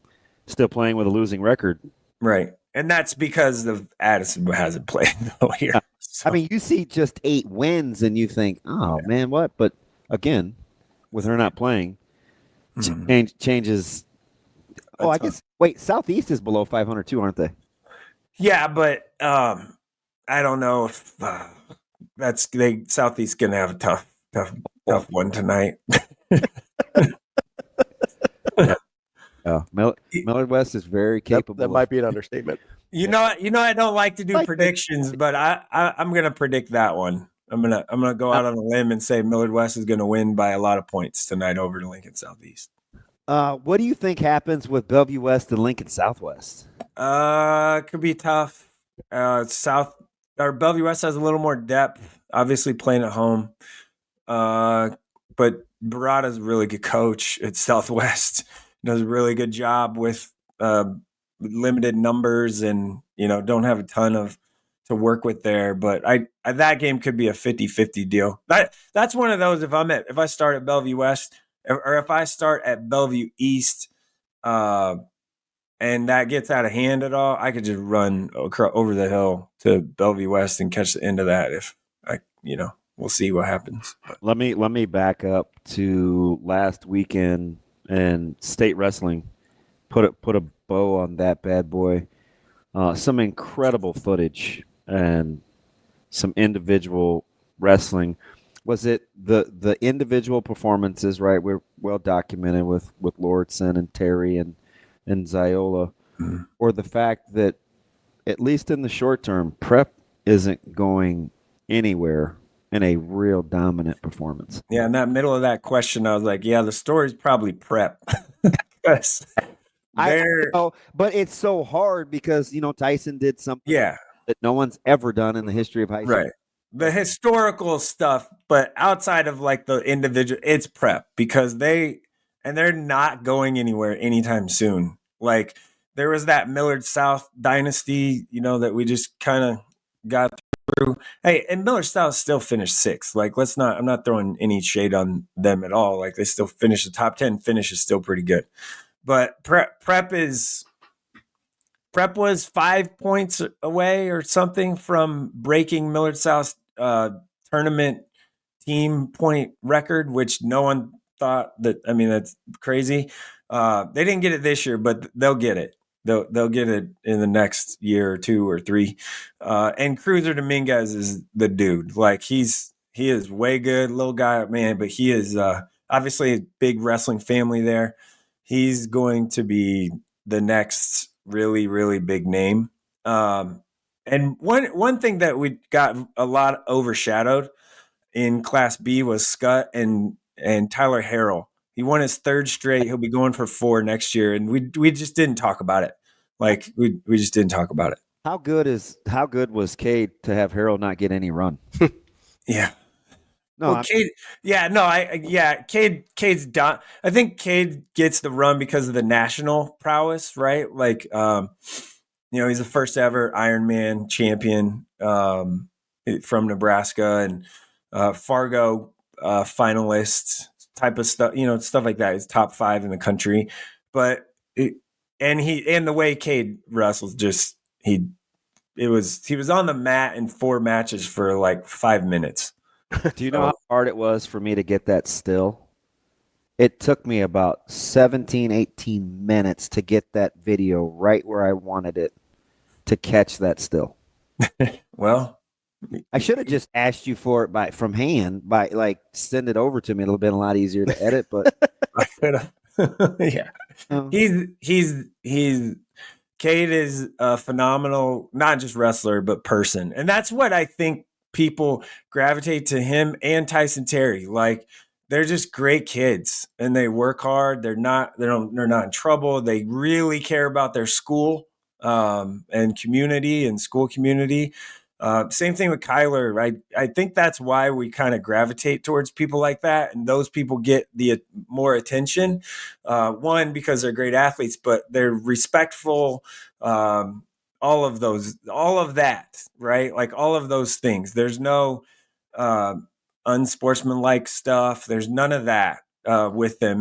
still playing with a losing record. Right. And that's because of Addison hasn't played here. So. I mean, you see just 8 wins and you think, man, what? But, again, with her not playing, changes. I guess, Southeast is below 500 too, aren't they? Yeah, but I don't know if Southeast gonna have a tough one tonight. Millard West is very capable. That might be an understatement. You know, I don't like to do predictions, but I'm gonna predict that one. I'm gonna go out on a limb and say Millard West is gonna win by a lot of points tonight over to Lincoln Southeast. What do you think happens with Bellevue West and Lincoln Southwest? Could be tough. Bellevue West has a little more depth, obviously playing at home. But Barada's a really good coach at Southwest. Does a really good job with limited numbers and, don't have a ton to work with there. But that game could be a 50-50 deal. That's one of those if I start at Bellevue West or if I start at Bellevue East, and that gets out of hand at all, I could just run over the hill to Bellevue West and catch the end of that. If we'll see what happens. But. Let me back up to last weekend and state wrestling. Put a bow on that bad boy. Some incredible footage and some individual wrestling. Was it the individual performances? Right, we're well documented with Lordson and Terry and Ziola, or the fact that, at least in the short term, Prep isn't going anywhere in a real dominant performance. Yeah, in that middle of that question, I was like, yeah, the story's probably Prep. I know, but it's so hard because, Tyson did something that no one's ever done in the history of high school. Right. the historical stuff, but outside of like the individual, it's prep because they're not going anywhere anytime soon. Like there was that Millard South dynasty, that we just kind of got through. Hey, and Millard South still finished 6th. Like I'm not throwing any shade on them at all. Like they still finished the top 10 finish is still pretty good. But prep was 5 points away or something from breaking Millard South's tournament team point record, which no one thought that. I mean, that's crazy. They didn't get it this year, but they'll get it. They'll get it in the next year or 2 or 3. And Cruiser Dominguez is the dude. Like he is way good, little guy, man. But he is obviously a big wrestling family there. He's going to be the next really, really big name. And one thing that we got a lot overshadowed in Class B was Scott and Tyler Harrell. He won his 3rd straight. He'll be going for 4 next year, and we just didn't talk about it. Like we just didn't talk about it. How good was Cade to have Harrell not get any run? Yeah. No, well, Cade's done. I think Cade gets the run because of the national prowess, right? Like, he's the first ever Ironman champion from Nebraska and Fargo finalist type of stuff, stuff like that. He's top 5 in the country, but the way Cade wrestles, he was on the mat in 4 matches for like 5 minutes. Do you know how hard it was for me to get that still? It took me about 17, 18 minutes to get that video right where I wanted it to catch that still. Well, I should have just asked you for it from hand, send it over to me. It'll have been a lot easier to edit, but I could have. Yeah. Cade is a phenomenal, not just wrestler, but person. And that's what I think people gravitate to him and Tyson Terry. Like they're just great kids and they work hard. They're not in trouble. They really care about their school and community and school community. Same thing with Kyler. I think that's why we kind of gravitate towards people like that. And those people get the more attention. One, because they're great athletes, but they're respectful, all of that, right? Like all of those things. There's no unsportsmanlike stuff. There's none of that with them.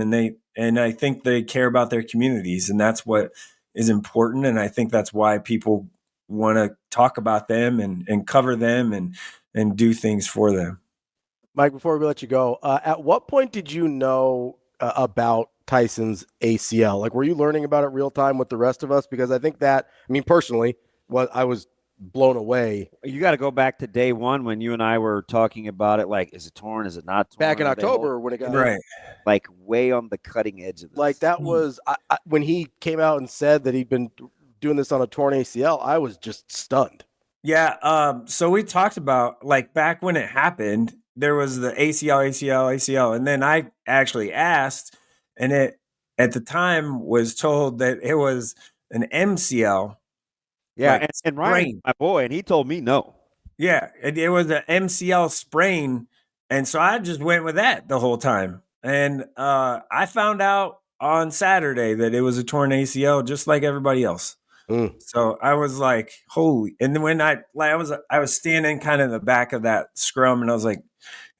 And I think they care about their communities, and that's what is important. And I think that's why people want to talk about them and cover them and do things for them. Mike, before we let you go, at what point did you know about Tyson's ACL? Like, were you learning about it real time with the rest of us? Because I think that, personally, I was blown away. You got to go back to day 1 when you and I were talking about it. Like, is it torn? Is it not torn? Back in October when it got right, like way on the cutting edge of this. Like that was when he came out and said that he'd been doing this on a torn ACL. I was just stunned. Yeah. So we talked about like back when it happened, there was the ACL, and then I actually asked, and it at the time was told that it was an MCL. Yeah, like and Ryan, my boy, and he told me no. Yeah, it was an MCL sprain, and so I just went with that the whole time. And I found out on Saturday that it was a torn ACL, just like everybody else. So I was like, holy! And then when I was standing kind of in the back of that scrum, and I was like,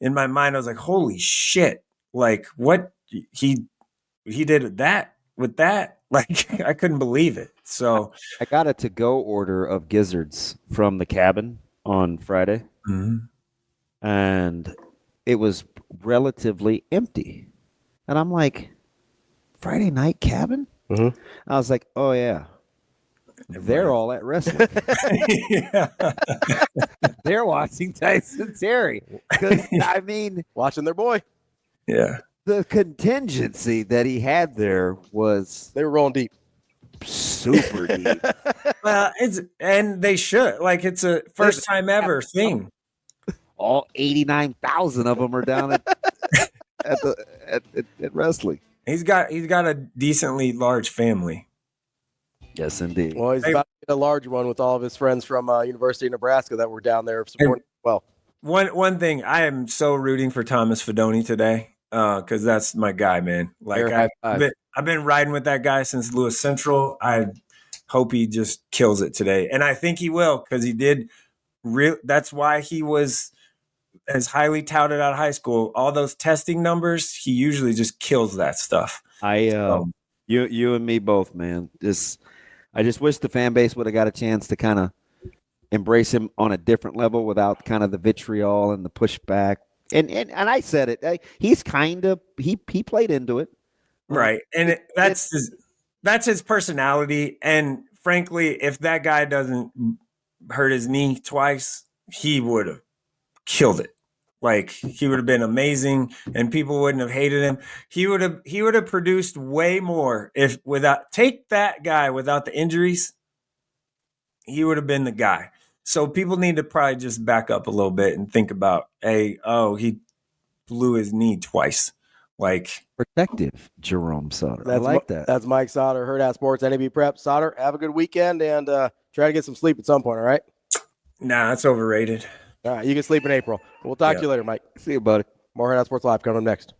in my mind, I was like, holy shit! Like what he did that with that? Like I couldn't believe it. So I got a to-go order of gizzards from the cabin on Friday, and it was relatively empty. And I'm like, Friday night cabin? I was like, oh yeah. They're all at wrestling. They're watching Tyson Terry. Watching their boy. Yeah. The contingency that he had there was they were rolling deep. Super deep. Well, they should. Like it's a first time ever thing. All 89,000 of them are down at wrestling. He's got a decently large family. Yes, indeed. Well, he's about to get a large one with all of his friends from University of Nebraska that were down there supporting. Well, One thing, I am so rooting for Thomas Fidone today because that's my guy, man. Like I've been riding with that guy since Lewis Central. I hope he just kills it today, and I think he will because he did. That's why he was as highly touted out of high school. All those testing numbers, he usually just kills that stuff. You and me both, man. I just wish the fan base would have got a chance to kind of embrace him on a different level without kind of the vitriol and the pushback. And I said it. He's kind of he played into it, right? And that's his personality. And frankly, if that guy doesn't hurt his knee twice, he would have killed it. Like he would have been amazing, and people wouldn't have hated him. He would have produced way more if take that guy without the injuries. He would have been the guy. So people need to probably just back up a little bit and think about, he blew his knee twice. Like protective, Jerome Sautter. I like that. That's Mike Sautter, Hurrdat Sports, NEBPreps. Sautter, have a good weekend and try to get some sleep at some point, all right? Nah, it's overrated. All right, you can sleep in April. We'll talk to you later, Mike. See you, buddy. More Hurrdat Sports Live coming up next.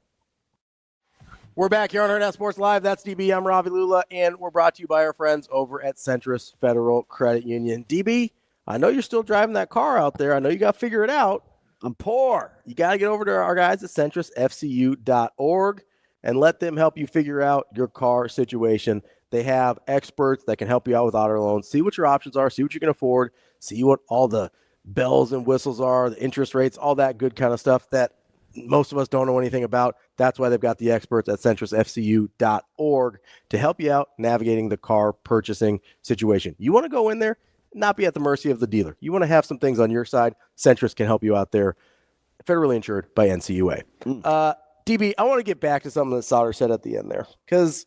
We're back here on Hurrdat Sports Live. That's DB. I'm Ravi Lulla, and we're brought to you by our friends over at Centris Federal Credit Union. DB, I know you're still driving that car out there. I know you got to figure it out. I'm poor. You got to get over to our guys at centrisfcu.org and let them help you figure out your car situation. They have experts that can help you out with auto loans. See what your options are. See what you can afford. See what all the bells and whistles are, the interest rates, all that good kind of stuff that most of us don't know anything about. That's why they've got the experts at centrisfcu.org to help you out navigating the car purchasing situation. You want to go in there, not be at the mercy of the dealer. You want to have some things on your side. Centris can help you out there. Federally insured by NCUA. DB, I want to get back to something that Sautter said at the end there because,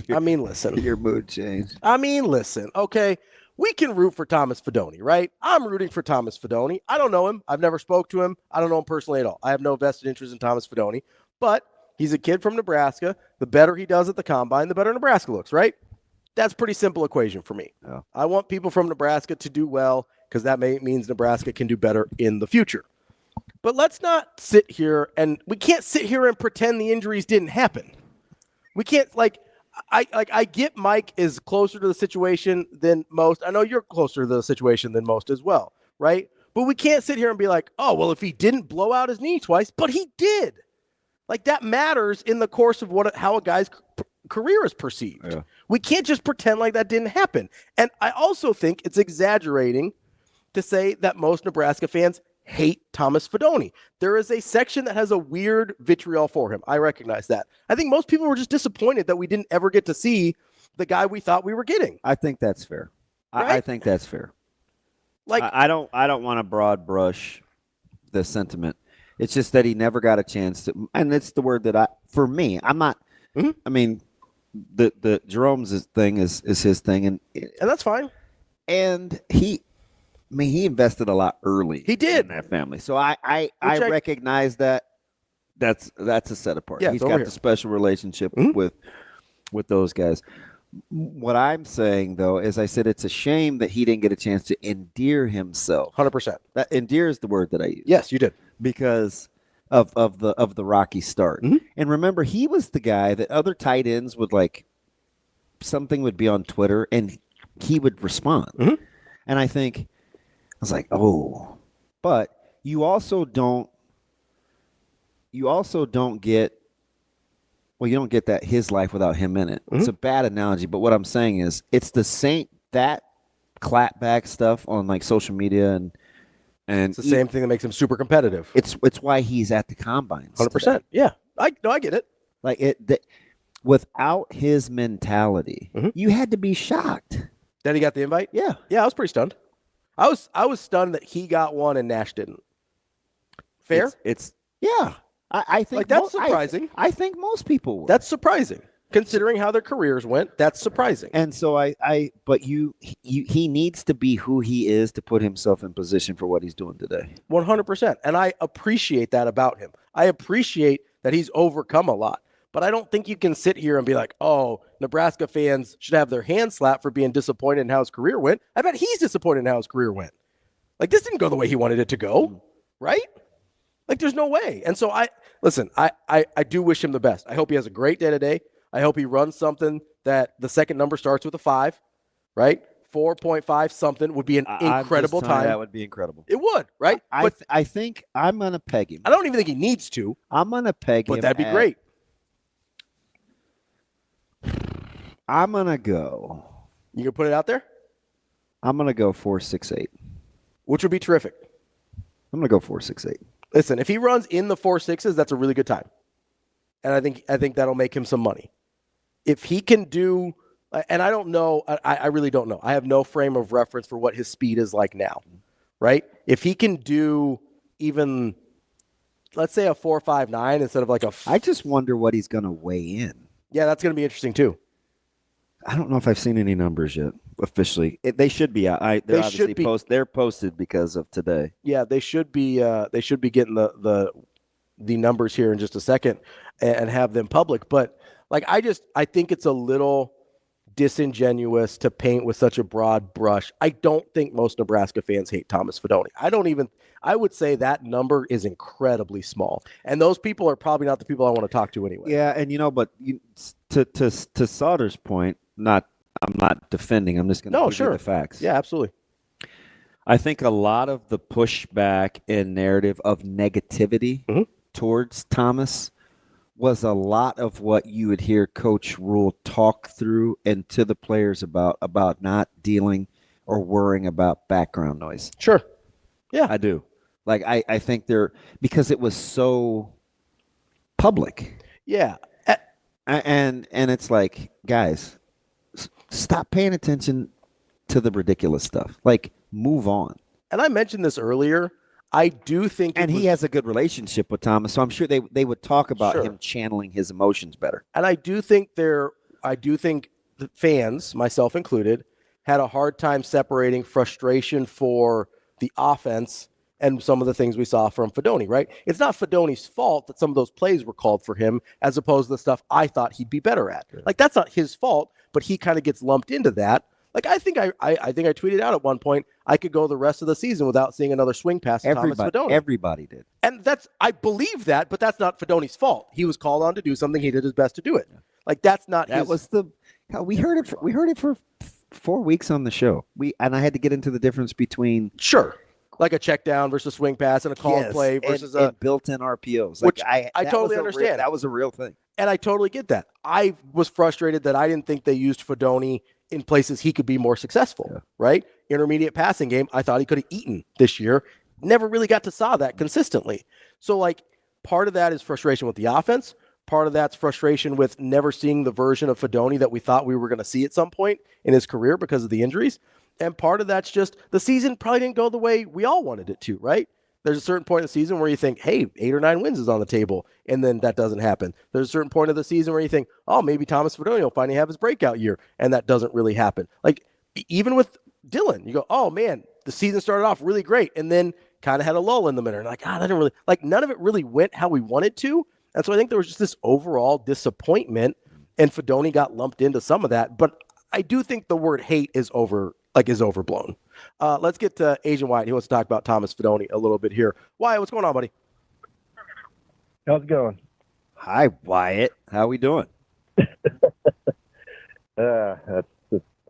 listen. Your mood changed. Listen, okay. We can root for Thomas Fidone, right? I'm rooting for Thomas Fidone. I don't know him. I've never spoke to him. I don't know him personally at all. I have no vested interest in Thomas Fidone, but he's a kid from Nebraska. The better he does at the combine, the better Nebraska looks, right? That's a pretty simple equation for me. Yeah. I want people from Nebraska to do well because that means Nebraska can do better in the future. But let's not sit here we can't sit here and pretend the injuries didn't happen. We can't I get Mike is closer to the situation than most. I know you're closer to the situation than most as well, right? But we can't sit here and be like, oh, well, if he didn't blow out his knee twice, but he did. Like that matters in the course of how a guy's career is perceived. Yeah. We can't just pretend like that didn't happen. And I also think it's exaggerating to say that most Nebraska fans hate Thomas Fidone. There is a section that has a weird vitriol for him. I recognize that. I think most people were just disappointed that we didn't ever get to see the guy we thought we were getting. I think that's fair. Right? I think that's fair. Like I don't want to broad brush the sentiment. It's just that he never got a chance to, and it's the word that I'm not. Mm-hmm. I mean, the Jerome's thing is his thing, and that's fine. And he invested a lot early. He did in that family, so I recognize that. That's a set apart. Yeah, he's got the special relationship with those guys. What I'm saying though is, I said it's a shame that he didn't get a chance to endear himself. 100%. That endear is the word that I use. Yes, you did, because of the rocky start. Mm-hmm. And remember, he was the guy that other tight ends would something would be on Twitter and he would respond. Mm-hmm. And I was like, oh, but you also don't get, well, you don't get that his life without him in it. Mm-hmm. It's a bad analogy, but what I'm saying is it's the same, that clapback stuff on social media and it's the same thing that makes him super competitive. It's why he's at the combine. 100%. Yeah. I get it. Without his mentality, you had to be shocked that he got the invite. Yeah. I was pretty stunned. I was stunned that he got one and Nash didn't. Fair. I think that's surprising. I think most people would. That's surprising, considering how their careers went. That's surprising. And so but he needs to be who he is to put himself in position for what he's doing today. 100%. And I appreciate that about him. I appreciate that he's overcome a lot. But I don't think you can sit here and be like, oh, Nebraska fans should have their hands slapped for being disappointed in how his career went. I bet he's disappointed in how his career went. Like, this didn't go the way he wanted it to go, right? Like, there's no way. And so I do wish him the best. I hope he has a great day today. I hope he runs something that the second number starts with a 5, right? 4.5 something would be an incredible time. That would be incredible. It would, right? But I think I'm going to peg him. I don't even think he needs to. I'm going to peg him. But that'd be great. I'm going to go. You can put it out there? I'm going to go 4.68. Which would be terrific. I'm going to go 4.68. Listen, if he runs in the 4.6s, that's a really good time. And I think that'll make him some money. If he can do, and I don't know, I really don't know. I have no frame of reference for what his speed is like now, right? If he can do even, let's say a 4.59 instead of like a. I just wonder what he's going to weigh in. Yeah, that's going to be interesting too. I don't know if I've seen any numbers yet officially. They should be out. They're obviously they're posted because of today. Yeah, they should be. They should be getting the numbers here in just a second and have them public. But like, I think it's a little disingenuous to paint with such a broad brush. I don't think most Nebraska fans hate Thomas Fidone. I would say that number is incredibly small. And those people are probably not the people I want to talk to anyway. Yeah, and but to Sauter's point, I'm not defending. I'm just going to give you the facts. Yeah, absolutely. I think a lot of the pushback and narrative of negativity towards Thomas was a lot of what you would hear Coach Rhule talk through and to the players about not dealing or worrying about background noise. Sure. Yeah. I do. Like, I think because it was so public. Yeah. And it's like, guys, stop paying attention to the ridiculous stuff. Like, move on. And I mentioned this earlier. I do think, and he has a good relationship with Thomas, so I'm sure they would talk about him channeling his emotions better. And I do think the fans, myself included, had a hard time separating frustration for the offense and some of the things we saw from Fidone, right? It's not Fidone's fault that some of those plays were called for him as opposed to the stuff I thought he'd be better at. Like, that's not his fault, but he kind of gets lumped into that. Like, I think I tweeted out at one point, I could go the rest of the season without seeing another swing pass to Thomas Fidone. Everybody did. And I believe that, but that's not Fidone's fault. He was called on to do something. He did his best to do it. Like, that's not his. We heard it for 4 weeks on the show. And I had to get into the difference between. Sure. Like a check down versus swing pass and a called play versus and built-in RPOs. Which I totally understand. That was a real thing. And I totally get that. I was frustrated that I didn't think they used Fidone in places he could be more successful, right? Intermediate passing game, I thought he could have eaten this year. Never really got to saw that consistently. So, like, part of that is frustration with the offense. Part of that's frustration with never seeing the version of Fidone that we thought we were going to see at some point in his career because of the injuries. And part of that's just the season probably didn't go the way we all wanted it to, right? There's a certain point in the season where you think, hey, 8 or 9 wins is on the table, and then that doesn't happen. There's a certain point of the season where you think, oh, maybe Thomas Fidone will finally have his breakout year, and that doesn't really happen. Like, even with Dylan, you go, oh, man, the season started off really great, and then kind of had a lull in the middle. And like, that didn't really, like, none of it really went how we wanted to. And so I think there was just this overall disappointment, and Fidone got lumped into some of that. But I do think the word hate is overblown. Let's get to Agent Wyatt. He wants to talk about Thomas Fidone a little bit here. Wyatt, what's going on, buddy? How's it going? Hi, Wyatt. How we doing? That's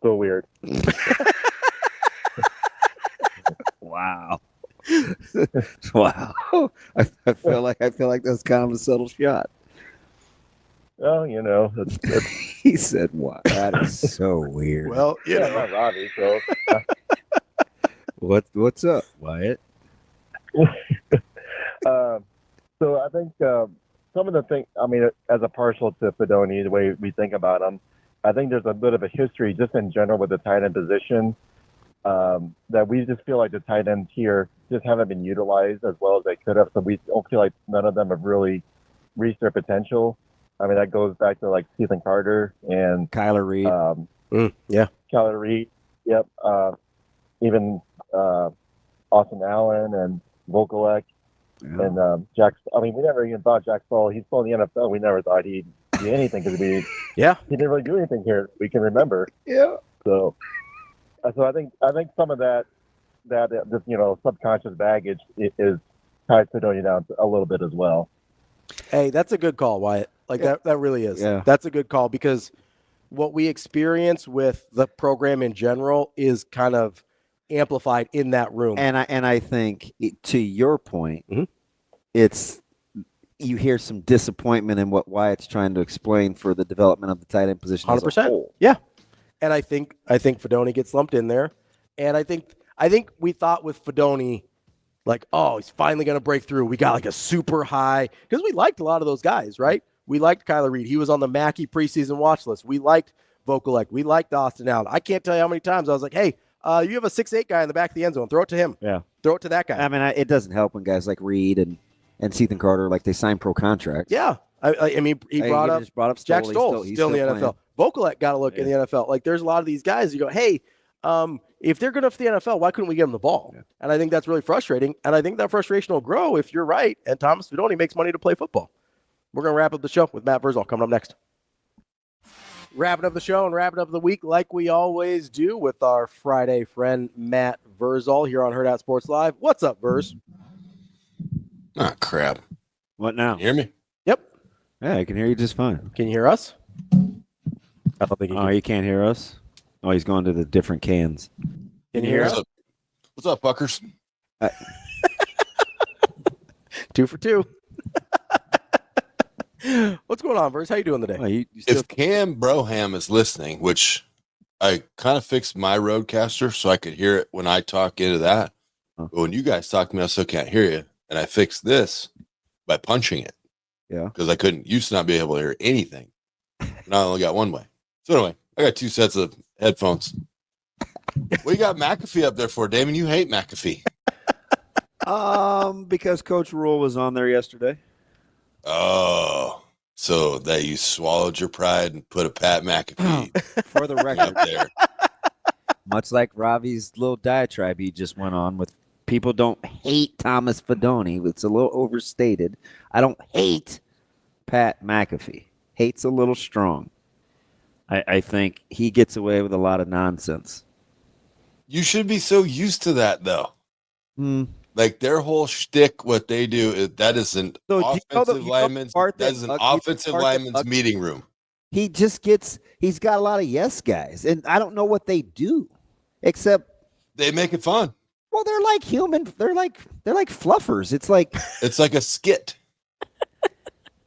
so weird. Wow. Wow. I feel like that's kind of a subtle shot. Well, he said, "Wow, that is so weird." Well, I'm not Ravi, so what's up, Wyatt? So I think some of the things. I mean, as a partial to Fidone, the way we think about him, I think there's a bit of a history just in general with the tight end position that we just feel like the tight ends here just haven't been utilized as well as they could have. So we don't feel like none of them have really reached their potential. I mean, that goes back to like Stephen Carter and Kyler Reed. Kyler Reed. Yep. Even Austin Allen and Vokalek and Jack. I mean, we never even thought Jack Saul. He's still in the NFL. We never thought he'd do anything because he didn't really do anything here. We can remember. Yeah. So I think some of that that this subconscious baggage is ties Fidone down a little bit as well. Hey, that's a good call, Wyatt. Like that really is. Yeah. That's a good call because what we experience with the program in general is kind of amplified in that room. And I think to your point, it's you hear some disappointment in what Wyatt's trying to explain for the development of the tight end position 100%. as a whole. Yeah. And I think Fidone gets lumped in there. And I think we thought with Fidone, like, oh, he's finally going to break through. We got like a super high because we liked a lot of those guys, right? We liked Kyler Reed. He was on the Mackey preseason watch list. We liked Vokalek. We liked Austin Allen. I can't tell you how many times I was like, hey, you have a 6'8" guy in the back of the end zone. Throw it to him. Yeah. Throw it to that guy. I mean, it doesn't help when guys like Reed and Seathan Carter, like they sign pro contracts. Yeah. I mean, he brought up Jack Stoll, still in the NFL. Vokalek got to look in the NFL. Like, there's a lot of these guys. You go, hey, if they're good enough for the NFL, why couldn't we get them the ball? Yeah. And I think that's really frustrating. And I think that frustration will grow if you're right and Thomas Fidone makes money to play football. We're going to wrap up the show with Matt Vrzal coming up next. Wrapping up the show and wrapping up the week like we always do with our Friday friend Matt Vrzal here on Hurrdat Sports Live. What's up, Verz? Ah, crap. What now? Can you hear me? Yep. Yeah, I can hear you just fine. Can you hear us? I don't think you can't hear us? Oh, he's going to the different cans. Can you hear us? What's up, fuckers? 2 for 2. What's going on, Verz? How you doing today? If Cam Broham is listening, which I kind of fixed my roadcaster so I could hear it when I talk into that. But when you guys talk to me, I still can't hear you. And I fixed this by punching it. Yeah. Because I used to not be able to hear anything. Now I only got one way. So anyway, I got 2 sets of headphones. What you got McAfee up there for, Damon? You hate McAfee. Because Coach Rhule was on there yesterday. Oh, so that you swallowed your pride and put a Pat McAfee for the record up there. Much like Ravi's little diatribe he just went on with people don't hate Thomas Fidone. It's a little overstated. I don't hate Pat McAfee. Hate's a little strong. I think he gets away with a lot of nonsense. You should be so used to that, though. Like their whole shtick, what they do is an offensive lineman's meeting room. He just he's got a lot of yes guys, and I don't know what they do, except they make it fun. Well, they're like human. They're like fluffers. It's like a skit.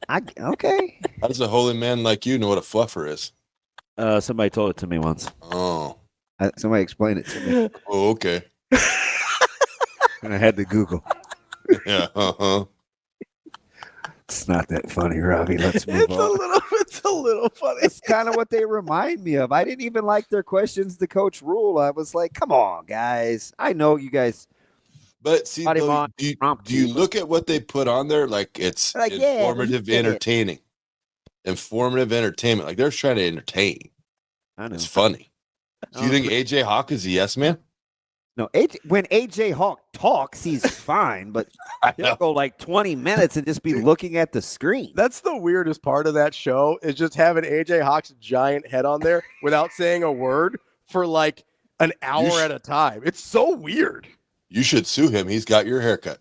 Okay. How does a holy man like you know what a fluffer is? Somebody told it to me once. Oh. Somebody explained it to me. Oh, okay. And I had to Google. Yeah. It's not that funny, Ravi. Let's move on. It's a little funny. It's kind of what they remind me of. I didn't even like their questions to Coach Rhule. I was like, come on, guys. I know you guys. But see, do you look at what they put on there? Like it's informative, entertaining. Informative entertainment. Like they're trying to entertain. I know. It's funny. Do you think AJ Hawk is a yes man? No, when AJ Hawk talks, he's fine, but he'll go like 20 minutes and just be looking at the screen. That's the weirdest part of that show is just having AJ Hawk's giant head on there without saying a word for like an hour at a time. It's so weird. You should sue him. He's got your haircut.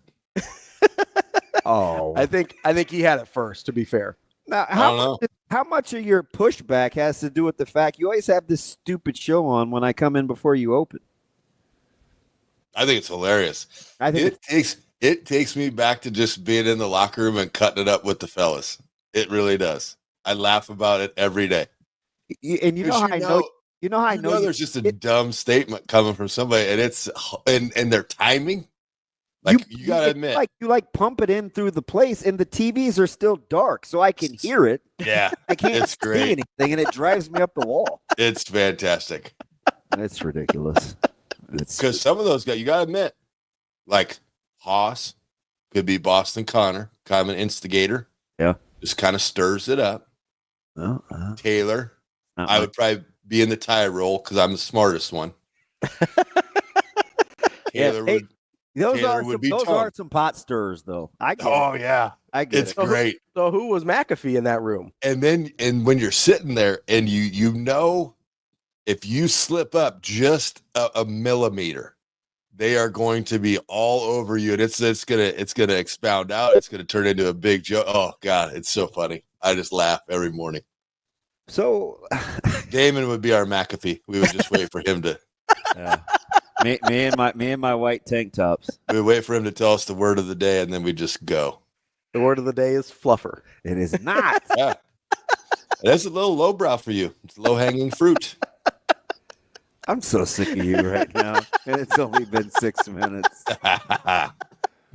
Oh, I think he had it first, to be fair. Now, how much of your pushback has to do with the fact you always have this stupid show on when I come in before you open? I think it's hilarious. I think it takes me back to just being in the locker room and cutting it up with the fellas. It really does. I laugh about it every day. And you know how I know. You know how I know there's just a dumb statement coming from somebody, and it's and their timing. Like you gotta admit, you pump it in through the place, and the TVs are still dark, so I can hear it. Yeah, I can't see anything, and it drives me up the wall. It's fantastic. It's ridiculous. Because some of those guys, you gotta admit, like Haas could be Boston Connor, kind of an instigator. Yeah, just kind of stirs it up. Taylor, I would probably be in the tie roll because I'm the smartest one. Taylor would. Those are some pot stirrers, though. I get it. Yeah, I get it's great. So who was McAfee in that room? And when you're sitting there and you know if you slip up just a millimeter, they are going to be all over you, and it's gonna expound out. It's gonna turn into a big joke. Oh God, it's so funny. I just laugh every morning. So Damon would be our McAfee. We would just wait for him to. Yeah. Me and my white tank tops. We would wait for him to tell us the word of the day, and then we just go. The word of the day is fluffer. It is not. Yeah, that's a little lowbrow for you. It's low hanging fruit. I'm so sick of you right now, and it's only been 6 minutes.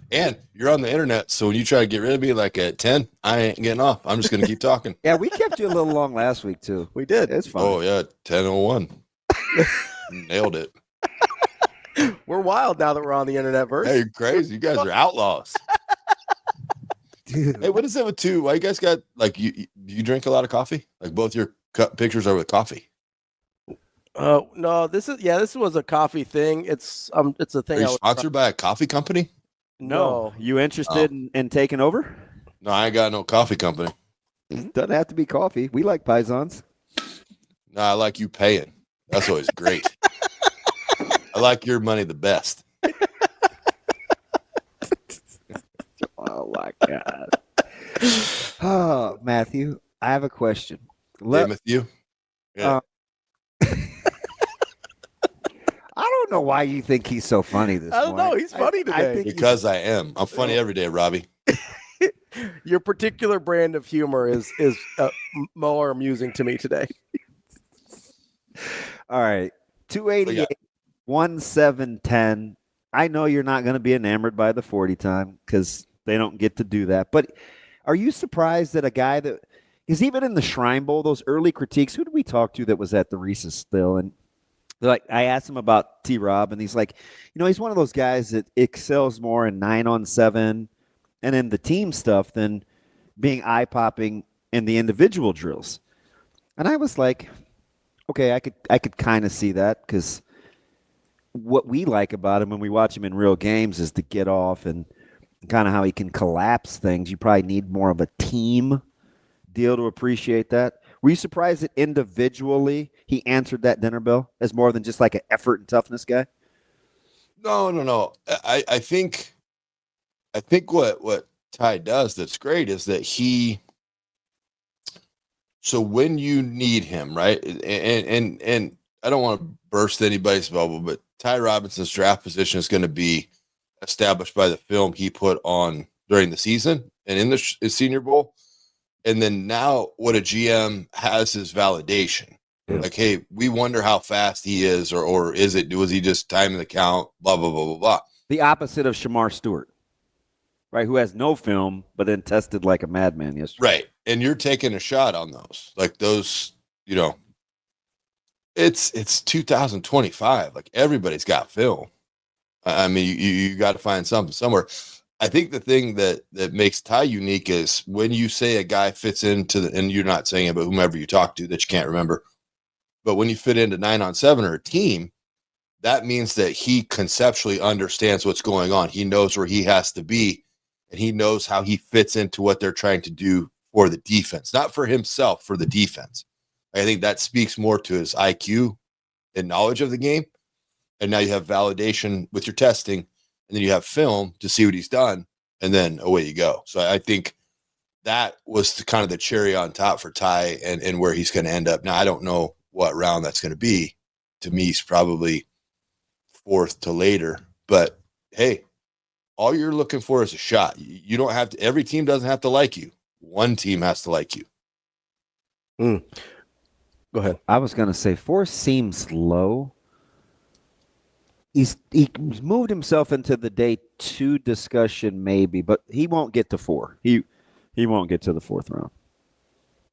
And you're on the internet, so when you try to get rid of me like at 10, I ain't getting off. I'm just going to keep talking. Yeah, we kept you a little long last week, too. We did. It's fine. Oh, yeah, 10:01. Nailed it. We're wild now that we're on the internet, Verse. Hey, you're crazy. You guys are outlaws. Dude. Hey, what is it with two? Why you guys got, like, you drink a lot of coffee? Like, both your pictures are with coffee. No, this was a coffee thing. It's a thing. Are you sponsored by a coffee company? No. You interested in taking over? No, I ain't got no coffee company. Doesn't have to be coffee. We like Pisons. No, I like you paying. That's always great. I like your money the best. Oh, my God. Oh, Matthew, I have a question. With you? Yeah. I don't know why you think he's so funny this morning. I don't know. He's funny today. Because I am. I'm funny every day, Ravi. Your particular brand of humor is more amusing to me today. All right. 288, 1710. I know you're not going to be enamored by the 40 time because they don't get to do that. But are you surprised that a guy that is even in the Shrine Bowl, those early critiques, who did we talk to that was at the Reese's still? And like, I asked him about T-Rob, and he's like, he's one of those guys that excels more in 9-on-7 and in the team stuff than being eye-popping in the individual drills. And I was like, okay, I could kind of see that because what we like about him when we watch him in real games is to get off and kind of how he can collapse things. You probably need more of a team deal to appreciate that. Were you surprised that individually he answered that dinner bell as more than just like an effort and toughness guy? No. I think what Ty does that's great is that so when you need him, right? And I don't want to burst anybody's bubble, but Ty Robinson's draft position is going to be established by the film he put on during the season and in the Senior Bowl. And then now what a GM has is validation. Yeah. Like, hey, we wonder how fast he is, or was he just timing the count, blah, blah, blah, blah, blah. The opposite of Shamar Stewart, right, who has no film but then tested like a madman yesterday. Right, and you're taking a shot on those. Like those, it's 2025. Like everybody's got film. I mean, you got to find something somewhere. I think the thing that makes Ty unique is when you say a guy fits into and you're not saying it, but whomever you talk to that you can't remember, but when you fit into 9-on-7 or a team, that means that he conceptually understands what's going on. He knows where he has to be, and he knows how he fits into what they're trying to do for the defense, not for himself, for the defense. I think that speaks more to his IQ and knowledge of the game. And now you have validation with your testing, and then you have film to see what he's done, and then away you go. So I think that was kind of the cherry on top for Ty and where he's going to end up. Now, I don't know what round that's going to be. To me, he's probably fourth to later. But, hey, all you're looking for is a shot. You don't have to – every team doesn't have to like you. One team has to like you. Go ahead. I was going to say 4 seems low. He's moved himself into the day 2 discussion maybe, but he won't get to 4. He won't get to the 4th round.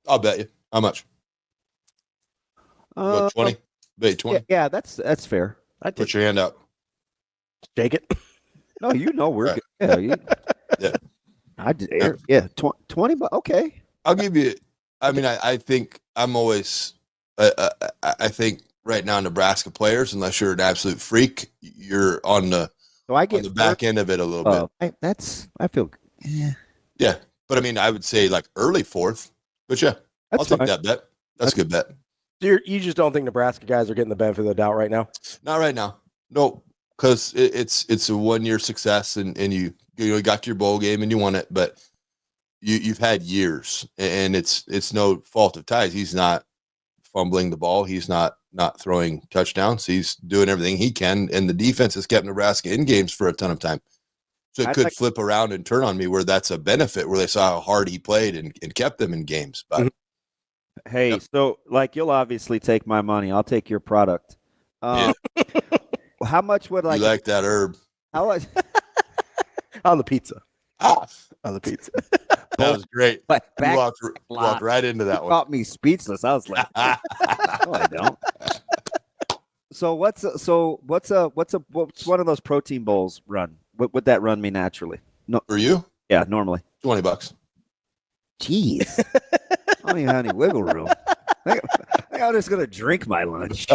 I'll bet you. How much? 20? Bet you 20? Yeah, that's fair. Put your hand up. Shake it. No, we're good. Yeah, 20, but okay. I'll give you – I mean, I think I'm always I think right now Nebraska players, unless you're an absolute freak, you're on the back end of it a little bit. I feel yeah. But I mean, I would say like early 4th. But yeah, I'll take that bet. That's a good bet. You just don't think Nebraska guys are getting the benefit of the doubt right now? Not right now. No. because it's a 1 year success, and you got to your bowl game and you won it, but you've had years, and it's no fault of Ty's. He's not fumbling the ball. He's not throwing touchdowns. He's doing everything he can, and the defense has kept Nebraska in games for a ton of time. So it could flip around and turn on me where that's a benefit, where they saw how hard he played and kept them in games. But hey, so like, you'll obviously take my money. I'll take your product. How much would you like that herb? How much on the pizza? On the pizza. That was great. But you walked right into that one. Caught me speechless. I was like, no, I don't. So what's one of those protein bowls run? What would that run me naturally? No, for you? Yeah, normally $20. Jeez, I don't even have any wiggle room. I think I'm just gonna drink my lunch.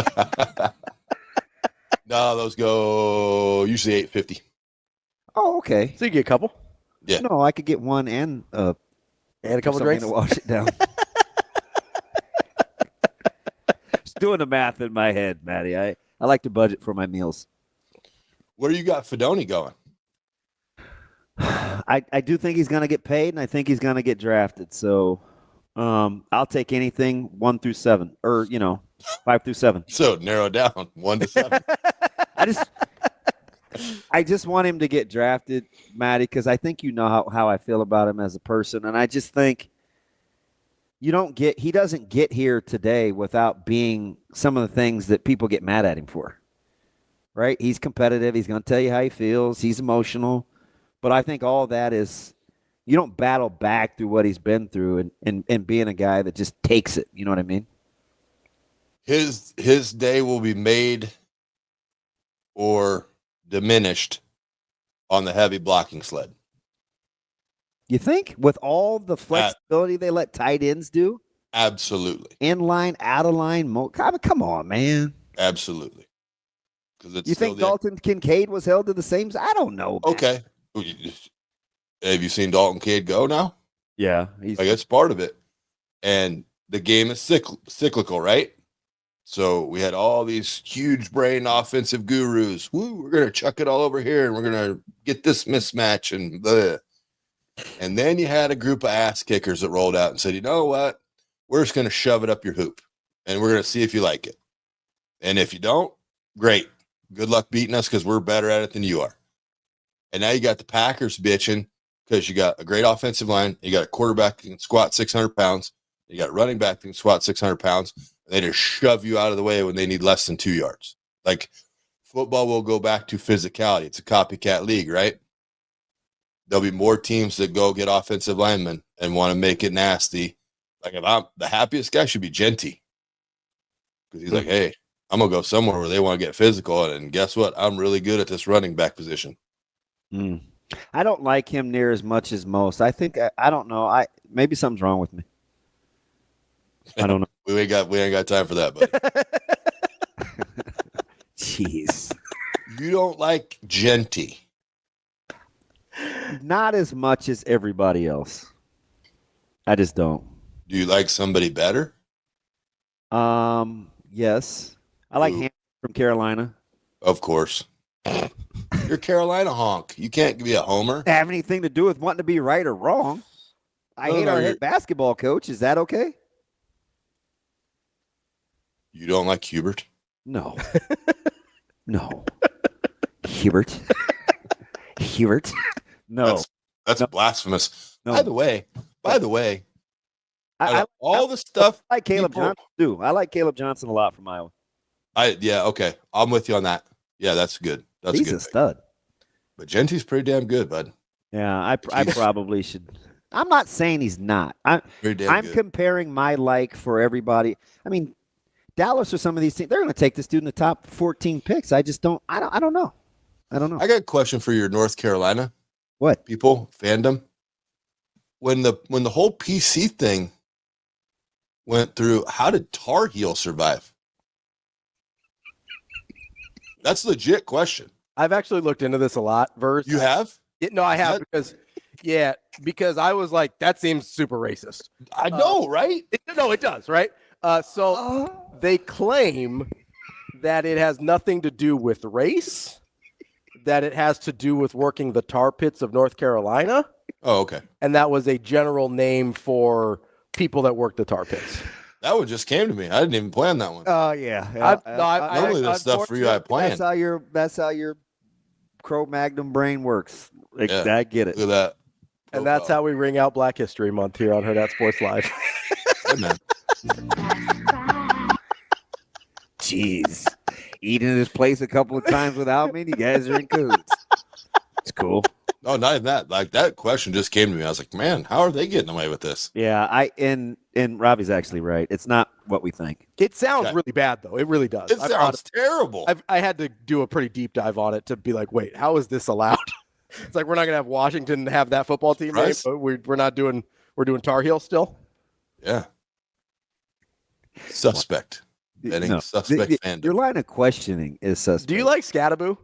No, those go usually $8.50. Oh, okay. So you get a couple? Yeah. No, I could get one and a couple drinks to wash it down. Just doing the math in my head, Maddie. I like to budget for my meals. Where you got Fidone going? I do think he's going to get paid, and I think he's going to get drafted. So I'll take anything 1 through 7, or 5 through 7. So narrow down 1 to 7. I just want him to get drafted, Maddie, because I think you know how I feel about him as a person, and I just think he doesn't get here today without being some of the things that people get mad at him for. Right? He's competitive. He's going to tell you how he feels. He's emotional. But I think all that is, you don't battle back through what he's been through and being a guy that just takes it. You know what I mean? His day will be made or diminished on the heavy blocking sled. You think? With all the flexibility they let tight ends do? Absolutely. In line, out of line. Come on, man. Absolutely. You think Dalton Kincaid was held to the same? I don't know. Man. Okay. Have you seen Dalton Kincaid go now? Yeah. It's part of it. And the game is cyclical, right? So we had all these huge brain offensive gurus. Woo, we're going to chuck it all over here, and we're going to get this mismatch and blah. And then you had a group of ass kickers that rolled out and said, you know what? We're just going to shove it up your hoop, and we're going to see if you like it. And if you don't, great. Good luck beating us, because we're better at it than you are. And now you got the Packers bitching because you got a great offensive line. You got a quarterback that can squat 600 pounds. You got a running back that can squat 600 pounds. And they just shove you out of the way when they need less than 2 yards. Like, football will go back to physicality. It's a copycat league, right? There'll be more teams that go get offensive linemen and want to make it nasty. Like, if I'm the happiest guy should be Genty. Because he's like, hey, I'm going to go somewhere where they want to get physical. And guess what? I'm really good at this running back position. I don't like him near as much as most. I think I don't know. Maybe something's wrong with me. I don't know. we ain't got time for that, buddy. Jeez. You don't like Genty. Not as much as everybody else. I just don't. Do you like somebody better? Yes. I like Ham from Carolina. Of course. You're a Carolina honk. You can't be a homer. Have anything to do with wanting to be right or wrong. I hate our head basketball coach. Is that okay? You don't like Hubert? No. No. Hubert? Hubert? No. That's blasphemous. No. By the way, I all the stuff. I like Caleb Johnson too. I like Caleb Johnson a lot from Iowa. Okay. I'm with you on that. Yeah, that's good. He's a stud. But Genty's pretty damn good, bud. Yeah, I probably should. I'm not saying he's not. I'm comparing my like for everybody. I mean, Dallas or some of these teams, they're going to take this dude in the top 14 picks. I just don't. I don't know. I don't know. I got a question for your North Carolina. What? People, fandom. When the whole PC thing went through, how did Tar Heel survive? That's a legit question. I've actually looked into this a lot, Verz. You have? No, I have because I was like, that seems super racist. I know, right? It does, right? So they claim that it has nothing to do with race, that it has to do with working the tar pits of North Carolina. Oh, okay. And that was a general name for people that work the tar pits. That one just came to me. I didn't even plan that one. Oh yeah. Normally the stuff for you I plan. That's how your Cro-Magnon brain works. Yeah. I get it. Look at that. And that's how we ring out Black History Month here on Hurrdat Sports Live. Hey, man. Jeez. Eating at this place a couple of times without me, you guys are in cahoots. It's cool. No, not even that. Like that question just came to me. I was like, man, how are they getting away with this? Yeah, and Ravi's actually right. It's not what we think. It sounds really bad, though. It really does. It sounds terrible. I had to do a pretty deep dive on it to be like, wait, how is this allowed? It's like we're not going to have Washington have that football team name, but we're not doing – we're doing Tar Heel still? Yeah. Suspect. Suspect fandom. Your line of questioning is suspect. Do you like Scattaboo?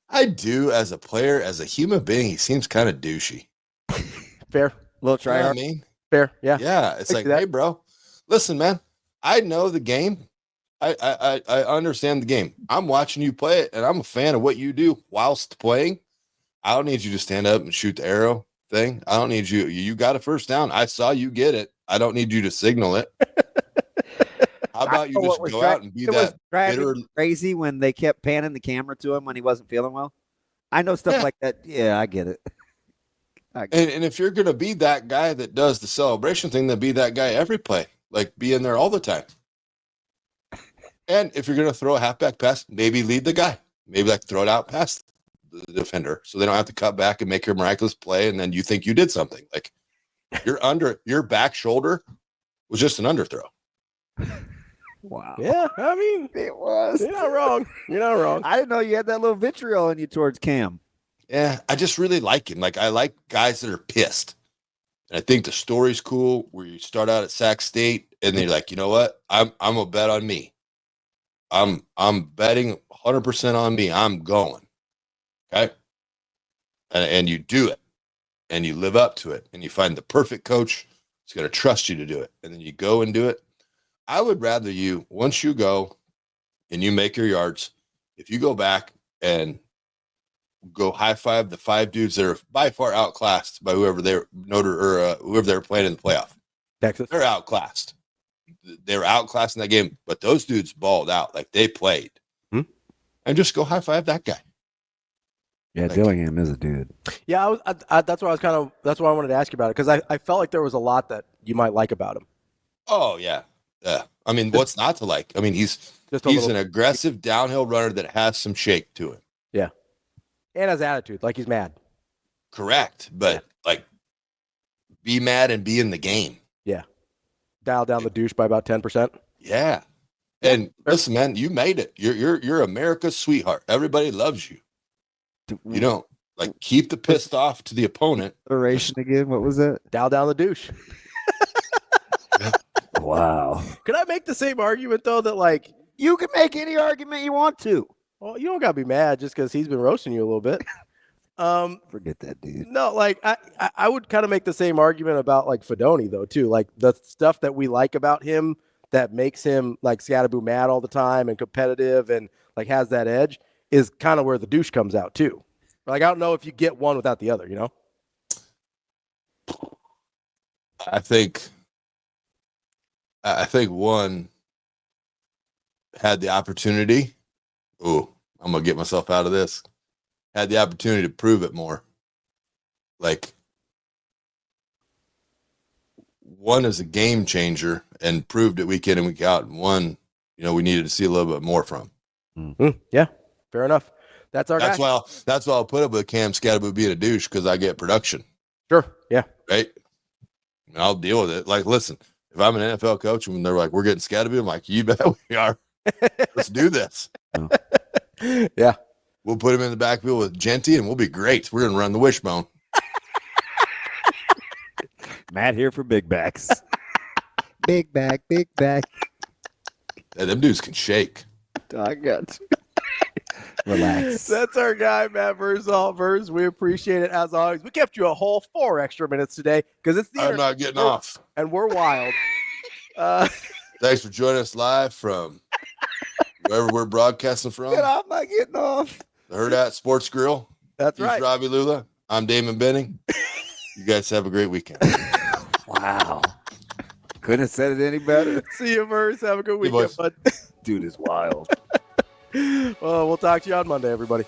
I do as a player. As a human being, he seems kind of douchey. Fair. A little try hard. You know what I mean? Fair, yeah. Yeah, it's like, hey, bro, listen, man, I know the game. I understand the game. I'm watching you play it, and I'm a fan of what you do whilst playing. I don't need you to stand up and shoot the arrow thing. I don't need you. You got a first down. I saw you get it. I don't need you to signal it. How about you just go out and be that bitter? Crazy when they kept panning the camera to him when he wasn't feeling well. I know stuff like that. Yeah, I get it. And if you're going to be that guy that does the celebration thing, then be that guy every play. Like, be in there all the time. And if you're going to throw a halfback pass, maybe lead the guy. Maybe like throw it out past the defender so they don't have to cut back and make a miraculous play and then you think you did something. Like, your back shoulder was just an underthrow. Wow. Yeah, I mean, it was. You're not wrong. You're not wrong. I didn't know you had that little vitriol in you towards Cam. Yeah, I just really like him. Like, I like guys that are pissed. And I think the story's cool where you start out at Sac State and then you're like, you know what? I'm gonna bet on me. I'm betting 100% on me. I'm going. Okay. And you do it and you live up to it and you find the perfect coach who's going to trust you to do it. And then you go and do it. I would rather you, once you go and you make your yards, if you go back and go high five the 5 dudes that are by far outclassed by whoever they're whoever they're playing in the playoff. Texas. They're outclassed. They were outclassed in that game, but those dudes balled out. Like, they played. And just go high five that guy. Yeah, Dillingham is a dude. Yeah, that's what I wanted to ask you about it, because I felt like there was a lot that you might like about him. Oh, yeah. Yeah. I mean, what's not to like? I mean, he's an aggressive downhill runner that has some shake to him. Yeah. And has attitude, like he's mad. Correct. But like, be mad and be in the game. Yeah. Dial down the douche by about 10%. Yeah. And listen, man, you made it. You're America's sweetheart. Everybody loves you. You know, like, keep the pissed off to the opponent. Iteration again. What was that? Dial down the douche. Wow. Could I make the same argument, though, that, like, you can make any argument you want to? Well, you don't got to be mad just because he's been roasting you a little bit. Forget that, dude. No, like, I would kind of make the same argument about, like, Fidone, though, too. Like, the stuff that we like about him that makes him, like, Scattaboo mad all the time and competitive and, like, has that edge is kind of where the douche comes out, too. Like, I don't know if you get one without the other, you know? I think one had the opportunity. Ooh, I'm going to get myself out of this. Had the opportunity to prove it more. Like, one is a game changer and proved it week in and week out. And one, you know, we needed to see a little bit more from. Yeah, fair enough. That's our That's guy. why I'll put up with Cam Scattaboo being a douche, because I get production. Sure. Yeah. Right. And I'll deal with it. Like, listen, if I'm an NFL coach and they're like, we're getting Scattaboo, I'm like, you bet we are. Let's do this. Yeah. We'll put him in the backfield with Genty and we'll be great. We're going to run the wishbone. Matt here for big backs. Big back. Yeah, them dudes can shake. I got you. Relax. That's our guy, Matt Vrzal. Verz, we appreciate it as always. We kept you a whole 4 extra minutes today because it's the I'm not getting off. And we're wild. Thanks for joining us live from wherever we're broadcasting from. Get off my getting off. The Hurrdat Sports Grill. That's He's right. Ravi, Lulla. I'm Damon Benning. You guys have a great weekend. Wow. Couldn't have said it any better. See you, Verse. Have a good Hey, weekend, boys. bud. Dude is wild. Well, we'll talk to you on Monday, everybody.